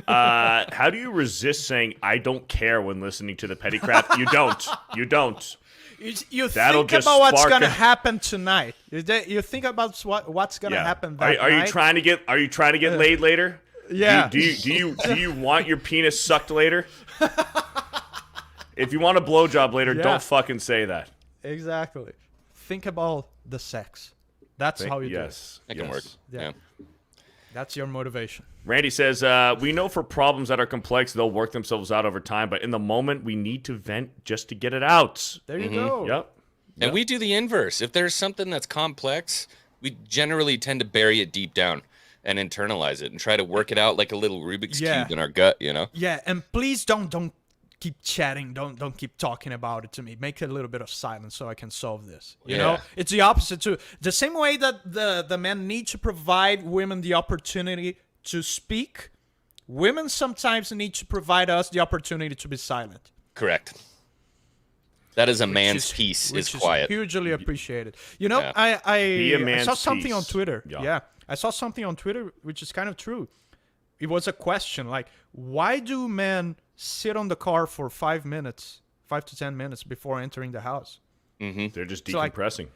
How do you resist saying I don't care when listening to the petty crap? You don't. You That'll think just about what's spark gonna a- happen tonight. You think about what's gonna happen that Are you night. trying to get laid later? Yeah. Do you want your penis sucked later? If you want a blowjob later, don't fucking say that. Exactly. Think about the sex. That's how you do it. That can work. Yeah. That's your motivation. Randy says, we know for problems that are complex, they'll work themselves out over time, but in the moment, we need to vent just to get it out. There you go. Yep. And we do the inverse. If there's something that's complex, we generally tend to bury it deep down and internalize it and try to work it out like a little Rubik's Cube in our gut, you know? Yeah, and please don't keep chatting. Don't keep talking about it to me. Make a little bit of silence so I can solve this. You know? It's the opposite too. The same way that the men need to provide women the opportunity to speak, women sometimes need to provide us the opportunity to be silent. Correct. That is a man's peace is quiet. Hugely appreciated. You know, I saw something on Twitter. Yeah. I saw something on Twitter which is kind of true. It was a question like, why do men sit on the car for 5 to 10 minutes before entering the house? They're just decompressing.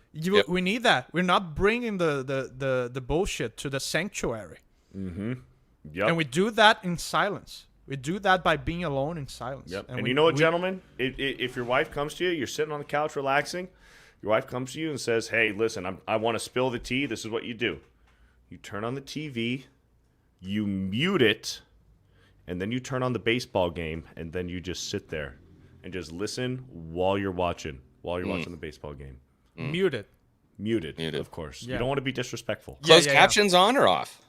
We need that. We're not bringing the bullshit to the sanctuary. Yep. And we do that in silence. We do that by being alone in silence. Yep. And you know what, gentlemen? If your wife comes to you, you're sitting on the couch relaxing, your wife comes to you and says, hey, listen, I want to spill the tea. This is what you do. You turn on the TV, you mute it, and then you turn on the baseball game, and then you just sit there and just listen while you're watching the baseball game. Muted, of course. You don't want to be disrespectful. Closed captions on or off?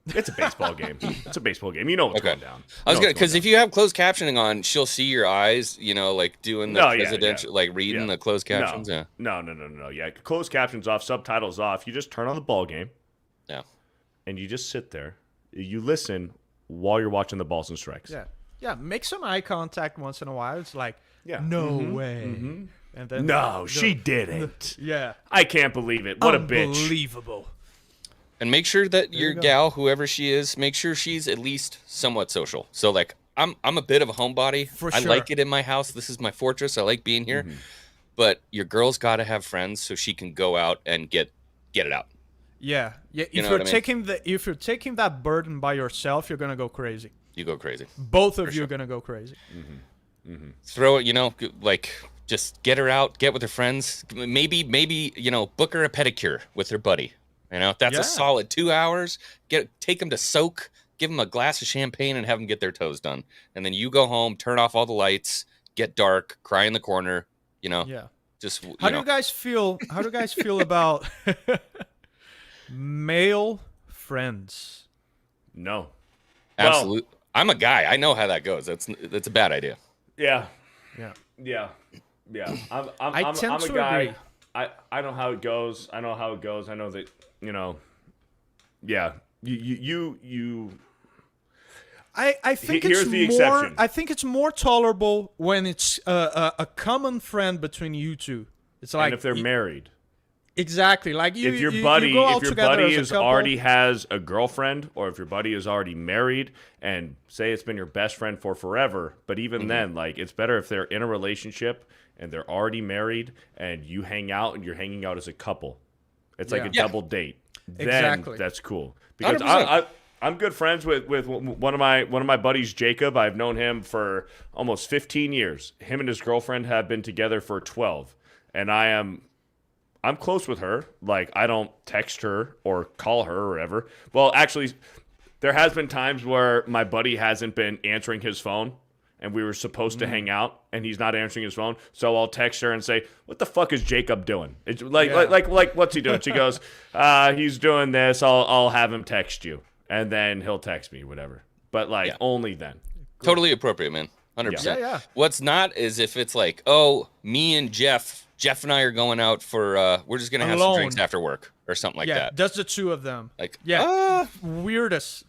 It's a baseball game. It's a baseball game. You know what's going down. I was gonna, because if you have closed captioning on, she'll see your eyes, you know, like doing the presidential, like reading the closed captions. No, yeah, closed captions off, subtitles off. You just turn on the ball game. Yeah. And you just sit there. You listen while you're watching the balls and strikes. Yeah. Make some eye contact once in a while. It's like, no way. And then no, she didn't. Yeah. I can't believe it. What a bitch. Unbelievable. And make sure that your gal, whoever she is, make sure she's at least somewhat social. So like, I'm a bit of a homebody. I like it in my house. This is my fortress. I like being here. But your girl's got to have friends so she can go out and get it out. Yeah. If you're taking that burden by yourself, you're gonna go crazy. You go crazy. Both of you are gonna go crazy. Throw it, you know, like just get her out, get with her friends. Maybe book her a pedicure with her buddy. You know, that's a solid 2 hours. Take them to soak, give them a glass of champagne, and have them get their toes done. And then you go home, turn off all the lights, get dark, cry in the corner. You know, Just How do you guys feel? How do you guys feel about male friends? No. absolute. I'm a guy. I know how that goes. That's a bad idea. Yeah. Yeah. Yeah. Yeah. I tend I'm a to guy. agree. I know how it goes. I know how it goes. I know that, yeah. You I think Here's it's the more. exception. I think it's more tolerable when it's a common friend between you two. It's like and if they're married. exactly like you. If your you buddy, go out if your together buddy as a is couple. already has a girlfriend, or if your buddy is already married, and say it's been your best friend for forever, but even then, like, it's better if they're in a relationship and they're already married, and you hang out and you're hanging out as a couple. It's like a Yeah. double date. Then Exactly. that's cool because 100%. I'm good friends with one of my buddies, Jacob. I've known him for almost 15 years. Him and his girlfriend have been together for 12, and I'm close with her. Like, I don't text her or call her or whatever. Well, actually, there has been times where my buddy hasn't been answering his phone, and we were supposed to hang out, and he's not answering his phone. So I'll text her and say, "What the fuck is Jacob doing?" It's like what's he doing? She goes, "He's doing this. I'll have him text you," and then he'll text me, whatever. But like only then. Totally appropriate, man. 100%. Yeah. What's not is if it's like, oh, me and Jeff and I are going out for, we're just going to have some Alone. drinks after work or something like yeah, that. that's the two of them. Like, Weird as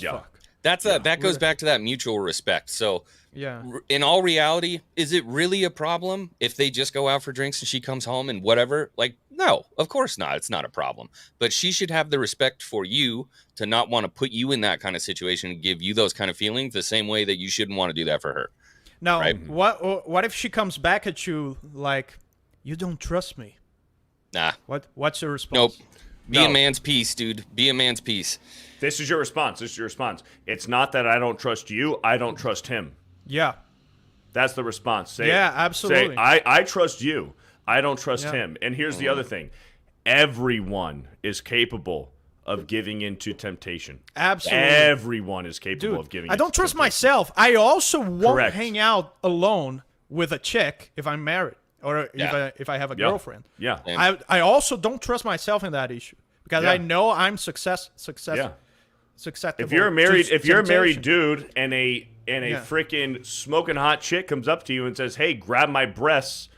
Yeah. fuck. that goes back to that mutual respect. So Yeah. in all reality, is it really a problem if they just go out for drinks and she comes home and whatever? Like, no, of course not. It's not a problem. But she should have the respect for you to not want to put you in that kind of situation and give you those kind of feelings the same way that you shouldn't want to do that for her. Now, Right. what if she comes back at you like, you don't trust me? Nah, What's your nope. response? Be a man's piece, dude. Be a man's piece. This is your response. This is your response. It's not that I don't trust you. I don't trust him. Yeah. That's the response. Say, Yeah, absolutely. Say, I trust you. I don't trust Yeah. him. And here's the other thing. Everyone is capable of giving into temptation. Absolutely. Everyone is capable Dude, of giving I don't into trust temptation. myself. I also won't Correct. hang out alone with a chick if I'm married or Yeah. if I have a Yeah. girlfriend. Yeah. Same. I also don't trust myself in that issue because Yeah. I know I'm susceptible. Yeah. If you're a married dude and a Yeah. freaking smoking hot chick comes up to you and says, "Hey, grab my breasts,"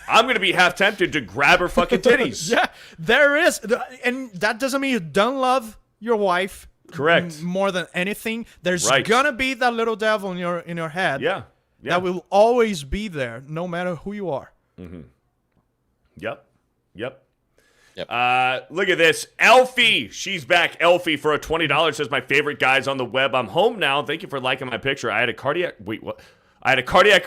I'm gonna be half tempted to grab her fucking titties. Yeah, there is, and that doesn't mean you don't love your wife. Correct. More than anything, there's Right. gonna be that little devil in your head. Yeah. Yeah. That will always be there, no matter who you are. Yep. Yep. Look at this. Elfie. She's back. Elfie for a $20 says, "My favorite guys on the web. I'm home now. Thank you for liking my picture. I had a cardiac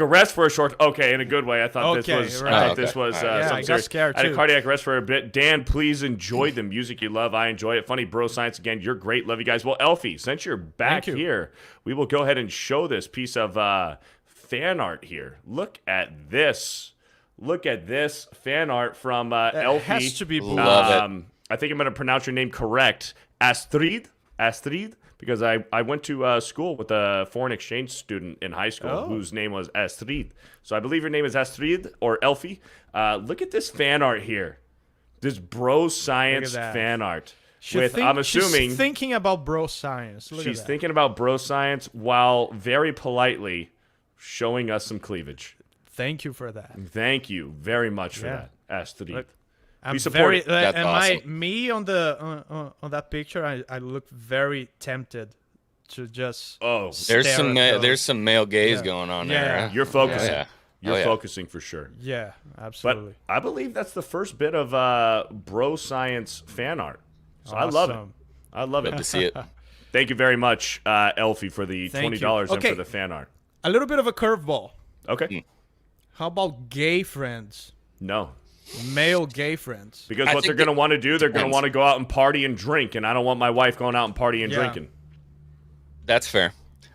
arrest for a short. Okay, in a good way. I thought Okay, this was. right. I thought Okay. this was Yeah, I something got serious. scared, I had a too. cardiac arrest for a bit. Dan, please enjoy the music you love. I enjoy it. Funny bro science again. You're great. Love you guys. Well, Elfie, since you're back Thank you. here, we will go ahead and show this piece of fan art here. Look at this. Look at this fan art from Elfie. It has to be blue. Love it. I think I'm going to pronounce your name correct. Astrid, because I went to school with a foreign exchange student in high school whose name was Astrid. So I believe your name is Astrid or Elfie. Look at this fan art here. This bro science that. fan art. She's I'm assuming she's thinking about bro science. Look she's at that. thinking about bro science while very politely showing us some cleavage. Thank you for that. Thank you very much for Yeah. that, Astrid. Look, I'm We support it. That's and awesome. me on the on that picture, I look very tempted to just. Oh, There's stare some at those. there's some male gaze Yeah. going on Yeah. there. Huh? you're focusing. Yeah. You're Oh, yeah. focusing for sure. Yeah, But absolutely. I believe that's the first bit of bro science fan art. So I love it. Awesome. I love Love it. to see it. Thank you very much, Elfie, for the Thank you. $20 and Okay. for the fan art. A little bit of a curveball. Okay. How about gay friends? No. Male gay friends. Because I what they're think going to it want to do, they're going to depends. want to go out and party and drink. And I don't want my wife going out and partying and Yeah. drinking. That's fair.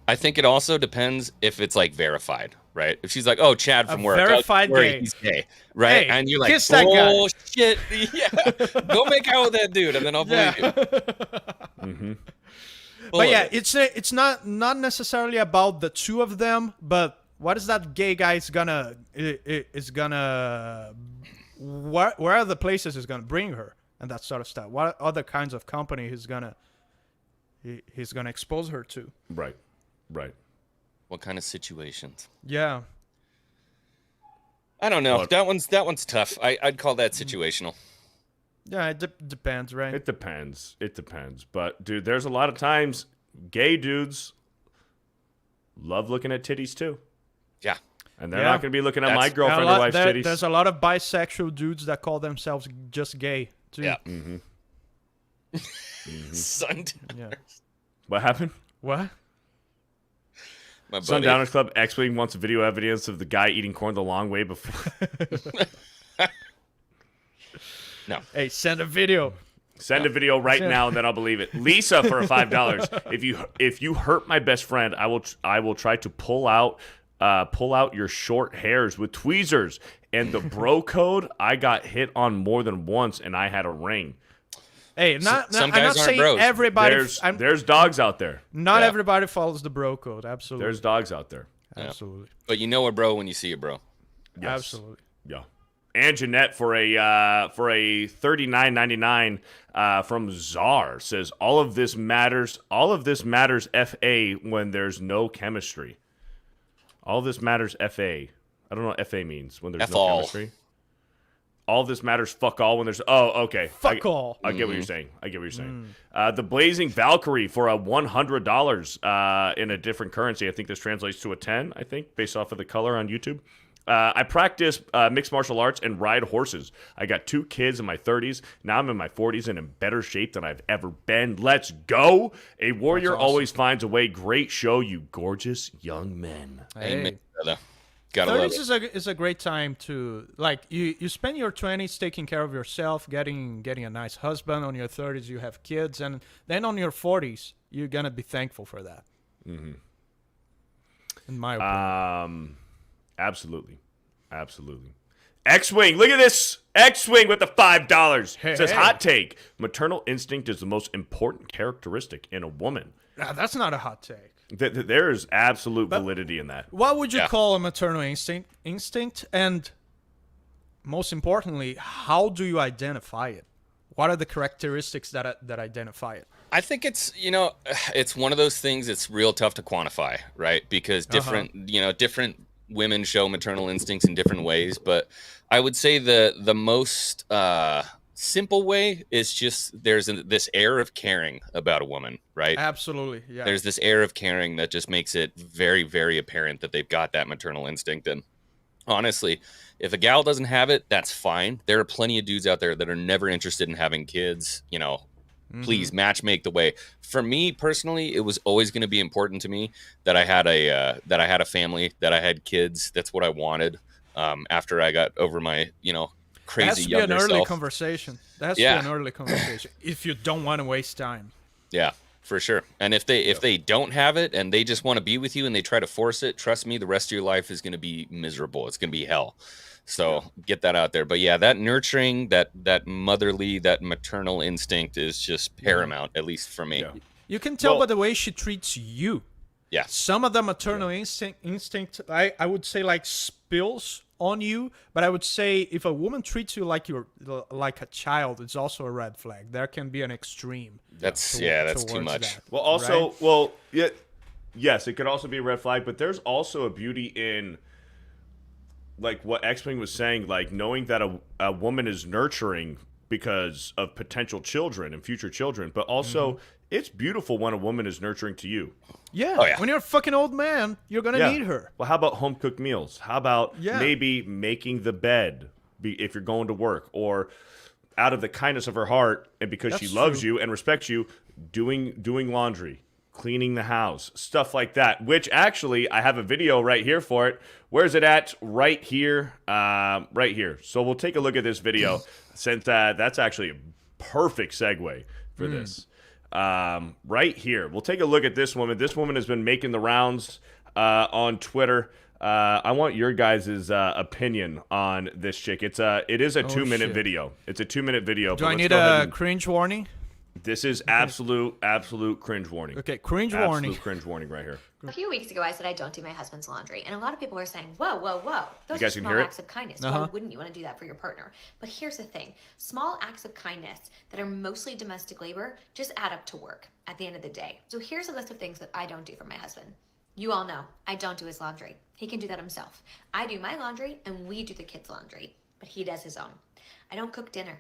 I think it also depends if it's like verified, right? If she's like, "Oh, Chad from work, verified don't worry, gay. he's gay," right? Hey, and you're like, kiss that guy. "Oh shit, yeah, go make out with that dude," and then I'll believe you. But yeah, it's not necessarily about the two of them, but what is that gay guy is gonna where are the places he's gonna bring her and that sort of stuff. What other kinds of company he's gonna expose her to? Right. What kind of situations? Yeah. I don't know. Look. That one's tough. I'd call that situational. Yeah, it depends, right? It depends. But dude, there's a lot of times gay dudes love looking at titties too. Yeah. And they're not going to be looking at my That's- girlfriend or wife's titties. There's a lot of bisexual dudes that call themselves just gay too. Yeah. Mm-hmm. Sundowners. Yeah. What happened? What? My buddy. Sundowners Club X-Wing wants video evidence of the guy eating corn the long way before. No. Hey, send a video. Send a video right now, and then I'll believe it. Lisa for $5. If you hurt my best friend, I will try to pull out your short hairs with tweezers. And the bro code, I got hit on more than once, and I had a ring. Hey, some I'm guys not aren't saying bros. everybody. There's dogs out there. Not Yeah. everybody follows the bro code. Absolutely. There's dogs out there. Absolutely. But you know a bro when you see a bro. Yes. Absolutely. Yeah. And Jeanette for a $39.99 from Czar says all of this matters FA when there's no chemistry. All of this matters FA. I don't know what FA means when there's F no all. chemistry. All this matters fuck all when there's okay. Fuck all. I get what you're saying. The Blazing Valkyrie for a $100 in a different currency. I think this translates to a 10, I think, based off of the color on YouTube. I practice mixed martial arts and ride horses. I got 2 kids in my 30s. Now I'm in my 40s and in better shape than I've ever been. Let's go. A warrior always finds a way. Great show, you gorgeous young men. Amen, brother. Gotta love 30s it. is a great time to, like, you spend your 20s taking care of yourself, getting a nice husband. On your 30s, you have kids, and then on your 40s, you're gonna be thankful for that. Mm-hmm. In my opinion. Absolutely. X-Wing, look at this. X-Wing with the $5. Says, hot take. Maternal instinct is the most important characteristic in a woman. That's not a hot take. There is absolute validity in that. What would you Yeah. call a maternal instinct? And most importantly, how do you identify it? What are the characteristics that identify it? I think it's it's one of those things that's real tough to quantify, right? Because different women show maternal instincts in different ways, but I would say the most simple way is just there's this air of caring about a woman, right? Absolutely, yeah. There's this air of caring that just makes it very, very apparent that they've got that maternal instinct. And honestly, if a gal doesn't have it, that's fine. There are plenty of dudes out there that are never interested in having kids. Please match make the way. For me personally, it was always going to be important to me that I had a family, that I had kids. That's what I wanted. After I got over my crazy younger That has to be an early self. conversation. That has to be an early conversation if you don't want to waste time. Yeah, for sure. And if they don't have it and they just want to be with you and they try to force it, trust me, the rest of your life is going to be miserable. It's going to be hell. So get that out there. But yeah, that nurturing, that motherly, that maternal instinct is just paramount, at least for me. Yeah. You can tell by the way she treats you. Yeah. Some of the maternal instinct, I would say, like, spills on you, but I would say if a woman treats you like a child, it's also a red flag. There can be an extreme. That's too towards much. that, Well, also, right? yes, it could also be a red flag, but there's also a beauty in, like what X-Wing was saying, like knowing that a woman is nurturing because of potential children and future children, but also it's beautiful when a woman is nurturing to you. Yeah. Oh, yeah. When you're a fucking old man, you're gonna need her. Well, how about home cooked meals? How about maybe making the bed if you're going to work, or out of the kindness of her heart and because she loves you and respects you, doing laundry, cleaning the house, stuff like that. Which actually, I have a video right here for it. Where's it at? Right here. Right here. So we'll take a look at this video since that's actually a perfect segue for this. Right here. We'll take a look at this woman. This woman has been making the rounds on Twitter. I want your guys' opinion on this chick. It is a 2-minute shit. video. It's a 2-minute video. Do but I let's need go ahead a and- cringe warning? This is absolute cringe warning. Okay, cringe warning. Absolute cringe warning right here. A few weeks ago, I said I don't do my husband's laundry, and a lot of people were saying, whoa, whoa, whoa. Those You guys are can small hear it? acts of kindness. Why wouldn't you want to do that for your partner? But here's the thing. Small acts of kindness that are mostly domestic labor just add up to work at the end of the day. So here's a list of things that I don't do for my husband. You all know, I don't do his laundry. He can do that himself. I do my laundry, and we do the kids' laundry, but he does his own. I don't cook dinner.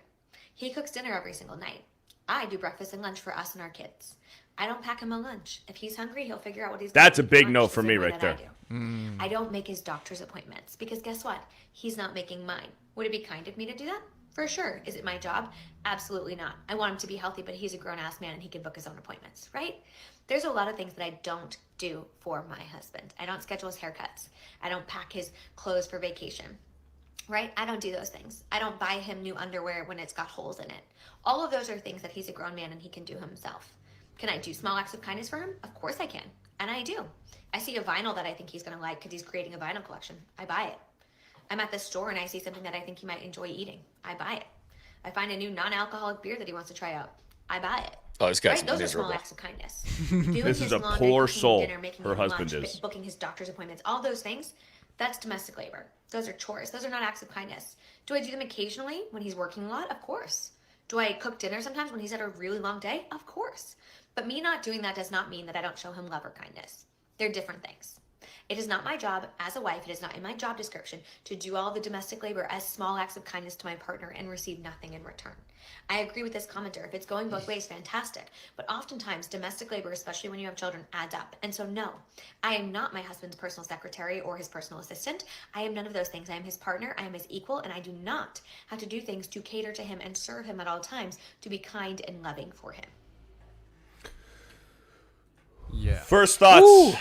He cooks dinner every single night. I do breakfast and lunch for us and our kids. I don't pack him a lunch. If he's hungry, he'll figure out what he's That's gonna a big eat no lunch for the me same way right that there. I do. I don't make his doctor's appointments because guess what? He's not making mine. Would it be kind of me to do that? For sure. Is it my job? Absolutely not. I want him to be healthy, but he's a grown-ass man and he can book his own appointments, right? There's a lot of things that I don't do for my husband. I don't schedule his haircuts. I don't pack his clothes for vacation. Right? I don't do those things. I don't buy him new underwear when it's got holes in it. All of those are things that he's a grown man and he can do himself. Can I do small acts of kindness for him? Of course I can. And I do. I see a vinyl that I think he's going to like because he's creating a vinyl collection. I buy it. I'm at the store and I see something that I think he might enjoy eating. I buy it. I find a new non-alcoholic beer that he wants to try out. I buy it. Oh, this guy's Right? Those miserable. are small acts of kindness. Doing This his is a laundry, poor cooking him soul. dinner, making Her him husband lunch, is. booking his doctor's appointments, all those things, that's domestic labor. Those are chores. Those are not acts of kindness. Do I do them occasionally when he's working a lot? Of course. Do I cook dinner sometimes when he's had a really long day? Of course. But me not doing that does not mean that I don't show him love or kindness. They're different things. It is not my job as a wife, it is not in my job description to do all the domestic labor as small acts of kindness to my partner and receive nothing in return. I agree with this commenter. If it's going both ways, fantastic. But oftentimes, domestic labor, especially when you have children, adds up. And so no, I am not my husband's personal secretary or his personal assistant. I am none of those things. I am his partner, I am his equal, and I do not have to do things to cater to him and serve him at all times to be kind and loving for him. Yeah. First thoughts.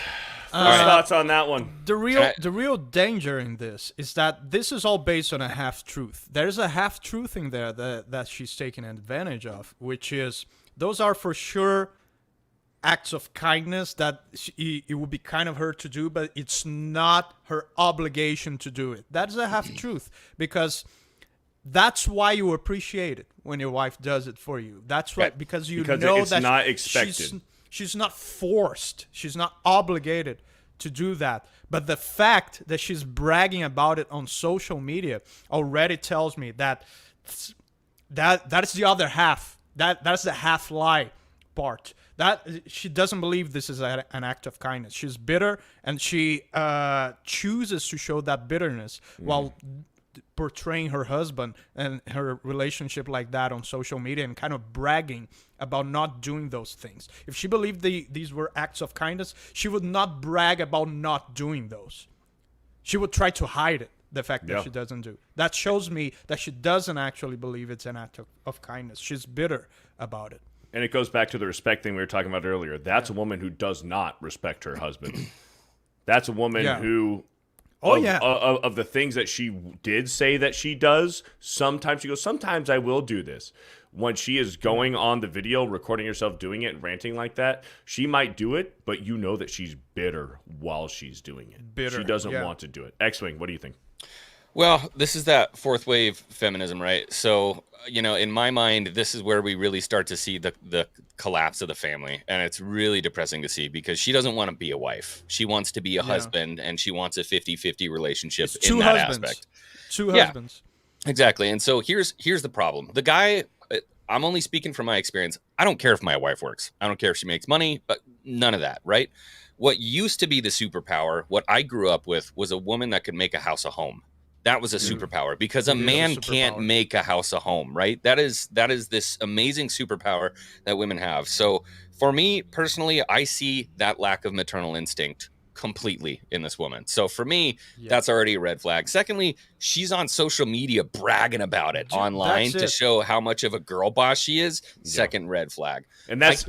First thoughts on that one. The real danger in this is that this is all based on a half truth. There's a half truth in there that she's taking advantage of, which is those are for sure acts of kindness that it would be kind of her to do, but it's not her obligation to do it. That's a half truth because that's why you appreciate it when your wife does it for you. That's right, because you know it's that not expected. She's not forced. She's not obligated to do that. But the fact that she's bragging about it on social media already tells me that is the other half. That's the half lie part. That she doesn't believe this is an act of kindness. She's bitter, and she chooses to show that bitterness while portraying her husband and her relationship like that on social media and kind of bragging about not doing those things. If she believed these were acts of kindness, she would not brag about not doing those. She would try to hide it, the fact that she doesn't do. That shows me that she doesn't actually believe it's an act of kindness. She's bitter about it. And it goes back to the respect thing we were talking about earlier. That's a woman who does not respect her husband. That's a woman who... Of the things that she did say that she does, sometimes she goes, sometimes I will do this. When she is going on the video, recording herself doing it and ranting like that, she might do it, but you know that she's bitter while she's doing it. Bitter. She doesn't want to do it. X-Wing, what do you think? Well, this is that fourth wave feminism, right? So, in my mind, this is where we really start to see the collapse of the family. And it's really depressing to see because she doesn't want to be a wife. She wants to be a husband, and she wants a 50-50 relationship in that aspect. Two husbands. Exactly. And so here's the problem. The guy, I'm only speaking from my experience. I don't care if my wife works. I don't care if she makes money, but none of that, right? What used to be the superpower, what I grew up with, was a woman that could make a house a home. That was a superpower because a man can't make a house a home, right? That is this amazing superpower that women have. So for me personally, I see that lack of maternal instinct completely in this woman. So for me, that's already a red flag. Secondly, she's on social media bragging about it online to show how much of a girl boss she is. Second red flag. And that's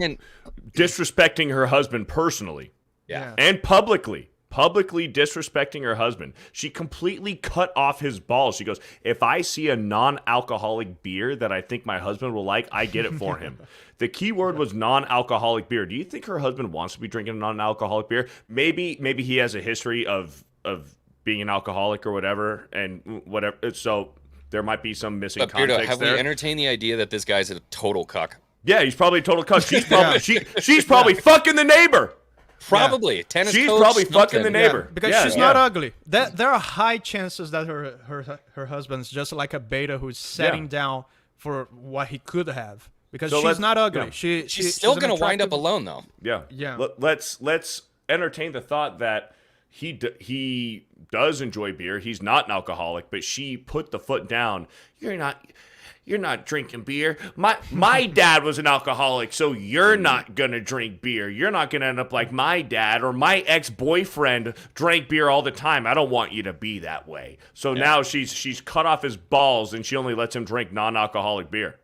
disrespecting her husband personally. Yeah. And publicly disrespecting her husband. She completely cut off his balls. She goes, if I see a non-alcoholic beer that I think my husband will like, I get it for him. The key word was non-alcoholic beer. Do you think her husband wants to be drinking a non-alcoholic beer? Maybe he has a history of being an alcoholic or whatever, and whatever. So there might be some missing context Beardo, have there. we entertained the idea that this guy's a total cuck? Yeah, he's probably a total cuss. She's probably fucking the neighbor. Probably tennis She's coach, probably fucking the something. neighbor. Because she's not ugly. There are high chances that her husband's just like a beta who's setting down for what he could have. Because she's not ugly. Yeah. She's still going to wind up alone, though. Yeah. Yeah. Let's entertain the thought that he does enjoy beer. He's not an alcoholic, but she put the foot down. You're not drinking beer. My dad was an alcoholic, so you're not gonna drink beer. You're not gonna end up like my dad, or my ex-boyfriend drank beer all the time. I don't want you to be that way. So now she's cut off his balls, and she only lets him drink non-alcoholic beer.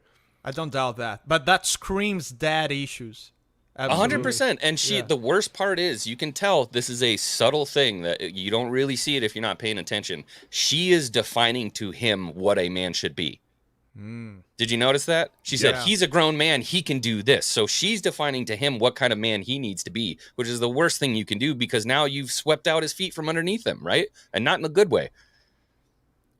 I don't doubt that. But that screams dad issues. Absolutely. 100%. And the worst part is, you can tell this is a subtle thing that you don't really see it if you're not paying attention. She is defining to him what a man should be. Did you notice that? She said, he's a grown man, he can do this. So she's defining to him what kind of man he needs to be, which is the worst thing you can do, because now you've swept out his feet from underneath him, right? And not in a good way.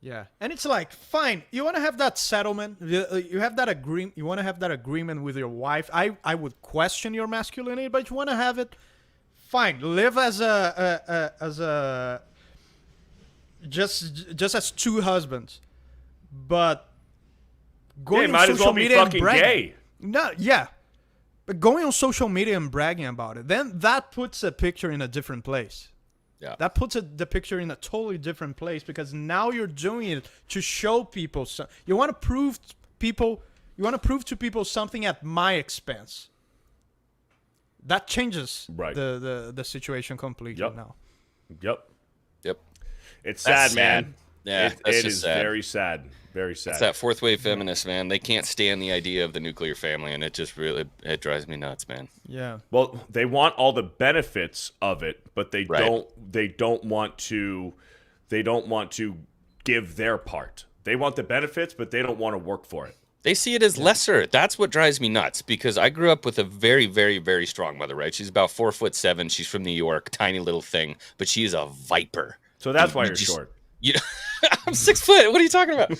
Yeah. And it's like, fine, you want to have that settlement, you have that agreement, you want to have that agreement with your wife. I would question your masculinity, but you want to have it, fine. Live as just as two husbands. But going might on as social well be media and fucking bragging, gay. No, yeah. But going on social media and bragging about it, then that puts a picture in a different place. Yeah. That puts the picture in a totally different place, because now you're doing it to show people. You want to prove to people something at my expense. That changes the situation completely now. Yep. It's That's sad, man. Yeah, it is sad. Very sad. Very sad. It's that fourth wave feminist, man. They can't stand the idea of the nuclear family, and it just really drives me nuts, man. Yeah. Well, they want all the benefits of it, but they don't want to give their part. They want the benefits, but they don't want to work for it. They see it as lesser. That's what drives me nuts, because I grew up with a very, very, very strong mother, right? She's about 4'7". She's from New York, tiny little thing, but she is a viper. So that's why you're short. I'm 6 foot. What are you talking about?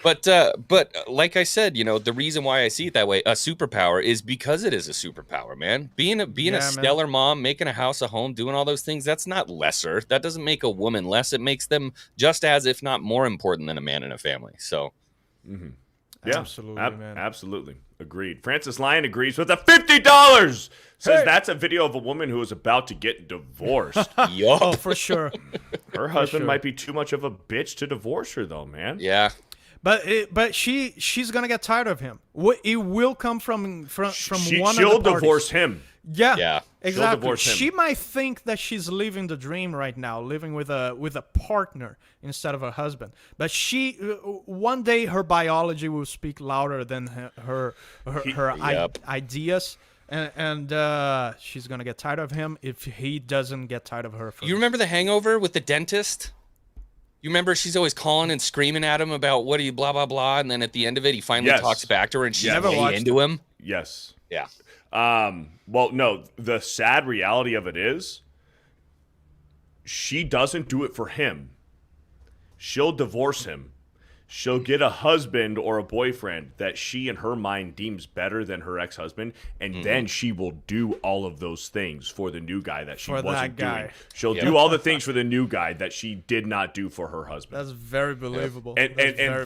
But like I said, the reason why I see it that way, a superpower, is because it is a superpower, man. Being a stellar mom, making a house, a home, doing all those things, that's not lesser. That doesn't make a woman less. It makes them just as, if not more important than a man in a family. So, yeah, absolutely, man. Absolutely. Agreed. Francis Lyon agrees with the $50. Says that's a video of a woman who is about to get divorced. Yup. Oh, for sure. Her husband might be too much of a bitch to divorce her, though, man. Yeah. But she's gonna get tired of him. It will come from one of the parties. She'll divorce him. Yeah. Exactly. Him. She might think that she's living the dream right now, living with a partner instead of a husband. But one day her biology will speak louder than her ideas, and she's gonna get tired of him if he doesn't get tired of her first. You remember The Hangover with the dentist? You remember she's always calling and screaming at him about what he blah blah blah, and then at the end of it, he finally talks back to her, and she's way into him. Yes. Yeah. Well, no, the sad reality of it is she doesn't do it for him. She'll divorce him. She'll get a husband or a boyfriend that she in her mind deems better than her ex-husband, and then she will do all of those things for the new guy that she wasn't doing. She'll do all the things for the new guy that she did not do for her husband. That's very believable. And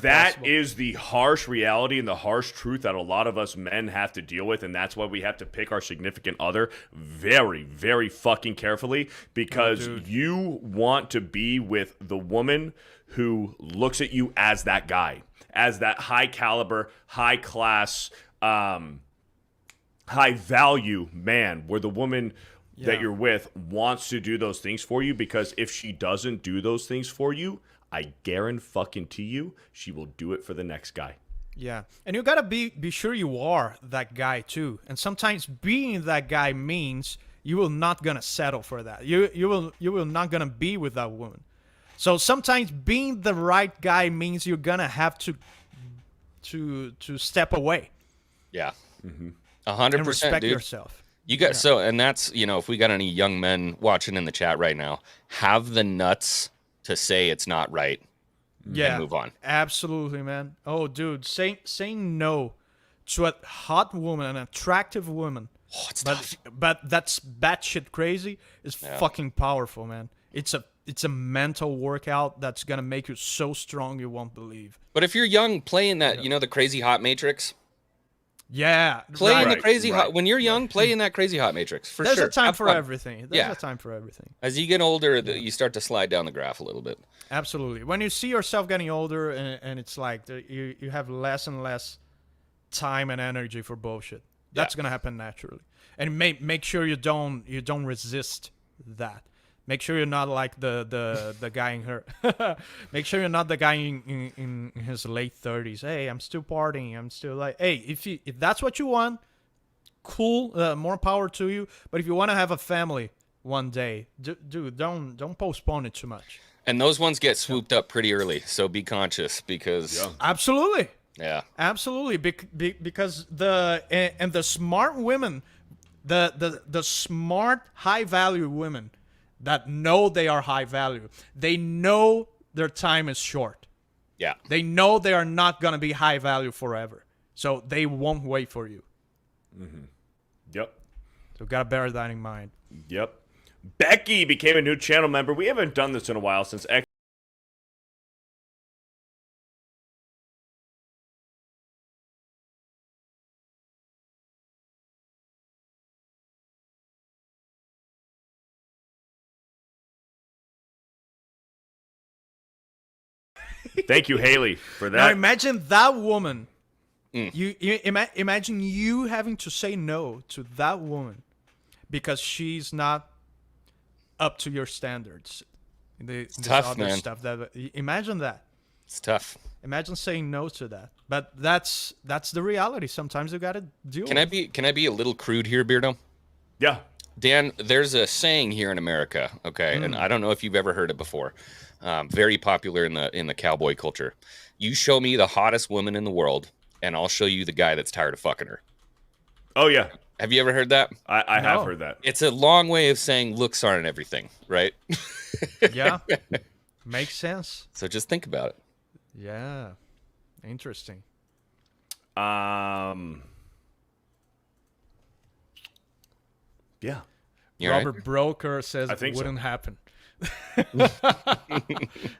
that is the harsh reality and the harsh truth that a lot of us men have to deal with, and that's why we have to pick our significant other very, very fucking carefully, because you want to be with the woman who looks at you as that guy, as that high caliber, high class, high value man, where the woman that you're with wants to do those things for you, because if she doesn't do those things for you, I guarantee you, she will do it for the next guy. Yeah, and you gotta be sure you are that guy too. And sometimes being that guy means you will not gonna settle for that. You will not gonna be with that woman. So sometimes being the right guy means you're gonna have to step away. Yeah. 100%, and respect dude. yourself. You got so, and that's, if we got any young men watching in the chat right now, have the nuts to say it's not right. Yeah. And move on. Absolutely, man. Oh, dude, saying no to a hot woman, an attractive woman, it's tough. but that's batshit crazy, is fucking powerful, man. It's a mental workout that's gonna make you so strong you won't believe. But if you're young, playing that, you know, the crazy hot matrix. Yeah, Play in the Right, crazy right, hot. When you're young, play in that crazy hot matrix for There's sure. a time Have for fun. everything. There's Yeah. a time for everything. As you get older, you start to slide down the graph a little bit. Absolutely. When you see yourself getting older, and it's like you have less and less time and energy for bullshit. That's gonna happen naturally. And make sure you don't resist that. Make sure you're not like the guy in her. Make sure you're not the guy in his late 30s. Hey, I'm still partying. I'm still like, hey, if that's what you want, cool. More power to you. But if you want to have a family one day, dude, don't postpone it too much. And those ones get swooped up pretty early, so be conscious because Absolutely. yeah. Absolutely, because the smart women, the smart high value women that know they are high value, they know their time is short. Yeah. They know they are not gonna be high value forever, so they won't wait for you. Yep. So gotta bear that in mind. Yep. Becky became a new channel member. We haven't done this in a while since X. Thank you, Haley, for Now that. imagine that woman. Imagine you having to say no to that woman because she's not up to your standards. This tough, other man. stuff imagine that. It's tough. Imagine saying no to that. But that's the reality. Sometimes you gotta deal Can with I be a little crude here, Beardo? Yeah. Dan, there's a saying here in America, okay, and I don't know if you've ever heard it before. Very popular in the cowboy culture. You show me the hottest woman in the world, and I'll show you the guy that's tired of fucking her. Oh, yeah. Have you ever heard that? I No. have heard that. It's a long way of saying looks aren't everything, right? Yeah. Makes sense. So just think about it. Yeah. Interesting. Yeah. You all right? Robert Broker says I it think so. wouldn't happen.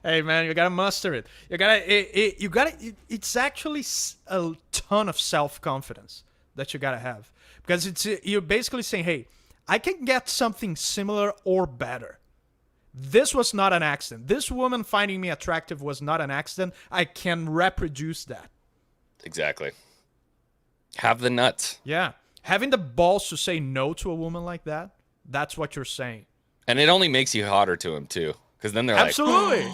Hey man, you gotta muster it. It's actually a ton of self-confidence that you gotta have, because you're basically saying, hey, I can get something similar or better. This was not an accident. This woman finding me attractive was not an accident. I can reproduce that. Exactly. Have the nuts. Yeah. Having the balls to say no to a woman like that, that's what you're saying. And it only makes you hotter to him, too. Because then they're Absolutely.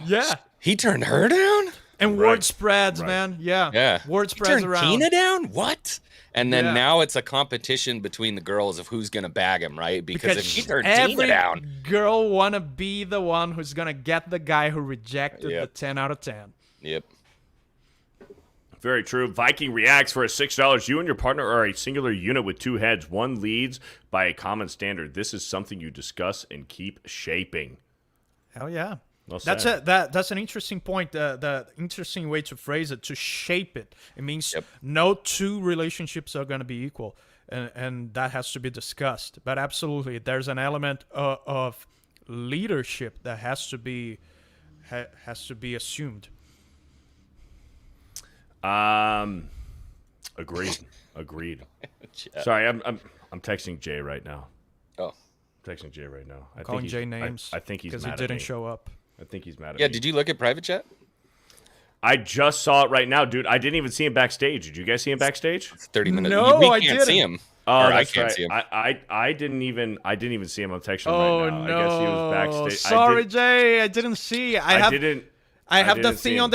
Yeah. he turned her down? And Right. word spreads, man. Yeah. Yeah. Word He spreads turned around. Tina down? What? And then Yeah. now it's a competition between the girls of who's going to bag him, right? Because if he turned every Tina down. girl want to be the one who's going to get the guy who rejected Yep. the 10 out of 10. Yep. Very true. Viking reacts for a $6. You and your partner are a singular unit with two heads. One leads by a common standard. This is something you discuss and keep shaping. Hell yeah. Well That's said. that's an interesting point. The interesting way to phrase it, to shape it. It means Yep. no two relationships are going to be equal, and that has to be discussed. But absolutely, there's an element of leadership that has to be assumed. Agreed. Chat. Sorry, I'm texting Jay right now. Oh. I'm texting Jay right now. I Calling think Jay names. I think he's because mad he at didn't me. show up. I think he's mad at Yeah, me. did you look at private chat? I just saw it right now, dude. I didn't even see him backstage. Did you guys see him backstage? It's 30 minutes. No, we I can't see didn't. him. Oh, Or I that's can't right. see him. I didn't even see him. I'm texting him Oh right now. no! I guess he was backstage. Sorry, Jay, I didn't see. I have the didn't see thing him. on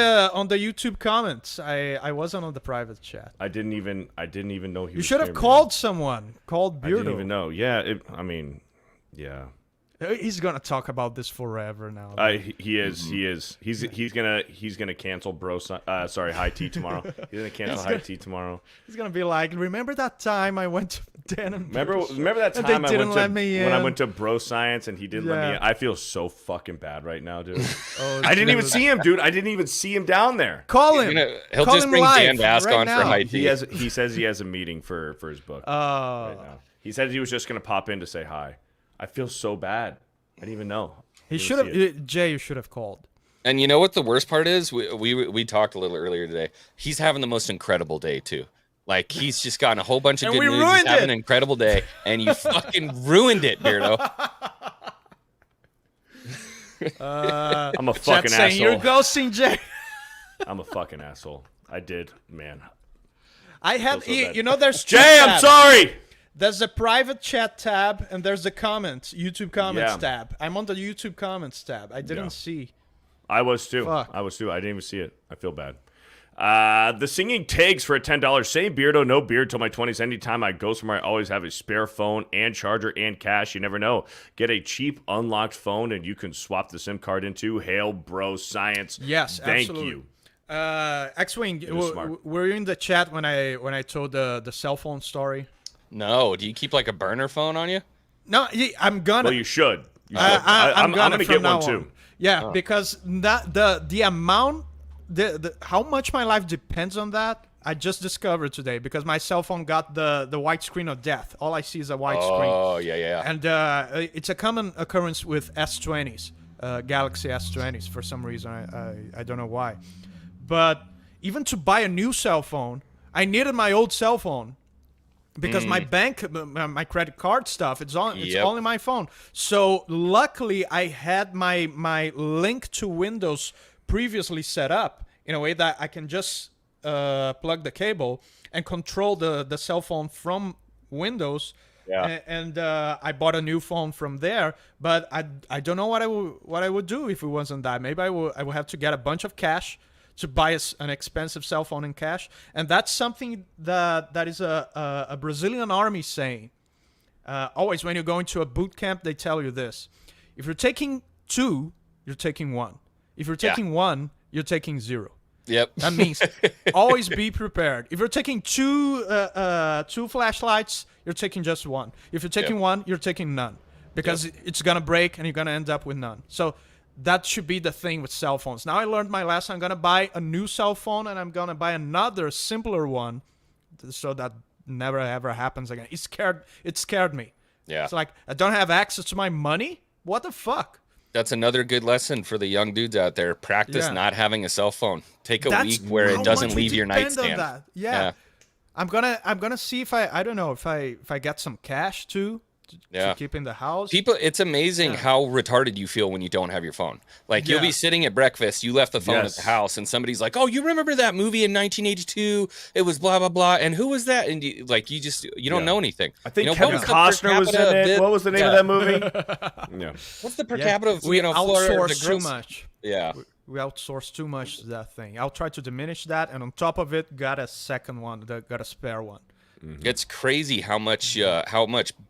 the YouTube comments. I wasn't on the private chat. I didn't even know he was You should have here, man. called someone. Called I didn't Beardo. even know. Yeah, I mean, yeah. He's gonna talk about this forever now. He is. He's gonna cancel high tea tomorrow. He's gonna cancel high tea tomorrow. He's gonna be like, remember that time I went to Dan and Remember that and time they didn't let me in. when I went to Bro Science and he didn't let me in? Yeah. I feel so fucking bad right now, dude. Oh, I didn't even dude. see him, dude. I didn't even see him down there. Call him. He'll Call just him bring live Dan Vasc right on now. for high tea. He says he has a meeting for his book right now. He said he was just gonna pop in to say hi. I feel so bad. I didn't even know. He should have. Jay, you should have called. And you know what the worst part is? We talked a little earlier today. He's having the most incredible day too. Like he's just gotten a whole bunch of And good we news. He's ruined having it. an incredible day, and you fucking ruined it, Beardo. I'm a Chat fucking saying you're asshole. ghosting Jay. I'm a fucking asshole. I did, man. I have, so bad. you know, there's Jay, chat I'm tabs. sorry. There's a private chat tab and there's the comments, YouTube comments Yeah. tab. I'm on the YouTube comments tab. I didn't Yeah. see. I was too. Fuck. I didn't even see it. I feel bad. The singing tags for a $10. Same Beardo, no beard till my 20s. Anytime I go somewhere, I always have a spare phone and charger and cash. You never know. Get a cheap unlocked phone and you can swap the SIM card into. Hail, bro, science. Yes, Thank absolutely. you. X-Wing, was smart. were you in the chat when I told the cell phone story? No, do you keep like a burner phone on you? No, I'm gonna. Well, you should. You should. I'm gonna from get now one too. on. Yeah, because the amount, the how much my life depends on that, I just discovered today because my cell phone got the white screen of death. All I see is a white screen. Oh, yeah. And it's a common occurrence with S20s, Galaxy S20s for some reason. I don't know why. But even to buy a new cell phone, I needed my old cell phone because my bank, my credit card stuff, it's all in my phone. So luckily, I had my link to Windows previously set up in a way that I can just plug the cable and control the cell phone from Windows. Yeah. And I bought a new phone from there, but I don't know what I would do if it wasn't that. Maybe I would have to get a bunch of cash to buy an expensive cell phone in cash, and that's something that is a Brazilian army saying. Always when you go into a boot camp, they tell you this: if you're taking 2, you're taking 1. If you're taking 1, you're taking 0. Yep. That means always be prepared. If you're taking two flashlights, you're taking just 1. If you're taking 1, you're taking none, because it's gonna break and you're gonna end up with none. So that should be the thing with cell phones. Now I learned my lesson. I'm gonna buy a new cell phone and I'm gonna buy another simpler one, so that never ever happens again. It scared me. Yeah. It's like I don't have access to my money. What the fuck? That's another good lesson for the young dudes out there. Practice Yeah. not having a cell phone. Take a That's week where how it doesn't much we leave your depend on nightstand. that. Yeah. I'm gonna see if I don't know if I get some cash too to keep in the house. People, it's amazing how retarded you feel when you don't have your phone. Like you'll be sitting at breakfast, you left the phone at the house, and somebody's like, "Oh, you remember that movie in 1982? It was blah blah blah." And who was that? And you don't know anything. I think what Kevin was the per Costner was in capita it. bid? What was the name of that movie? Yeah. What's the per capita of we Florida? outsource the too gross- much. Yeah. We outsource too much to that thing. I'll try to diminish that, and on top of it, got a second one, got a spare one. It's crazy how much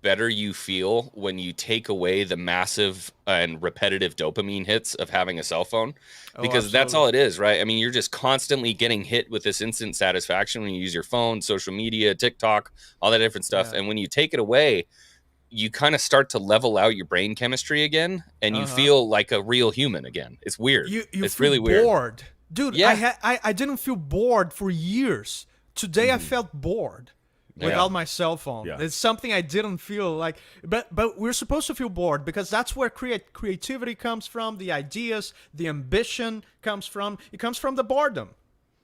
better you feel when you take away the massive and repetitive dopamine hits of having a cell phone, because that's all it is, right? I mean, you're just constantly getting hit with this instant satisfaction when you use your phone, social media, TikTok, all that different stuff. And when you take it away, you kind of start to level out your brain chemistry again, and you feel like a real human again. It's weird. It's feel really weird. Bored, dude. Yeah. I didn't feel bored for years. Today I felt bored. Without my cell phone. Yeah. It's something I didn't feel like, but we're supposed to feel bored because that's where creativity comes from, the ideas, the ambition comes from. It comes from the boredom.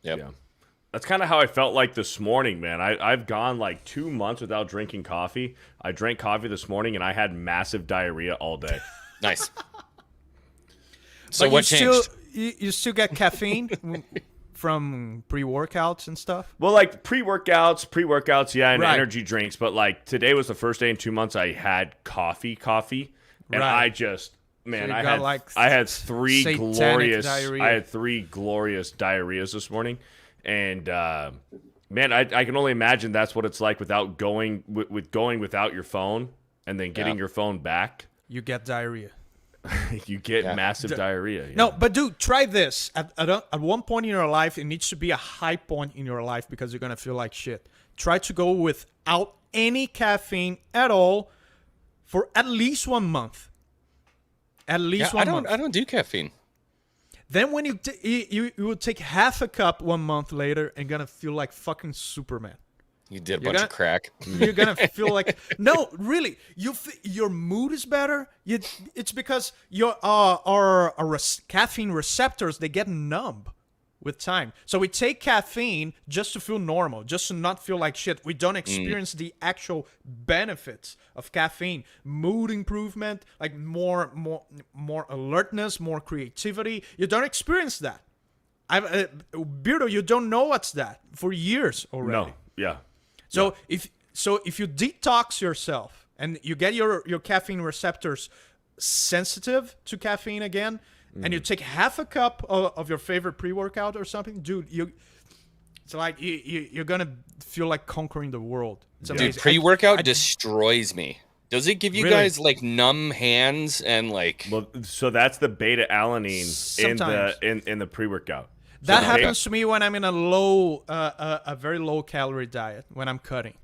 Yep. Yeah. That's kind of how I felt like this morning, man. I've gone like 2 months without drinking coffee. I drank coffee this morning and I had massive diarrhea all day. Nice. So But what changed? You still get caffeine from pre-workouts and stuff? Well, like pre-workouts, yeah, and Right. energy drinks. But like today was the first day in 2 months I had coffee, and Right. I just, man, you I got, had like, I had three satanic glorious, diarrhea. I had 3 glorious diarrheas this morning, and man, I can only imagine that's what it's like without going with going without your phone and then getting your phone back. you get diarrhea. You get massive diarrhea. Yeah. No, but dude, try this. At one point in your life, it needs to be a high point in your life because you're going to feel like shit. Try to go without any caffeine at all for at least 1 month. At least 1 month. I don't do caffeine. Then when you will take half a cup 1 month later and going to feel like fucking Superman. You did a bunch of crack. You're gonna feel like no, really. Your mood is better. It's because your caffeine receptors, they get numb with time. So we take caffeine just to feel normal, just to not feel like shit. We don't experience the actual benefits of caffeine. Mood improvement, like more alertness, more creativity. You don't experience that. Beardo, you don't know what's that for years already. No. Yeah. So if you detox yourself and you get your caffeine receptors sensitive to caffeine again, and you take half a cup of your favorite pre-workout or something, dude, it's like you're gonna feel like conquering the world. It's amazing. Dude, pre-workout destroys me. Does it give you Really? guys like numb hands and like? Well, so that's the beta alanine Sometimes. in the pre-workout. That happens to me when I'm in a very low calorie diet when I'm cutting.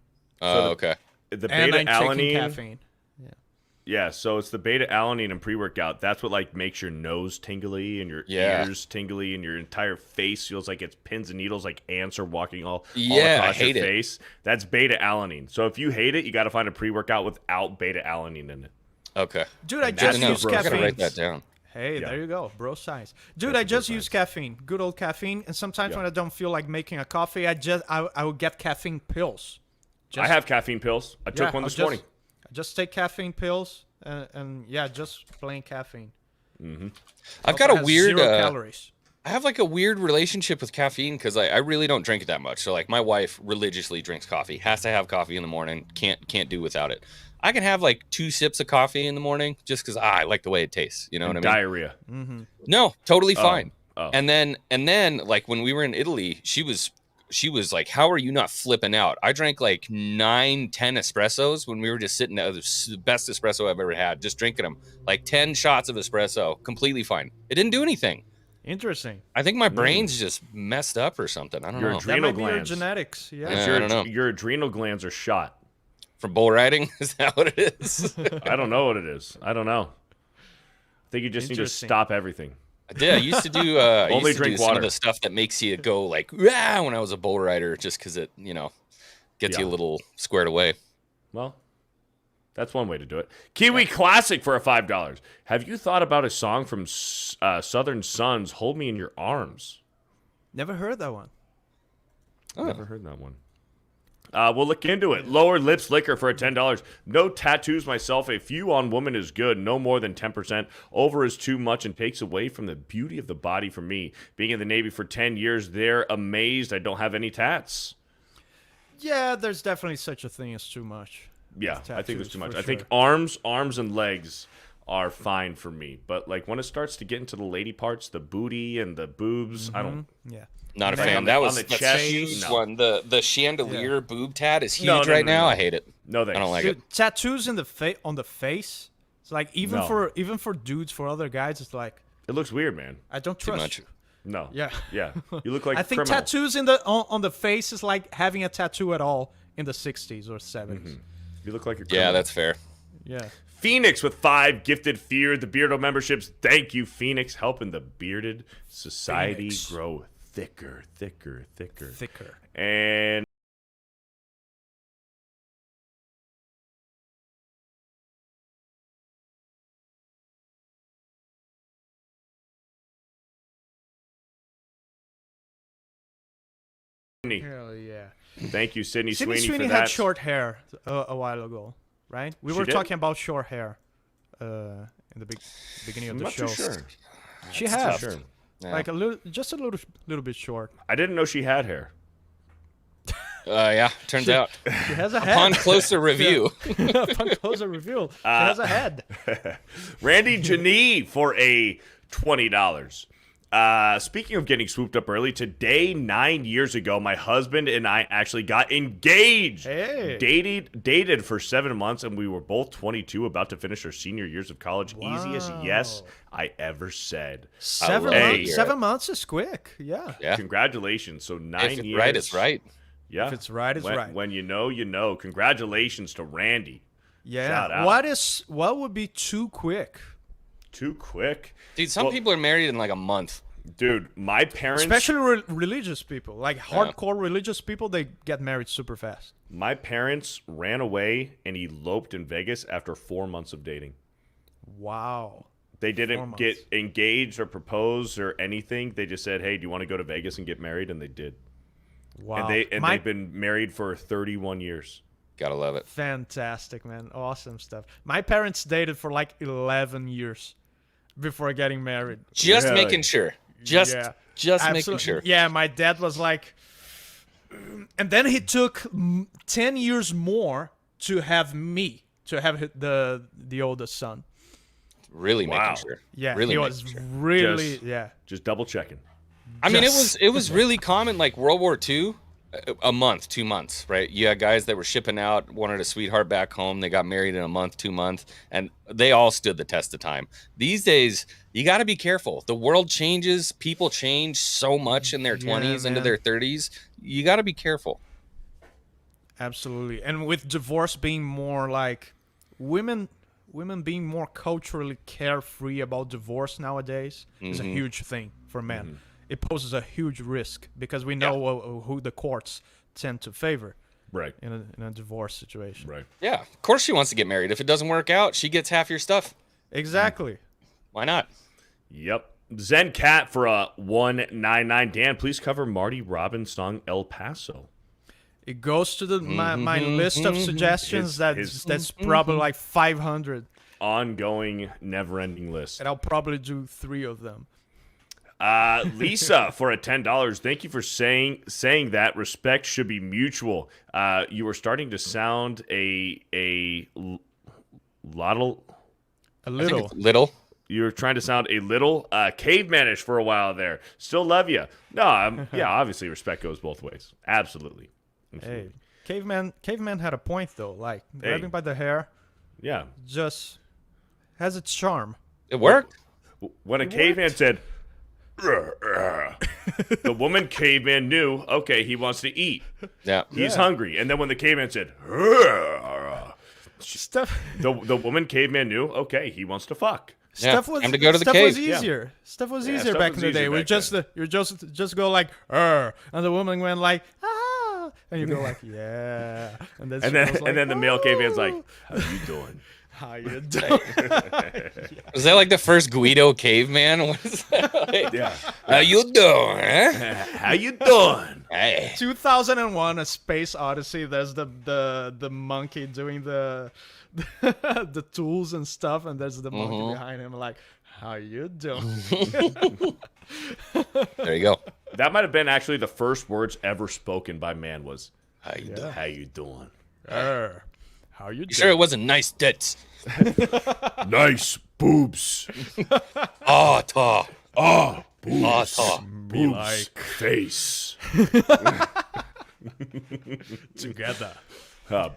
Oh, okay. The And beta I'm taking alanine. caffeine. Yeah, so it's the beta alanine and pre-workout. That's what like makes your nose tingly and your ears tingly and your entire face feels like it's pins and needles, like ants are walking all I across hate your it. face. That's beta alanine. So if you hate it, you got to find a pre-workout without beta alanine in it. Okay. Dude, I Good just to know. use I gotta caffeine. write that down. Hey, Yeah. there you go, bro science. Dude, I just use caffeine, good old caffeine, and sometimes when I don't feel like making a coffee, I will get caffeine pills. I have caffeine pills. I took one this morning. I just take caffeine pills, and just plain caffeine. I've got a weird. 0 calories. I have like a weird relationship with caffeine because I really don't drink it that much. So like my wife religiously drinks coffee, has to have coffee in the morning, can't do without it. I can have like 2 sips of coffee in the morning just because I like the way it tastes. You know what I mean? Diarrhea. No, totally fine. Oh. And then like when we were in Italy, she was like, "How are you not flipping out?" I drank like 9-10 espressos when we were just sitting there. It was the best espresso I've ever had. Just drinking them, like 10 shots of espresso, completely fine. It didn't do anything. Interesting. I think my brain's just messed up or something. I don't Your know. That adrenal might be your glands. genetics. Yeah. I don't know. Your adrenal glands are shot. From bull riding? Is that what it is? I don't know what it is. I don't know. I think you just need to Interesting. stop everything. I did. I used to do Only drink drink some water. of the stuff that makes you go like "Rah!" when I was a bull rider, just because it gets you a little squared away. Well, that's one way to do it. Kiwi Classic for a $5. Have you thought about a song from Southern Sons, "Hold Me in Your Arms"? Never heard that one. Never heard that one. We'll look into it. Lower lips liquor for a $10. No tattoos myself. A few on woman is good. No more than 10%. Over is too much and takes away from the beauty of the body for me. Being in the Navy for 10 years, they're amazed I don't have any tats. Yeah, there's definitely such a thing as too much. Yeah, With I think there's tattoos, too much. for I think sure. arms and legs are fine for me. But like when it starts to get into the lady parts, the booty and the boobs, I don't. Yeah. Not a Like fan. on the- That on was the the chest? huge No. one. The chandelier boob tat is huge No, no, right no, now. no. I hate it. No thanks. I don't like Dude, it. tattoos in the on the face. It's like even No. for dudes, for other guys, it's like It looks weird, man. I don't Too trust much. you. No. Yeah. Yeah. You look like I a think criminal. tattoos on the face is like having a tattoo at all in the 60s or 70s. You look like a criminal. Yeah, that's fair. Yeah. Phoenix with 5 gifted Fear the Beardo memberships. Thank you, Phoenix, helping the bearded society Phoenix. grow thicker. Thicker. And Hell yeah. thank you, Sydney Sydney Sweeney, Sweeney for had that. short hair a while ago, right? We She were did? talking about short hair in the beginning of I'm the not show. too sure. She Not has too sure. Yeah. like a little bit short. I didn't know she had hair. Yeah, turns out. She has a Upon head. closer review. Upon closer reveal, she has a head. Randy Janee for a $20. Speaking of getting swooped up early, today, 9 years ago, my husband and I actually got engaged. Hey. Dated for 7 months, and we were both 22, about to finish our senior years of college. Easiest yes I ever said. 7 Hey. months. 7 months is quick. Yeah. Yeah. Congratulations. So 9 If it's years. right, it's right. Yeah. If it's right, it's right. When you know, you know. Congratulations to Randy. Yeah. Shout out. What would be too quick? Too quick. Dude, some people are married in like a month. Dude, my parents. Especially religious people, like hardcore religious people, they get married super fast. My parents ran away and eloped in Vegas after 4 months of dating. Wow. They 4 didn't months. get engaged or propose or anything. They just said, "Hey, do you want to go to Vegas and get married?" And they did. Wow. And they've been married for 31 years. Gotta love it. Fantastic, man. Awesome stuff. My parents dated for like 11 years before getting married. Just Really? making sure. Just making Absolutely. sure. Yeah, my dad was like, and then he took 10 years more to have me, to have the oldest son. Really Wow. making sure. Yeah, really he making was sure. really, Just- Just double checking. I mean, Just- it was really common, like World War II, a month, 2 months, right? You had guys that were shipping out, wanted a sweetheart back home. They got married in a month, 2 months, and they all stood the test of time. These days, you got to be careful. The world changes. People change so much in their 20s into man. their 30s. You got to be careful. Absolutely. And with divorce being more like women being more culturally carefree about divorce nowadays is a huge thing for men. It poses a huge risk because we know who the courts tend to favor Right. in a divorce situation. Right. Yeah, of course she wants to get married. If it doesn't work out, she gets half your stuff. Exactly. Why not? Yep. Zen Cat for a 199. Dan, please cover Marty Robbins' song El Paso. It goes to my list of suggestions. That's probably like 500, Ongoing, never-ending list. and I'll probably do 3 of them. Lisa for a $10. Thank you for saying that. Respect should be mutual. You were starting to sound a little. A I think little. it's little. You were trying to sound a little cavemanish for a while there. Still love you. No, yeah. Obviously, respect goes both ways. Absolutely. Hey, caveman had a point though. Like grabbing by the hair Yeah. just has its charm. It worked. When a caveman said, the woman caveman knew, okay, he wants to eat. Yeah. He's hungry. And then when the caveman said, Stuff. the woman caveman knew, okay, he wants to fuck. Stuff was time to go to the stuff cave. was easier. Stuff was easier stuff back was in the easier day. We back just then. you just go like and the woman went like and you go like yeah, and then the male caveman's like, how you doing? how you doing? Was that like the first Guido caveman? What is that like? Yeah. How you doing? Huh? How you doing? Hey. 2001: A Space Odyssey. There's the monkey doing the tools and stuff, and there's the monkey behind him like, how you doing? There you go. That might have been actually the first words ever spoken by man was, How you doing? how you doing? How you doing? You sure it wasn't nice tits? Nice boobs. Oh, ta. Oh, boobs. Oh, ta. Boobs. Face. Together.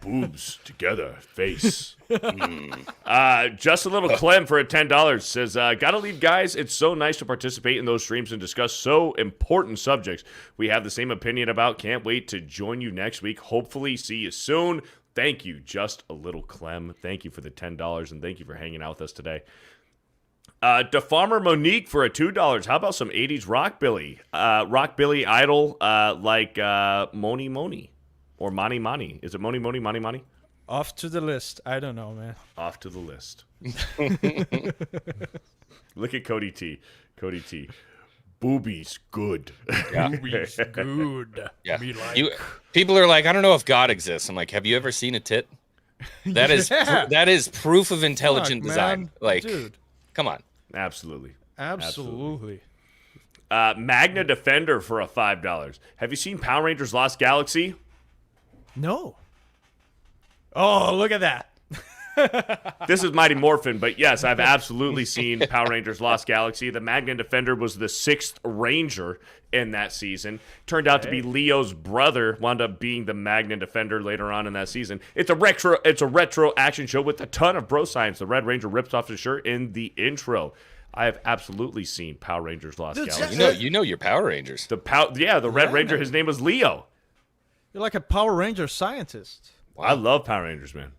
Boobs together, face. Just a little Clem for a $10 says, gotta leave, guys. It's so nice to participate in those streams and discuss so important subjects we have the same opinion about. Can't wait to join you next week. Hopefully see you soon. Thank you, Just a Little Clem. Thank you for the $10 and thank you for hanging out with us today. DeFarmer Monique for a $2. How about some 80s rockabilly? Rockabilly idol like Moni Moni. Or Mani Mani. Is it Moni Moni, Mani Mani? Off to the list. I don't know, man. Off to the list. Look at Cody T. Cody T. Boobies, good. Movies, good. Yeah. Me like. People are like, I don't know if God exists. I'm like, have you ever seen a tit? That is Yeah. that is proof of intelligent Fuck, design. man. Like, dude. come on. Absolutely. Absolutely. Magna Defender for a $5. Have you seen Power Rangers Lost Galaxy? No. Oh, look at that. This is Mighty Morphin, but yes, I've absolutely seen Power Rangers Lost Galaxy. The Magna Defender was the 6th Ranger in that season. Turned out to be Leo's brother, wound up being the Magna Defender later on in that season. It's a retro action show with a ton of bro science. The Red Ranger rips off his shirt in the intro. I have absolutely seen Power Rangers Lost Galaxy. You know your Power Rangers. The Red Ranger, his name was Leo. You're like a Power Ranger scientist. Wow. I love Power Rangers, man.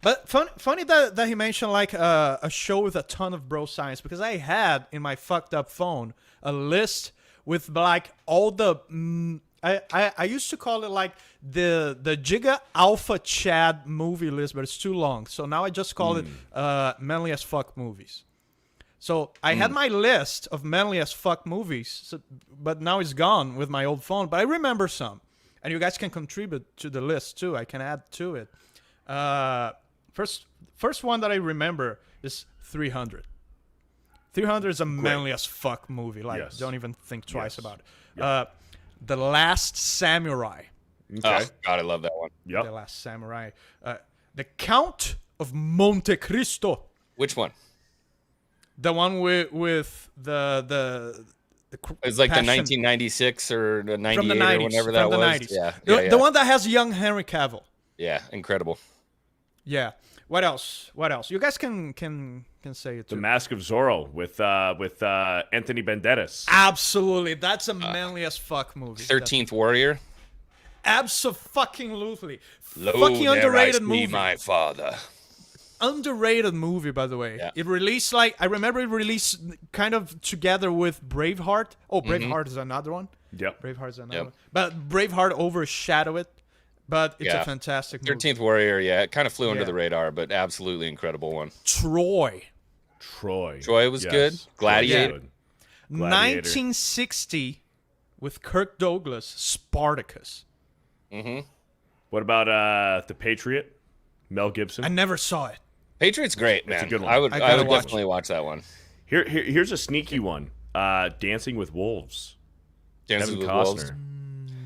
But funny that he mentioned like a show with a ton of bro science, because I had in my fucked up phone a list with like all the I used to call it like the Giga Alpha Chad movie list, but it's too long. So now I just call it manly as fuck movies. So I had my list of manly as fuck movies, but now it's gone with my old phone. But I remember some, and you guys can contribute to the list too. I can add to it. First one that I remember is 300. 300 is a manly as fuck movie. Like, don't even think twice about it. Yep. The Last Samurai. Okay. Oh, God, I love that one. Yep. The Last Samurai. The Count of Monte Cristo. Which one? The one with the it's like passion. the 1996 or the 98 from the 90s, or whenever that from the was. 90s. Yeah. The one that has young Henry Cavill. Yeah, incredible. Yeah. What else? You guys can say it too. The Mask of Zorro with Anthony Banderas. Absolutely. That's a manly as fuck movie. 13th Warrior. Absolutely. Lo, Fucking there underrated I see movie. my father. Underrated movie, by the way. Yeah. It released I remember it released kind of together with Braveheart. Oh, Braveheart is another one. Yep. Braveheart is another one. But Braveheart overshadowed it. But it's a fantastic movie. 13th Warrior, it kind of flew under the radar, but absolutely incredible one. Troy was good. Gladiator. 1960 with Kirk Douglas, Spartacus. What about The Patriot? Mel Gibson. I never saw it. Patriot's great, man. It's a good one. I would watch definitely watch that one. Here's a sneaky one. Dancing with Wolves. Dancing Kevin with Costner. Wolves.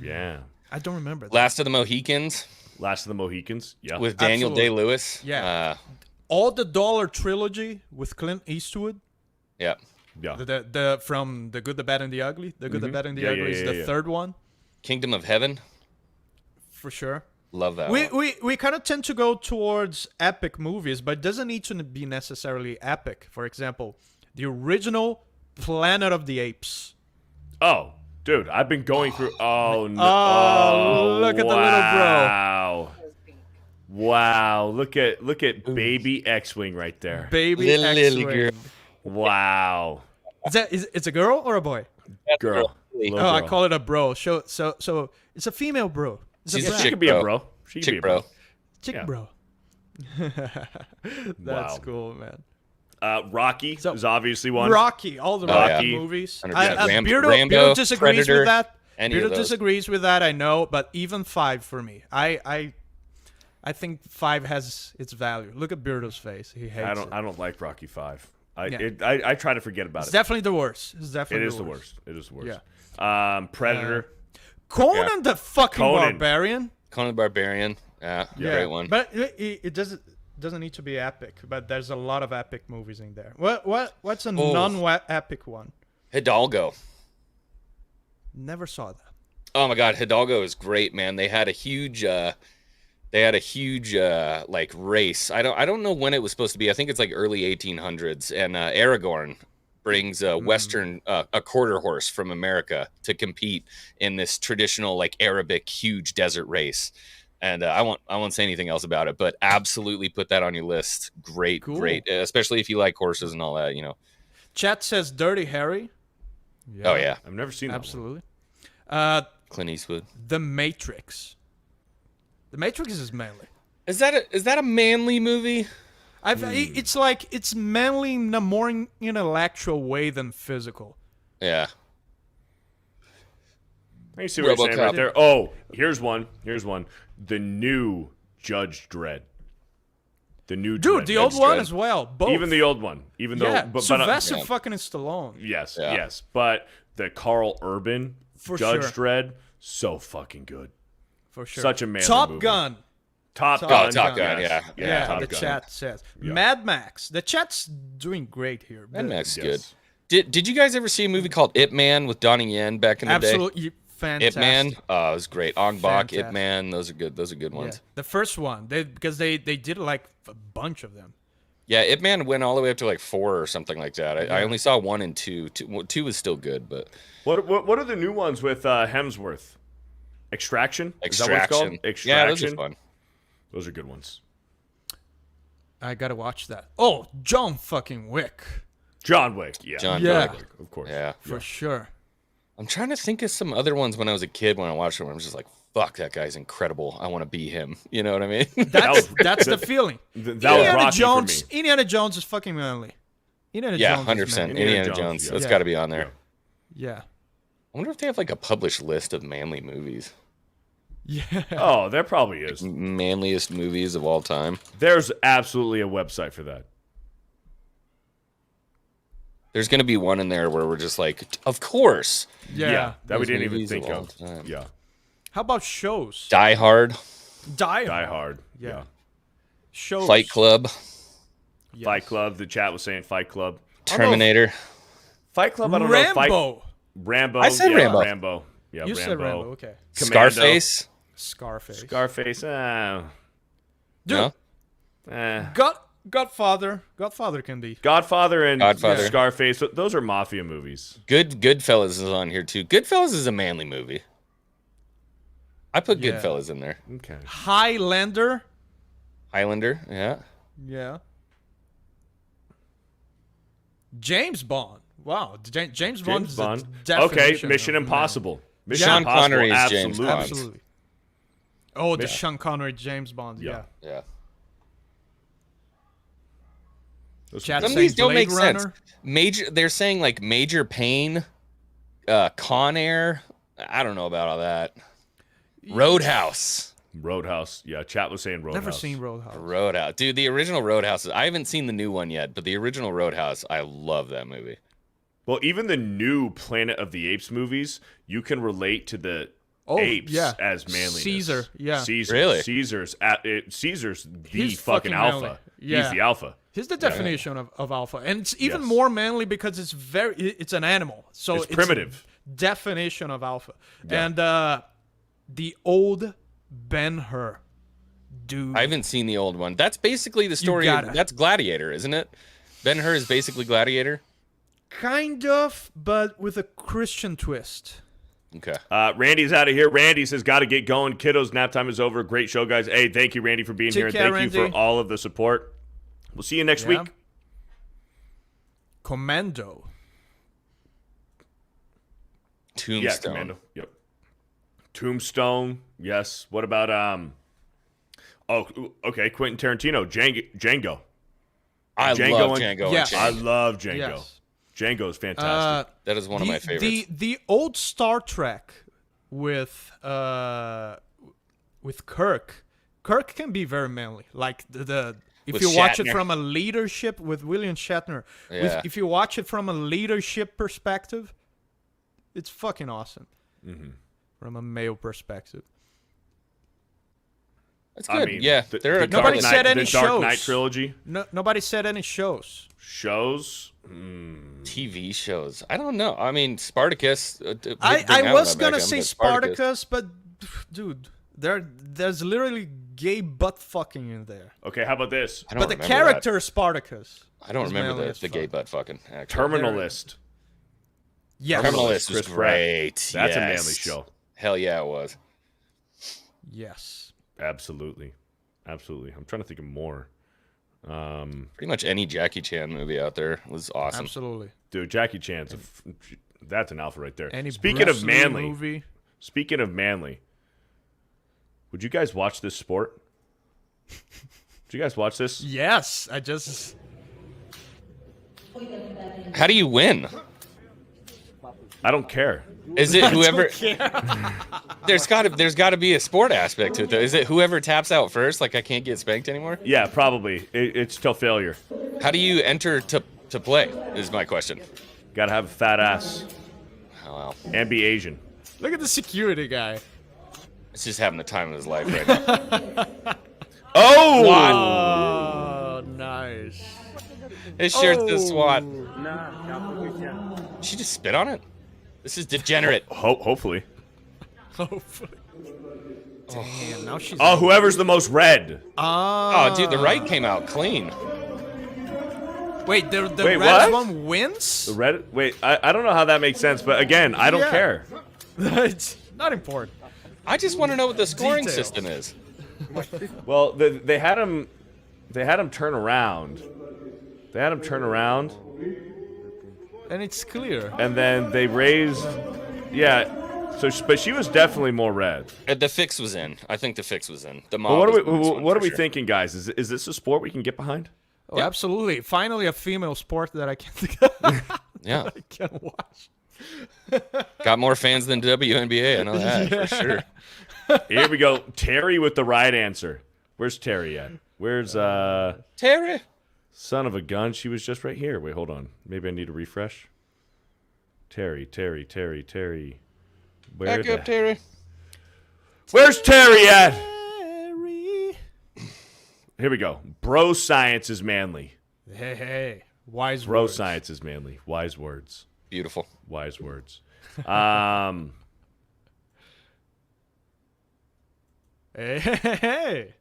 Yeah. I don't remember that. Last of the Mohicans. Last of the Mohicans. Yeah. With Daniel Absolutely. Day-Lewis. Yeah. All the Dollar trilogy with Clint Eastwood. Yeah. The from The Good, the Bad, and the Ugly. The Good, the Bad, and the Ugly is the third one. Kingdom of Heaven. For sure. Love that one. We kind of tend to go towards epic movies, but it doesn't need to be necessarily epic. For example, the original Planet of the Apes. Oh, dude, I've been going through. Oh no! Oh, look at the little bro. Wow! Wow! Look at baby X-wing right there. Baby Little X-Wing. girl. Wow. It's a girl or a boy? Girl. Little I girl. call it a bro. So it's a female bro. It's She's a a bro. She chick could be a bro. bro. She could Chick be a bro. Chick Yeah. bro. That's Wow. cool, man. Rocky So- is obviously one. Rocky, all the Oh, Rocky yeah. movies. 100%. Beardo Rambo, disagrees Predator, with that. any of Beardo those. disagrees with that, I know, but even 5 for me. I think 5 has its value. Look at Beardo's face. He hates it. I don't like Rocky 5. I Yeah. I try to forget about It's it. definitely the worst. It's It definitely is the worst. It is the worst. Yeah. Predator. Conan the fucking Conan. Barbarian. Conan the Barbarian. Yeah, great one. But it doesn't need to be epic, but there's a lot of epic movies in there. What's a non-epic one? Hidalgo. Never saw that. Oh my God, Hidalgo is great, man. They had a huge like race. I don't know when it was supposed to be. I think it's like early 1800s, and Aragorn brings a Western a quarter horse from America to compete in this traditional like Arabic huge desert race. And I won't say anything else about it, but absolutely put that on your list. Great, Cool. great, especially if you like horses and all that. You know. Chat says Dirty Harry. Oh yeah, I've never seen that one. Absolutely. Clint Eastwood. The Matrix. The Matrix is manly. Is that a manly movie? It's manly in a more intellectual way than physical. Yeah. I see what you're saying RoboCop. right there. Oh, here's one. The new Judge Dredd. The new Dude, Dredd. the old Judge one Dredd. as well. Both. Even the old one. Even yeah, though, but Sylvester fucking Stallone. yes, Yeah. yes. But the Carl Urban For Judge sure. Dredd, so fucking good. For sure. Such a manly Top movie. Gun. Top Top Gun. Top Gun, yes. Yeah, Top the Gun. chat says. Yeah. Mad Max. The chat's doing great here. Mad Max is Yes. good. Did you guys ever see a movie called Ip Man with Donnie Yen back in the day? Absolutely Ip fantastic. Man, oh, it was great. Ong Bak, Ip Fantastic. Man, those are good. Those are good Yeah. ones. The first one, because they did like a bunch of them. Yeah, Ip Man went all the way up to like 4 or something like that. I only saw 1 and 2. 2 was still good, but What are the new ones with Hemsworth? Extraction? Is that what it's called? Extraction. Yeah, those are fun. Those are good ones. I gotta watch that. Oh, John fucking Wick. John Wick. Yeah. John Yeah. Wick. Of course. Yeah. For sure. I'm trying to think of some other ones when I was a kid when I watched them. I'm just like, fuck, that guy's incredible. I want to be him. You know what I mean? That's the feeling. That was Indiana Rocky Jones. for me. Indiana Jones is fucking manly. Indiana Yeah, Jones. is 100%. manly. Indiana Jones. yeah. That's Yeah. got to be on there. Yeah. I wonder if they have like a published list of manly movies. Yeah. Oh, there probably is. Manliest movies of all time. There's absolutely a website for that. There's going to be one in there where we're just like, of course. Yeah. that we Those didn't even movies think of all of. time. Yeah. How about shows? Die Hard, Die Die Hard. Hard. Yeah. Shows. Fight Club, Yes. Fight Club. The chat was saying Fight Club. Terminator. Fight Club, I don't know. Rambo. Rambo. I said yeah, Rambo. Rambo. Yeah, You said Rambo. Okay. Commando. Scarface. Scarface. Scarface. Dude. No? Godfather. Godfather can be. Godfather and Godfather. Scarface. Those are mafia movies. Goodfellas is on here too. Goodfellas is a manly movie. I put Yeah. Goodfellas in there. Okay. Highlander. Highlander, yeah. Yeah. James Bond. Wow. James Bond James is Bond. the Okay. definition Mission of Impossible. Mission Sean Impossible. Connery is absolutely. James man. Bond. Absolutely. Oh, the Yeah. Sean Connery James Bond. Yeah. Yeah. Yeah. Those Chat Some of saying these don't Blade make sense. Runner. They're saying like Major Payne, Con Air. I don't know about all that. Roadhouse. Roadhouse. Yeah, chat was saying Roadhouse. Never seen Roadhouse. Roadhouse. Dude, the original Roadhouse. I haven't seen the new one yet, but the original Roadhouse, I love that movie. Well, even the new Planet of the Apes movies, you can relate to the apes yeah. as manliness. Caesar, yeah. Caesar. Really? Caesar's the He's fucking fucking alpha. manly. Yeah. He's the alpha. He's the definition of alpha, and it's even Yes. more manly because it's an animal, so It's primitive. Definition of alpha, Yeah. and the old Ben-Hur, dude. I haven't seen the old one. That's basically the story. gotta. That's Gladiator, isn't it? Ben-Hur is basically Gladiator. Kind of, but with a Christian twist. Okay. Randy's out of here. Randy says, got to get going. Kiddos, nap time is over. Great show, guys. Hey, thank you, Randy, for being Take here. care, Thank you Randy. for all of the support. We'll see you next Yeah. week. Commando. Tombstone. Yeah, Commando. Yep. Tombstone. Yes. What about Oh, okay. Quentin Tarantino. Django. I Django love and- Django Yes. I Unchained. love Django. Yes. Django is fantastic. That is one of my favorites. The old Star Trek with Kirk. Kirk can be very manly. Like if With you watch it Shatner. from a leadership with William Shatner. Yeah. If you watch it from a leadership perspective, it's fucking awesome. Mm-hmm. From a male perspective. That's I good. mean, Yeah. the There are Nobody couple- said any the Dark shows. Knight trilogy. No, nobody said any shows. Shows. TV shows. I don't know. I mean, Spartacus. I was gonna say Spartacus, but dude, there's literally gay butt fucking in there. Okay, how about this? I don't But the remember character Spartacus. That. I don't is remember manly the as gay fuck. butt fucking. Actually. Terminal There- List. Yes. Terminal Terminalist, List was Chris Pratt. great. That's a yes. manly show. Hell yeah, it was. Yes. Absolutely. Absolutely. I'm trying to think of more. Pretty much any Jackie Chan movie out there was awesome. Absolutely. Dude, Jackie Chan's that's an alpha right there. Any Speaking Bruce of Lee manly, movie. speaking of manly, would you guys watch this sport? Did you guys watch this? Yes, I just. How do you win? I don't care. Is it whoever? there's got to be a sport aspect to it, though. Is it whoever taps out first? Like I can't get spanked anymore. Yeah, probably. It's till failure. How do you enter to play? Is my question. Gotta have a fat ass Oh well, and be Asian. Look at the security guy. it's just having the time of his life right now. Oh! Oh, nice. His shirt's the SWAT. Oh. She just spit on it? This is degenerate. Hopefully. Hopefully. Damn, now she's. Oh, whoever's the most red. Oh, dude, the right came out clean. Wait, the Wait, red what? one wins? The red. Wait, I don't know how that makes sense, but again, I don't Yeah. care. It's not important. I just want to know what the scoring Details. system is. Well, they had him turn around. They had him turn around, And it's clear. and then they raised. Yeah. So, but she was definitely more red. The fix was in. I think the fix was in. The But mob. what are was we? in this one What for are we sure. thinking, guys? Is this a sport we can get behind? Oh, absolutely. Finally, a female sport that I can Yeah. I can watch. Got more fans than WNBA. I know that for sure. Here we go. Terry with the right answer. Where's Terry at? Where's Terry. son of a gun? She was just right here. Wait, hold on. Maybe I need a refresh. Terry. Where Back up, Terry. Where's Terry at? Terry. Here we go. Bro science is manly. Hey. Wise Bro words. science is manly. Wise words. Beautiful. Wise words. Hey.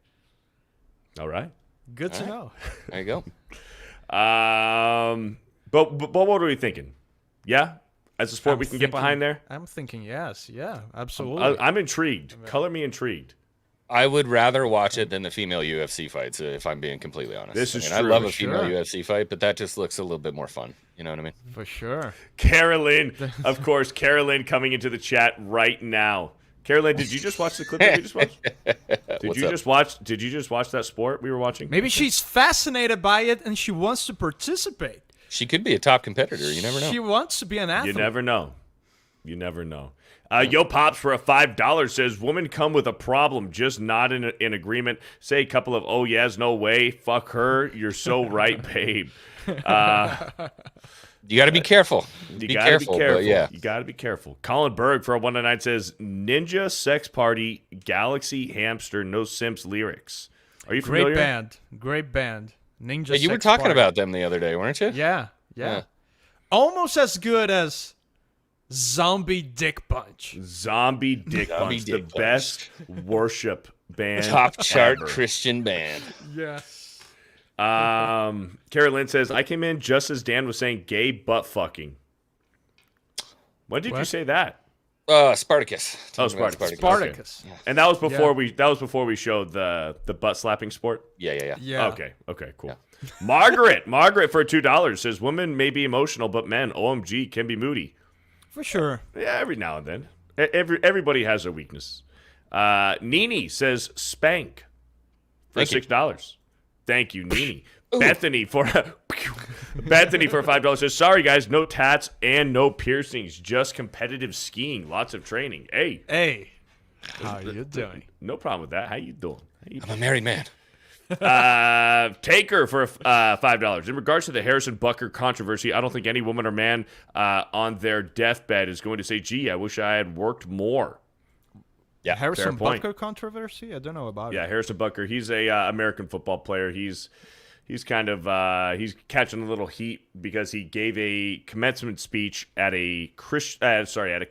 All right. Good to know. There you go. But what are we thinking? Yeah, as a sport I'm we can get thinking- behind there. I'm thinking yes. Yeah, absolutely. I'm intrigued. Color me intrigued. I would rather watch it than the female UFC fights, if I'm being completely honest. This is I true. love For a female sure. UFC fight, but that just looks a little bit more fun. You know what I mean? For sure. Carolyn, of course, Carolyn coming into the chat right now. Carolyn, did you just watch the clip that we just watched? Did you just watch that sport we were watching? Maybe she's fascinated by it and she wants to participate. She could be a top competitor. You never know. She wants to be an You athlete. never know. You never know. Yo Pops for a $5 says, women come with a problem, just not in agreement. Say a couple of, oh yes, no way, fuck her. You're so right, babe. You got to be careful. You gotta be careful. But yeah. You gotta be careful. Colin Berg for a 199 says, Ninja Sex Party, Galaxy Hamster, No Simps lyrics. Are you familiar? Great band. Ninja. Hey, you were Sex talking Party. about them the other day, weren't you? Yeah. Yeah. Almost as good as Zombie Dick Punch. Zombie Dick Zombie Punch, Dick the Punch. best worship band. Top chart ever. Christian band. Yes. Kara Lynn says, I came in just as Dan was saying gay butt fucking. When did you What? say that? Spartacus. Oh, Talking about Spartacus. Spartacus. Okay. And that was before Yeah. we showed the butt slapping sport. Yeah. Yeah. Okay, cool. Margaret for $2 says, women may be emotional, but men, OMG, can be moody. For sure. Yeah, every now and then. Everybody has their weakness. Nini says spank for Thank you. $6. Thank you, Nini. Bethany for $5 says, sorry guys, no tats and no piercings, just competitive skiing, lots of training. Hey, How you doing? no problem with that. How you doing? I'm a married man. Taker for $5. In regards to the Harrison Butker controversy, I don't think any woman or man on their deathbed is going to say, gee, I wish I had worked more. Yeah, Harrison point. Butker controversy? I don't know about Yeah, it. Harrison Butker. He's a American football player. He's kind of he's catching a little heat because he gave a commencement speech at a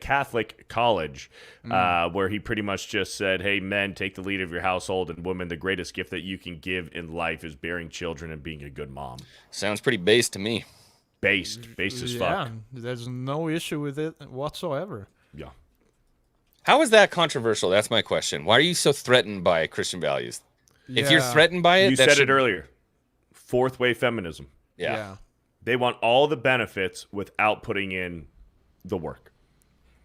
Catholic college where he pretty much just said, "Hey, men, take the lead of your household, and women, the greatest gift that you can give in life is bearing children and being a good mom." Sounds pretty base to me. Based as fuck. Yeah, there's no issue with it whatsoever. Yeah. How is that controversial? That's my question. Why are you so threatened by Christian values? If you're Yeah. threatened by it, You that said should- it earlier. Fourth wave feminism. Yeah. They want all the benefits without putting in the work.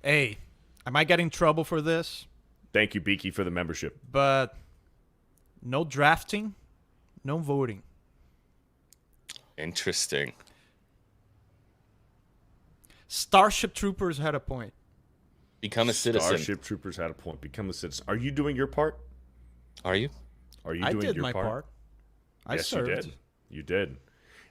Hey, I might get in trouble for this, Thank you, Beaky, for the membership. but no drafting, no voting. Interesting. Starship Troopers had a point. Become a citizen. Starship Troopers had a point. Become a citizen. Are you doing your part? Are you? Are you I doing did your my part. I Yes, served. you did. You did.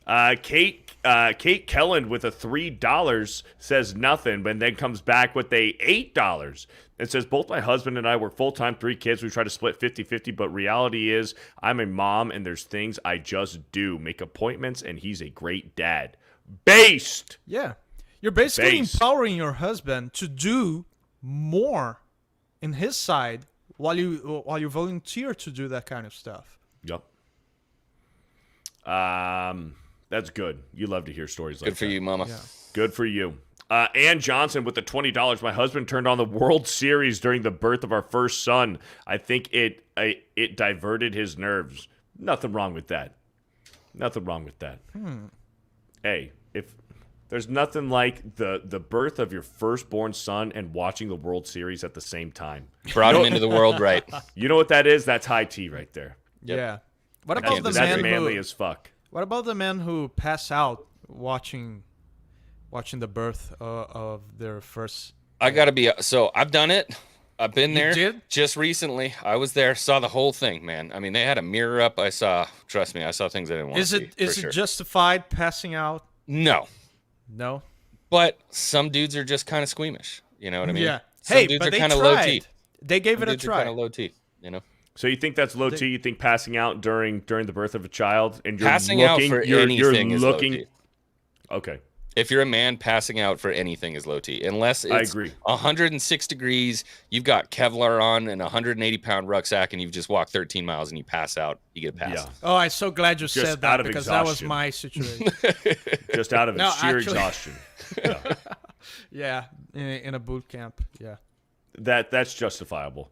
Kate Kelland with a $3 says nothing, but then comes back with a $8 and says, both my husband and I work full-time, 3 kids. We try to split 50-50, but reality is I'm a mom and there's things I just do. Make appointments, and he's a great dad. Based! Yeah. You're basically Based. empowering your husband to do more in his side while you volunteer to do that kind of stuff. Yep. That's good. You love to hear stories like that. Good for you, mama. Yeah. Good for you. Ann Johnson with the $20. My husband turned on the World Series during the birth of our first son. I think it diverted his nerves. Nothing wrong with that. Nothing wrong with that. Hey, if there's nothing like the birth of your firstborn son and watching the World Series at the same time. Brought him into the world right. You know what that is? That's high tea right there. Yep. Yeah. What That's, about the that's men manly who? as fuck. What about the men who pass out watching the birth of their first? I gotta be so. I've done it. I've been there. did? Just recently. I was there. Saw the whole thing, man. I mean, they had a mirror up. I saw. Trust me, I saw things I didn't want to Is see. it for sure. justified passing out? No? No. But some dudes are just kind of squeamish. You know what I mean? Yeah. Some Hey, dudes but are they kind of low tried. T. They gave it a Dudes are try. kind of low T. You know. So you think that's low T? You think passing out during the birth of a child and you're Passing looking, out for you're anything is looking. low T. Okay. If you're a man, passing out for anything is low T. Unless it's I agree. 106 degrees, you've got Kevlar on and a 180-pound rucksack, and you've just walked 13 miles and you pass out, you get a pass. Yeah. Oh, I'm so glad you Just said out that of because that was exhaustion. my situation. Just out of No, sheer actually- exhaustion. Yeah, in a boot camp. Yeah. That's justifiable.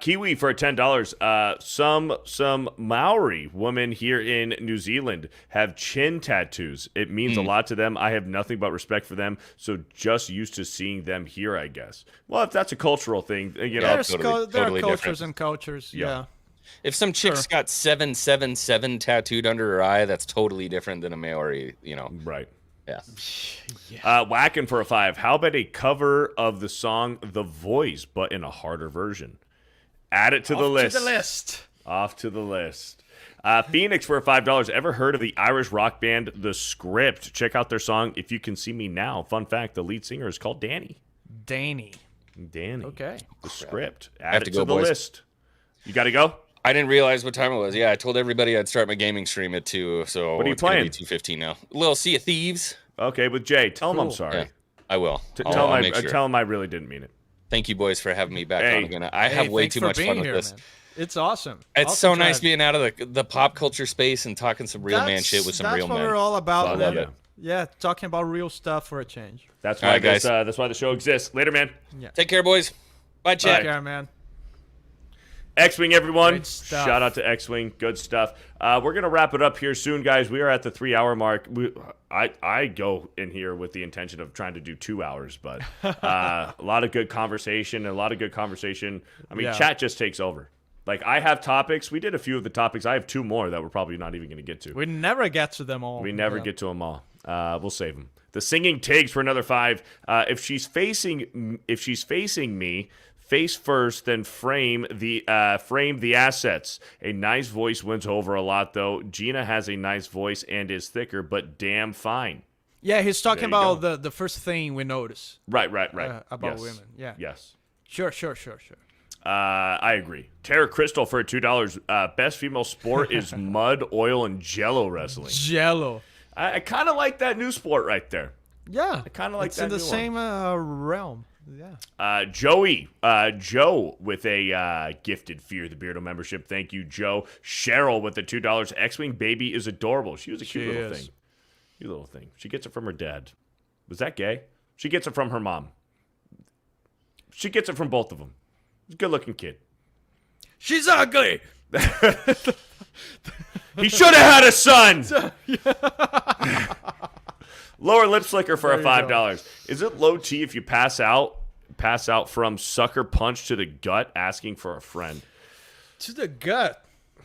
Kiwi for $10. Some Maori women here in New Zealand have chin tattoos. It means a lot to them. I have nothing but respect for them. So just used to seeing them here, I guess. Well, if that's a cultural thing, you know. There totally are cultures different. and cultures. Yeah. Yeah. If some chick's got 777 tattooed under her eye, that's totally different than a Maori, you know. Right. Yeah. Whacking for a 5. How about a cover of the song The Voice, but in a harder version? Add it to the list. To the list. Off to the list. Phoenix for $5. Ever heard of the Irish rock band The Script? Check out their song If You Can See Me Now. Fun fact, the lead singer is called Danny. Danny. Okay. The Script. have Add to it go, to the boys. list. You got to go? I didn't realize what time it was. Yeah, I told everybody I'd start my gaming stream at 2, so What are you it's gonna playing? be 2:15 now. A little Sea of Thieves. Okay, with Jay. Tell him I'm Cool. sorry. Yeah, I will. Tell I'll him make sure. tell him I really didn't mean it. Thank you, boys, for having me back Hey. on again. I have way thanks too for much being fun with here, this. man. It's awesome. It's Awesome so nice time. being out of the pop culture space and talking some real man shit with some real That's what men. we're all about, I man. love it. Yeah, talking about real stuff for a change. That's All why right, guys. that's why the show exists. Later, man. Take care, boys. Bye, chat. Take care, man. X-Wing, everyone. Great stuff. Shout out to X-Wing. Good stuff. We're going to wrap it up here soon, guys. We are at the 3-hour mark. I go in here with the intention of trying to do 2 hours, but a lot of good conversation. I mean, Yeah. chat just takes over. Like, I have topics. We did a few of the topics. I have 2 more that we're probably not even going to get to. We never get to them all. We never get to them all. We'll save them. The singing takes for another 5. If she's facing me, face first, then frame the assets. A nice voice wins over a lot, though. Gina has a nice voice and is thicker, but damn fine. Yeah, he's talking There you about the first thing we notice Right. about Yes. women. Yeah. Yes. Sure. I agree. Tara Crystal for $2. Best female sport is mud, oil, and jello wrestling. Jello. I kind of like that new sport right there. Yeah. I kind of like it's that in the new one. same realm. Yeah. Joe with a gifted Fear the Beardo membership. Thank you, Joe. Cheryl with the $2. X-Wing baby is adorable. She was a cute little thing. Cute little thing. She gets it from her dad. Was that gay? She gets it from her mom. She gets it from both of them. He's a good-looking kid. She's ugly. He should have had a son. Lower lip slicker for a $5. Is it low T if you pass out from sucker punch to the gut asking for a friend? To the gut.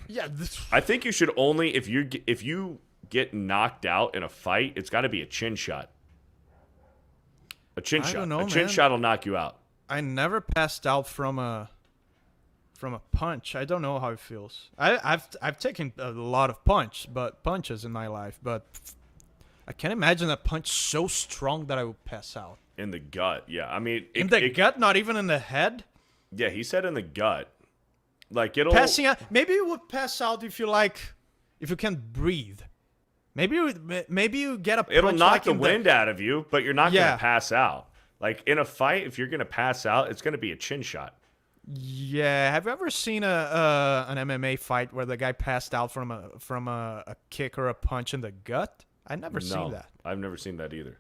Yeah. I think you should only if you get knocked out in a fight, it's got to be a chin shot. A chin shot. don't know, a chin man. shot will knock you out. I never passed out from a from a punch. I don't know how it feels. I've taken a lot of punches in my life, but I can't imagine a punch so strong that I would pass out. In the gut, yeah. I mean, In the gut, not even in the head. Yeah, he said in the gut. Like it'll Passing out. Maybe you would pass out if you can't breathe. Maybe you get a punch. It'll knock like the wind out of you, but you're not Yeah. gonna pass out. Like in a fight, if you're gonna pass out, it's gonna be a chin shot. Yeah. Have you ever seen an MMA fight where the guy passed out from a kick or a punch in the gut? I never seen that. I've never seen that either.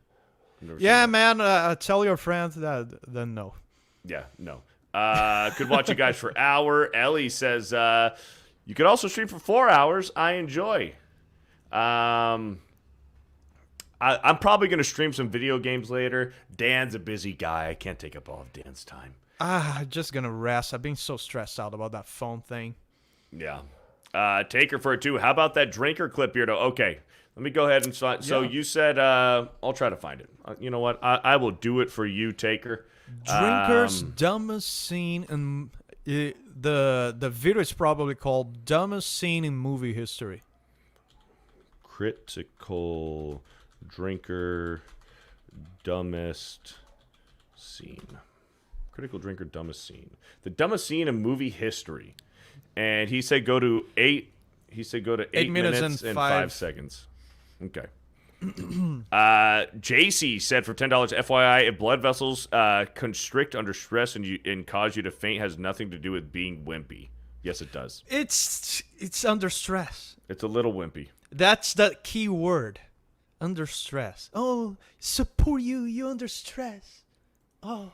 Yeah, man. Tell your friends that. Then no. Yeah, no. Could watch you guys for an hour. Ellie says you could also stream for 4 hours. I enjoy. I'm probably gonna stream some video games later. Dan's a busy guy. I can't take up all of Dan's time. I'm just gonna rest. I've been so stressed out about that phone thing. Yeah. Take her for it too. How about that drinker clip, Beardo? Okay. Let me go ahead and so Yeah. you said I'll try to find it. You know what? I will do it for you, Taker. Drinker's dumbest scene in the video is probably called dumbest scene in movie history. Critical drinker dumbest scene. Critical drinker dumbest scene. The dumbest scene in movie history. And he said go to 8 minutes and 5 seconds. Okay. JC said for $10, FYI, if blood vessels constrict under stress and cause you to faint, has nothing to do with being wimpy. Yes, it does. It's under stress. It's a little wimpy. That's the key word. Under stress. Oh, support you under stress. Oh.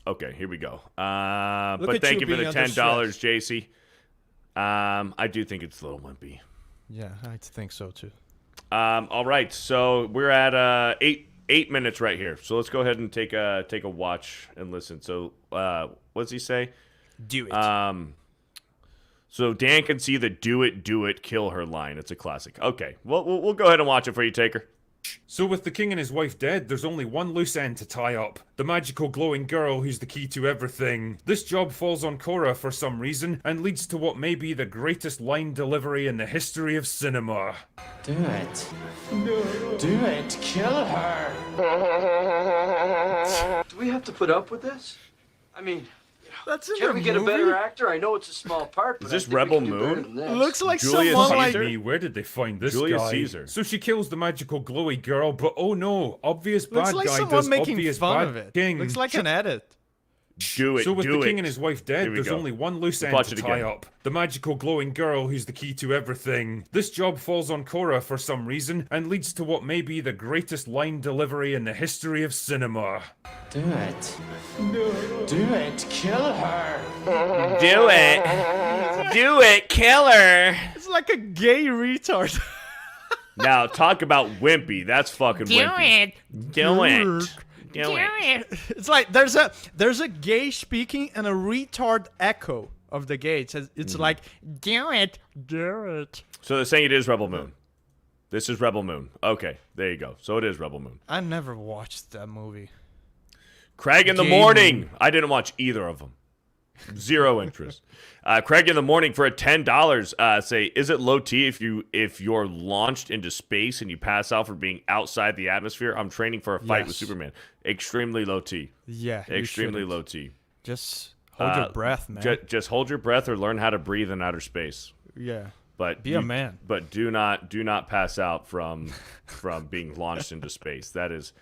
Okay, here we go. Look But at thank you you for the being under $10, JC. I do think it's a little wimpy. Yeah, I think so too. All right, so we're at 8 minutes right here. So let's go ahead and take a watch and listen. So what does he say? Do it. So Dan can see the do it, kill her line. It's a classic. Okay, we'll go ahead and watch it for you, Taker. So with the king and his wife dead, there's only one loose end to tie up. The magical glowing girl who's the key to everything. This job falls on Cora for some reason, and leads to what may be the greatest line delivery in the history of cinema. Do it. No. Do it. Kill her. Do we have to put up with this? I mean, That's in can the we get a movie? better actor? I know it's a small part, but Is this I think we Rebel can do better Moon? than this. Looks like Julius someone like Caesar? Me, where did they find this Julius guy? Caesar. So she kills the magical glowy girl, but oh no, obvious looks bad like guy someone does making obvious fun bad of it. king. Looks like an edit. Do it. So with do the it. king and his wife Here dead, we there's go. only one loose end Watch to it tie again. up. The magical glowing girl who's the key to everything. This job falls on Cora for some reason, and leads to what may be the greatest line delivery in the history of cinema. Do it. No. Do it. Kill her. Do it. Do it, kill her. It's like a gay retard. Now talk about wimpy. That's fucking wimpy. Do it. Do it. It's like there's a gay speaking and a retard echo of the gay. It's like do it. So they're saying it is Rebel Moon. This is Rebel Moon. Okay, there you go. So it is Rebel Moon. I never watched that movie. Craig in the Gay morning. Moon. I didn't watch either of them. Zero interest. Craig in the morning for a $10. Say, is it low T if you're launched into space and you pass out for being outside the atmosphere? I'm training for a fight with Yes. Superman. Extremely low T. Yeah, you Extremely shouldn't. low T. Just hold your breath, man. Just hold your breath or learn how to breathe in outer space. Yeah. But Be a man. But do not pass out from being launched into space. That is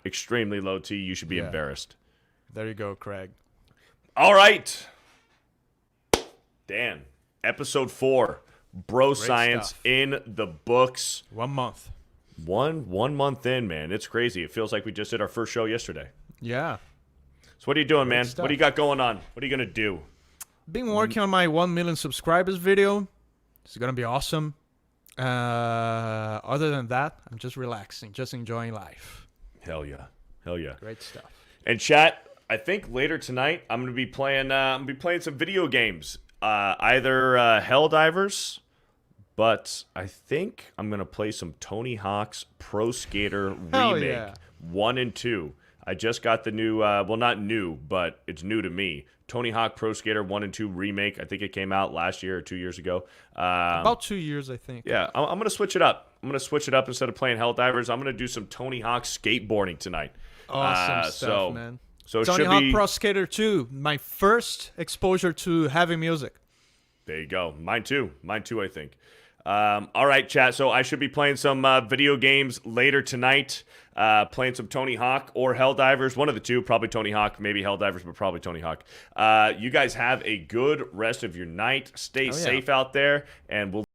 extremely low T. You should be Yeah. embarrassed. There you go, Craig. All right. Dan, episode 4, Bro Science stuff. in the books. 1 month. One month in, man. It's crazy. It feels like we just did our first show yesterday. Yeah. So what are you doing, man? stuff. What do you got going on? What are you gonna do? Been working on my 1 million subscribers video. It's gonna be awesome. Other than that, I'm just relaxing, just enjoying life. Hell yeah. Hell yeah. Great stuff. And chat, I think later tonight I'm gonna be playing some video games. Either Helldivers, but I think I'm gonna play some Tony Hawk's Pro Skater Hell Remake yeah. 1 and 2. I just got the new, well, not new, but it's new to me. Tony Hawk Pro Skater 1 and 2 remake. I think it came out last year or 2 years ago. About 2 years, I think. Yeah, I'm going to switch it up. I'm going to switch it up instead of playing Helldivers. I'm going to do some Tony Hawk skateboarding tonight. Awesome stuff, man. So it Tony should Hawk be... Pro Skater 2, my first exposure to heavy music. There you go. Mine too. Mine too, I think. All right, chat. So I should be playing some video games later tonight. Playing some Tony Hawk or Helldivers. One of the two. Probably Tony Hawk. Maybe Helldivers, but probably Tony Hawk. You guys have a good rest of your night. Stay safe out there, and we'll